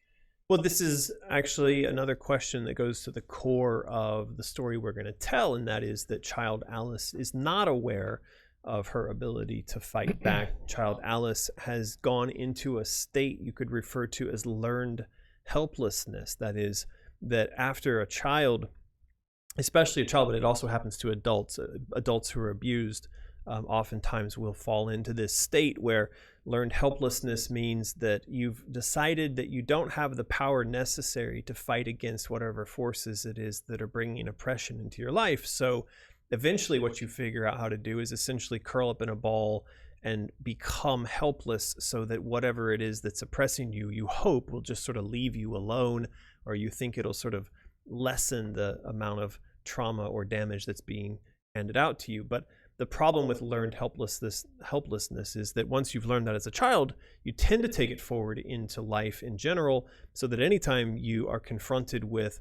Well, this is actually another question that goes to the core of the story we're going to tell, and that is that child Alice is not aware of her ability to fight back. Child Alice has gone into a state you could refer to as learned helplessness. That is, that after a child, especially a child, but it also happens to adults who are abused, oftentimes will fall into this state where learned helplessness means that you've decided that you don't have the power necessary to fight against whatever forces it is that are bringing oppression into your life. So eventually what you figure out how to do is essentially curl up in a ball and become helpless, so that whatever it is that's oppressing you, you hope will just sort of leave you alone, or you think it'll sort of lessen the amount of trauma or damage that's being handed out to you. But the problem with learned helplessness is that once you've learned that as a child, you tend to take it forward into life in general, so that anytime you are confronted with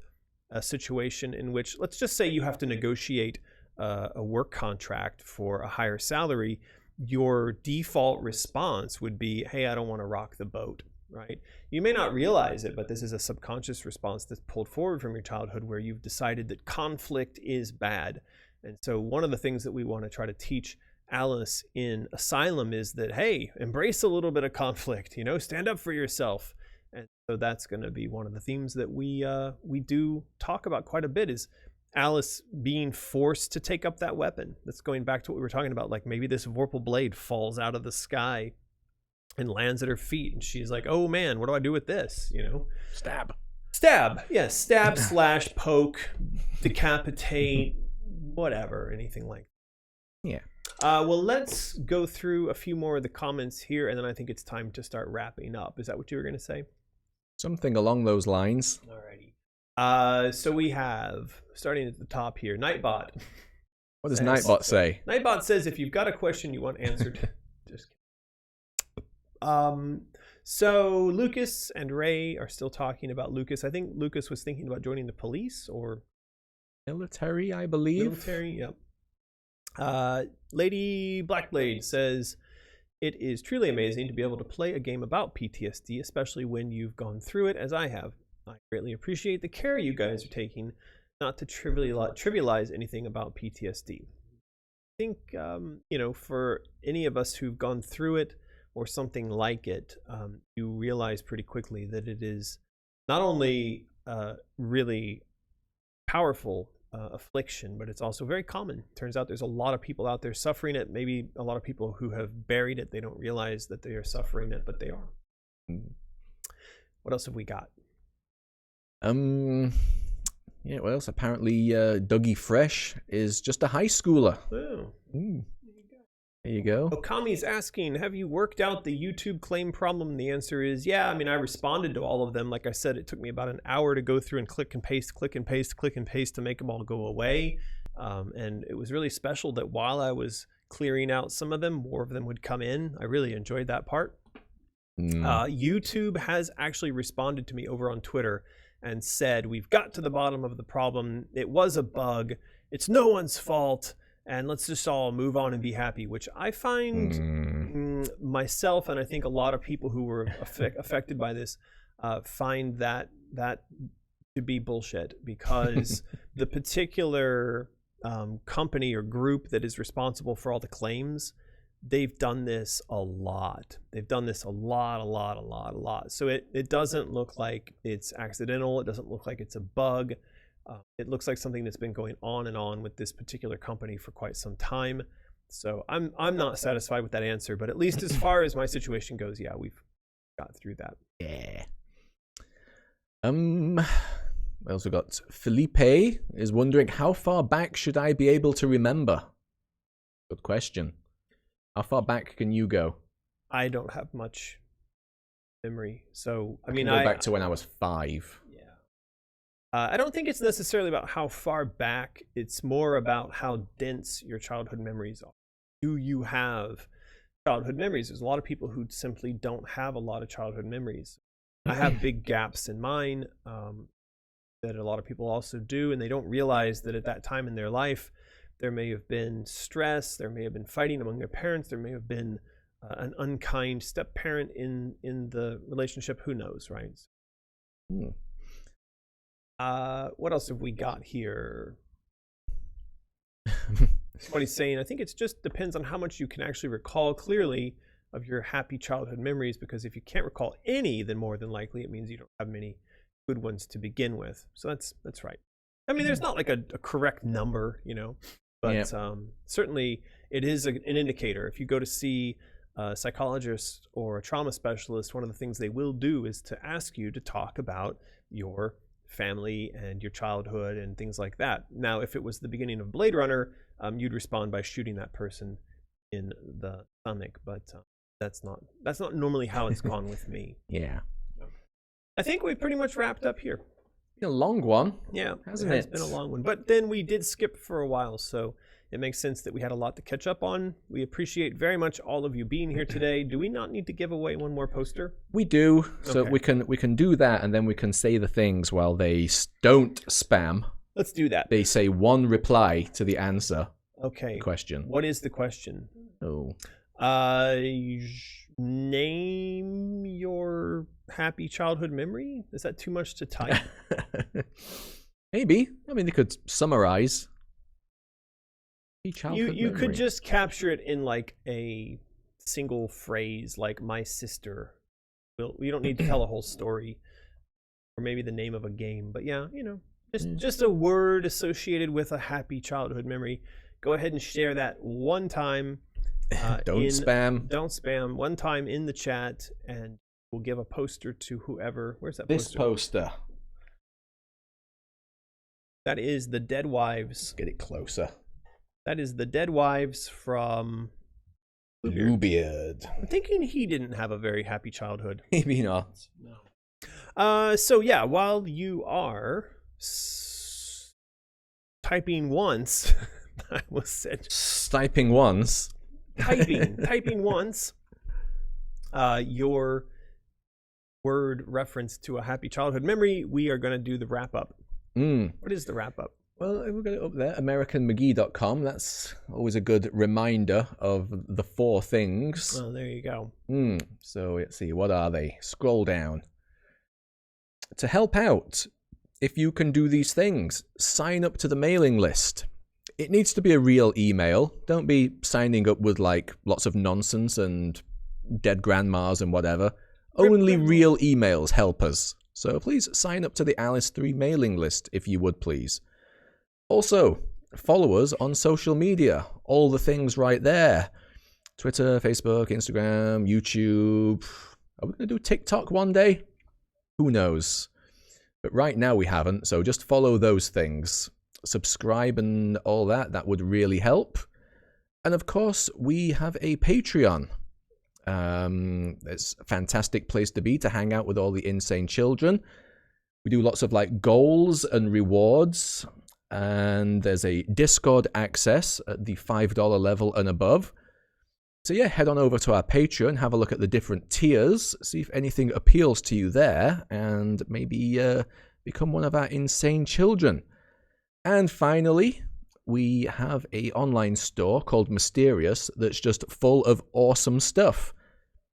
a situation in which, let's just say you have to negotiate a work contract for a higher salary, your default response would be, hey, I don't want to rock the boat, right? You may not realize it, but this is a subconscious response that's pulled forward from your childhood, where you've decided that conflict is bad. And so one of the things that we want to try to teach Alice in Asylum is that, hey, embrace a little bit of conflict, stand up for yourself. And so that's going to be one of the themes that we do talk about quite a bit, is Alice being forced to take up that weapon. That's going back to what we were talking about. Like, maybe this Vorpal blade falls out of the sky and lands at her feet, and she's like, oh man, what do I do with this? Stab. Yeah, stab slash poke, decapitate, whatever, anything like that. Yeah. Well, let's go through a few more of the comments here, and then I think it's time to start wrapping up. Is that what you were going to say? Something along those lines. Alrighty. So we have, starting at the top here, Nightbot. What does Nightbot say? Nightbot says, if you've got a question you want answered, just kidding. So Lucas and Ray are still talking about Lucas. I think Lucas was thinking about joining the police or military, I believe. Military, yep. Lady Blackblade says, it is truly amazing to be able to play a game about PTSD, especially when you've gone through it, as I have. I greatly appreciate the care you guys are taking not to trivialize anything about PTSD. I think, for any of us who've gone through it or something like it, you realize pretty quickly that it is not only really powerful affliction, but it's also very common. Turns out there's a lot of people out there suffering it. Maybe a lot of people who have buried it. They don't realize that they are suffering it, but they are. What else have we got? Yeah, what else? Apparently, Dougie Fresh is just a high schooler. Oh. There you go. Okami's asking, have you worked out the YouTube claim problem? And the answer is, yeah. I mean, I responded to all of them. Like I said, it took me about an hour to go through and click and paste to make them all go away. And it was really special that while I was clearing out some of them, more of them would come in. I really enjoyed that part. YouTube has actually responded to me over on Twitter and said, we've got to the bottom of the problem. It was a bug. It's no one's fault. And let's just all move on and be happy, which I find myself, and I think a lot of people who were affected by this find that to be bullshit, because the particular company or group that is responsible for all the claims, they've done this a lot. They've done this a lot. So it doesn't look like it's accidental. It doesn't look like it's a bug. It looks like something that's been going on and on with this particular company for quite some time. So I'm not satisfied with that answer, but at least as far as my situation goes, yeah, we've got through that. Yeah. I also got Felipe is wondering, how far back should I be able to remember? Good question. How far back can you go? I don't have much memory, so I mean, I go back to when I was 5. Yeah. I don't think it's necessarily about how far back. It's more about how dense your childhood memories are. Do you have childhood memories? There's a lot of people who simply don't have a lot of childhood memories. I have big gaps in mine that a lot of people also do, and they don't realize that at that time in their life, there may have been stress, there may have been fighting among their parents, there may have been an unkind step-parent in the relationship. Who knows, right? What else have we got here? Somebody's saying, I think it just depends on how much you can actually recall clearly of your happy childhood memories, because if you can't recall any, then more than likely it means you don't have many good ones to begin with. So that's right. I mean, there's not like a correct number, you know, but certainly it is an indicator. If you go to see a psychologist or a trauma specialist, one of the things they will do is to ask you to talk about your family and your childhood and things like that. Now, if it was the beginning of Blade Runner, you'd respond by shooting that person in the stomach, but that's not normally how it's gone with me. Yeah. I think we pretty much wrapped up here. A long one. Yeah, hasn't it? It's been a long one. But then we did skip for a while, so it makes sense that we had a lot to catch up on. We appreciate very much all of you being here today. Do we not need to give away one more poster? We do. So we can do that, and then we can say the things while they don't spam. Let's do that. They say one reply to the answer. Okay. Question. What is the question? Oh. Name your happy childhood memory? Is that too much to type? Maybe. I mean, they could summarize. You could just capture it in like a single phrase, like my sister. You don't need to tell a whole story, or maybe the name of a game. But yeah, you know, just a word associated with a happy childhood memory. Go ahead and share that one time. Don't spam. Don't spam. One time in the chat, and we'll give a poster to whoever. Where's that poster? This poster. That is the Dead Wives. Get it closer. That is the Dead Wives from Bluebeard. I'm thinking he didn't have a very happy childhood. Maybe not. No. So yeah, while you are typing once, I was said typing once. typing once. Your word reference to a happy childhood memory. We are going to do the wrap up. What is the wrap up? Well, we've got it up there, AmericanMcGee.com. That's always a good reminder of the 4 things. Well, there you go. So let's see, what are they? Scroll down. To help out, if you can do these things, sign up to the mailing list. It needs to be a real email. Don't be signing up with like lots of nonsense and dead grandmas and whatever. Only real emails help us. So please sign up to the Alice 3 mailing list if you would please. Also, follow us on social media. All the things right there. Twitter, Facebook, Instagram, YouTube. Are we going to do TikTok one day? Who knows? But right now we haven't, so just follow those things. Subscribe and all that. That would really help. And of course, we have a Patreon. It's a fantastic place to be, to hang out with all the insane children. We do lots of like goals and rewards. And there's a Discord access at the $5 level and above. So yeah, head on over to our Patreon, have a look at the different tiers, see if anything appeals to you there, and maybe become one of our insane children. And finally, we have a online store called Mysterious that's just full of awesome stuff.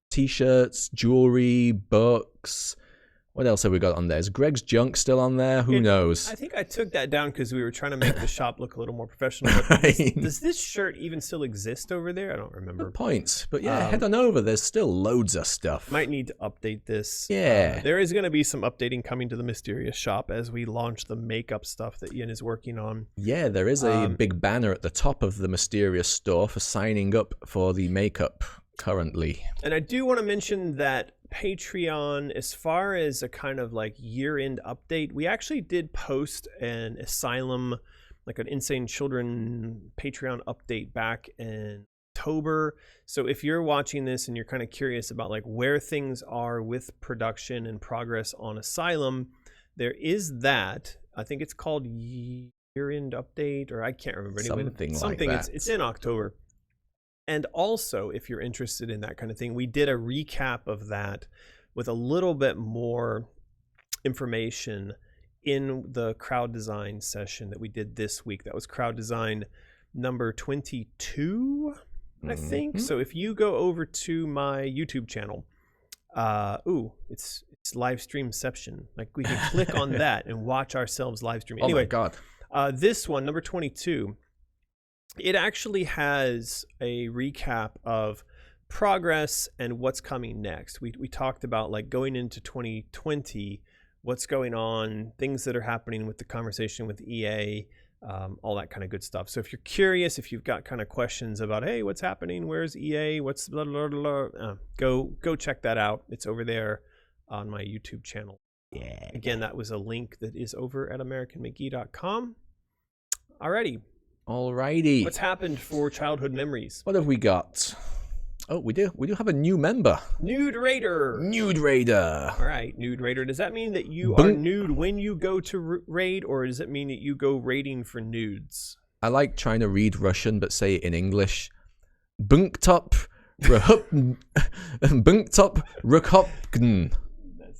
T-shirts, jewelry, books. What else have we got on there? Is Greg's junk still on there? Who knows? I think I took that down because we were trying to make the shop look a little more professional. Does this shirt even still exist over there? I don't remember. Good points. But yeah, head on over. There's still loads of stuff. Might need to update this. Yeah. There is going to be some updating coming to the Mysterious shop as we launch the makeup stuff that Ian is working on. Yeah, there is a big banner at the top of the Mysterious store for signing up for the makeup currently. And I do want to mention that Patreon, as far as a kind of like year-end update, we actually did post an Asylum, like an Insane Children Patreon update back in October. So if you're watching this and you're kind of curious about like where things are with production and progress on Asylum, there is that. I think it's called year-end update, or I can't remember. Anyway, something like that. It's in October. And also, if you're interested in that kind of thing, we did a recap of that with a little bit more information in the crowd design session that we did this week. That was crowd design number 22, I think. So if you go over to my YouTube channel, it's live streamception. Like we can click on that and watch ourselves live stream. Anyway, oh my God. This one, number 22, it actually has a recap of progress and what's coming next. We talked about like going into 2020, what's going on, things that are happening with the conversation with EA, all that kind of good stuff. So if you're curious, if you've got kind of questions about, hey, what's happening? Where's EA? What's blah, blah, blah, blah, go check that out. It's over there on my YouTube channel. Yeah. Again, that was a link that is over at AmericanMcGee.com. Alrighty. Alrighty. What's happened for childhood memories? What have we got? Oh, we do have a new member. Nude Raider. Nude Raider. All right, Nude Raider. Does that mean that you are nude when you go to raid, or does it mean that you go raiding for nudes? I like trying to read Russian, but say it in English. Bunktop Rukhopgn.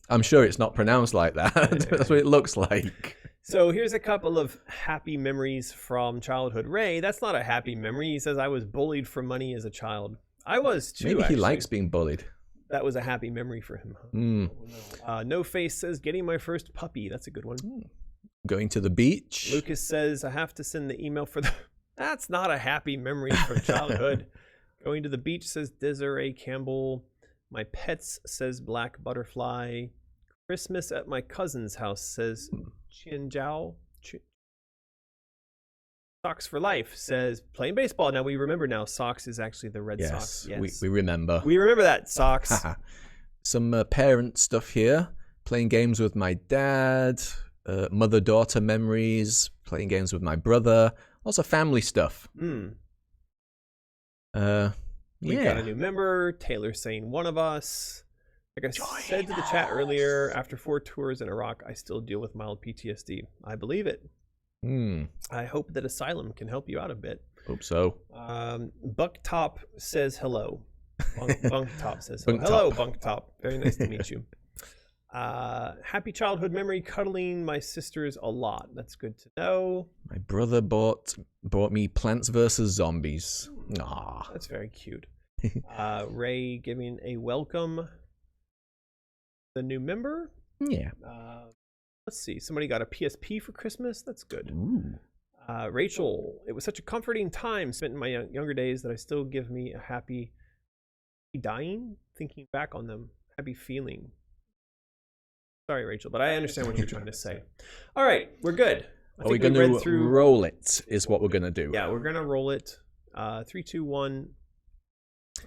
I'm sure it's not pronounced like that. That's what it looks like. So here's a couple of happy memories from childhood. Ray, that's not a happy memory. He says, I was bullied for money as a child. I was too. Maybe he likes being bullied. That was a happy memory for him. No Face says, getting my first puppy. That's a good one. Going to the beach. Lucas says, I have to send the email for the... That's not a happy memory from childhood. Going to the beach says Desiree Campbell. My pets says Black Butterfly. Christmas at my cousin's house says Qian Zhao. Sox for Life says playing baseball. Now we remember now Sox is actually the Red Sox. Yes, we remember. We remember that, Sox. Some parent stuff here. Playing games with my dad. Mother-daughter memories. Playing games with my brother. Also family stuff. We got a new member. Taylor saying one of us. Like I said to the chat earlier, after 4 tours in Iraq, I still deal with mild PTSD. I believe it. I hope that Asylum can help you out a bit. Hope so. Bunktop says hello. Bunktop says hello. Hello, Bunktop. Very nice to meet you. Happy childhood memory, cuddling my sisters a lot. That's good to know. My brother bought me Plants vs. Zombies. Aww. That's very cute. Ray giving a welcome. The new member? Yeah. Let's see. Somebody got a PSP for Christmas. That's good. Ooh. Rachel, it was such a comforting time spent in my younger days that I still give me a happy dying, thinking back on them, happy feeling. Sorry, Rachel, but I understand what you're trying to say. All right, we're good. Are we going to roll it is what we're going to do. Yeah, we're going to roll it. 3, 2, 1.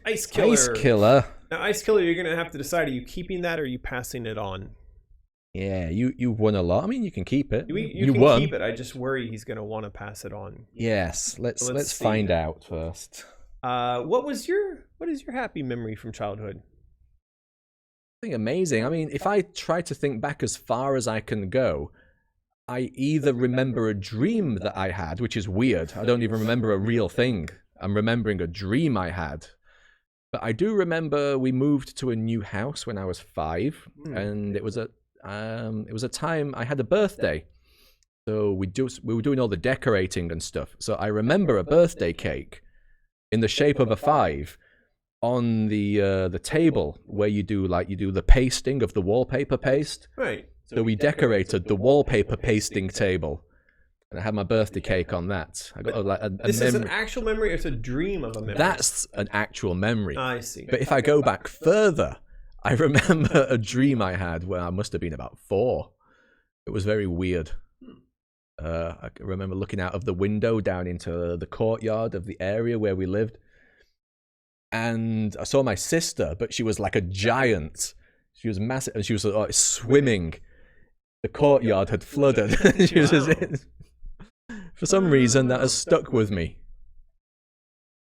Ice Killer. Ice Killer. Now, Ice Killer, you're going to have to decide, are you keeping that or are you passing it on? Yeah, you won a lot. I mean, you can keep it. You can won. Keep it. I just worry he's going to want to pass it on. Yes, let's find out first. What is your happy memory from childhood? I think amazing. I mean, if I try to think back as far as I can go, I either remember a dream that I had, which is weird. I don't even remember a real thing. I'm remembering a dream I had. But I do remember we moved to a new house when I was 5, and it was a time I had a birthday. So we were doing all the decorating and stuff. So I remember a birthday cake in the shape of a 5 on the table where you do the pasting of the wallpaper paste. Right. So we decorated the wallpaper pasting table, and I had my birthday cake on that. I got a This is an actual memory, or it's a dream of a memory? That's an actual memory. I see. But if I go back further, I remember a dream I had when I must have been about 4. It was very weird. I remember looking out of the window down into the courtyard of the area where we lived, and I saw my sister, but she was like a giant. She was massive, and she was swimming. The courtyard had flooded. She was for some reason, that has stuck with me.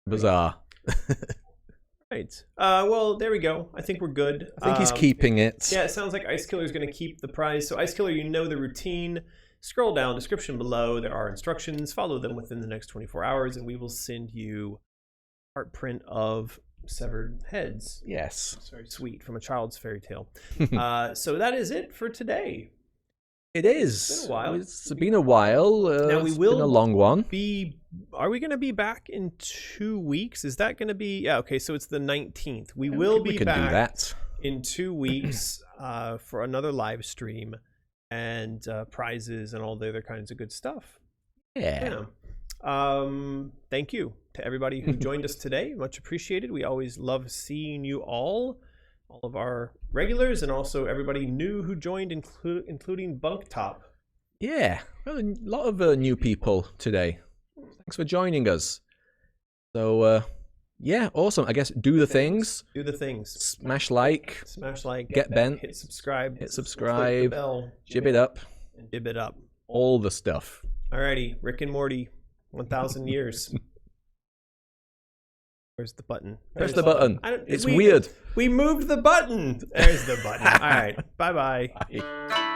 Bizarre. Right. Well, there we go. I think we're good. I think he's keeping it. Yeah, it sounds like Ice Killer is going to keep the prize. So, Ice Killer, you know the routine. Scroll down, description below. There are instructions. Follow them within the next 24 hours, and we will send you art print of severed heads. Yes. It's very sweet, from a child's fairy tale. So that is it for today. It is. It's been a while. It's been a while. Now we will been a long one. Are we going to be back in 2 weeks? Is that going to be? Yeah. Okay. So it's the 19th. We will be back do that. in 2 weeks for another live stream and prizes and all the other kinds of good stuff. Yeah. Thank you to everybody who joined us today. Much appreciated. We always love seeing you all of our regulars, and also everybody new who joined, including Bunk Top. Yeah, well, a lot of new people today. Thanks for joining us. So, yeah, awesome. I guess do the things. Do the things. Smash like. Get bent. Hit subscribe. Hit subscribe. Click the bell. Jib it up. And jib it up. All the stuff. Alrighty, Rick and Morty, 1,000 years. Where's the button? Press the button. It's weird. We moved the button. There's the button. All right. Bye-bye. Bye.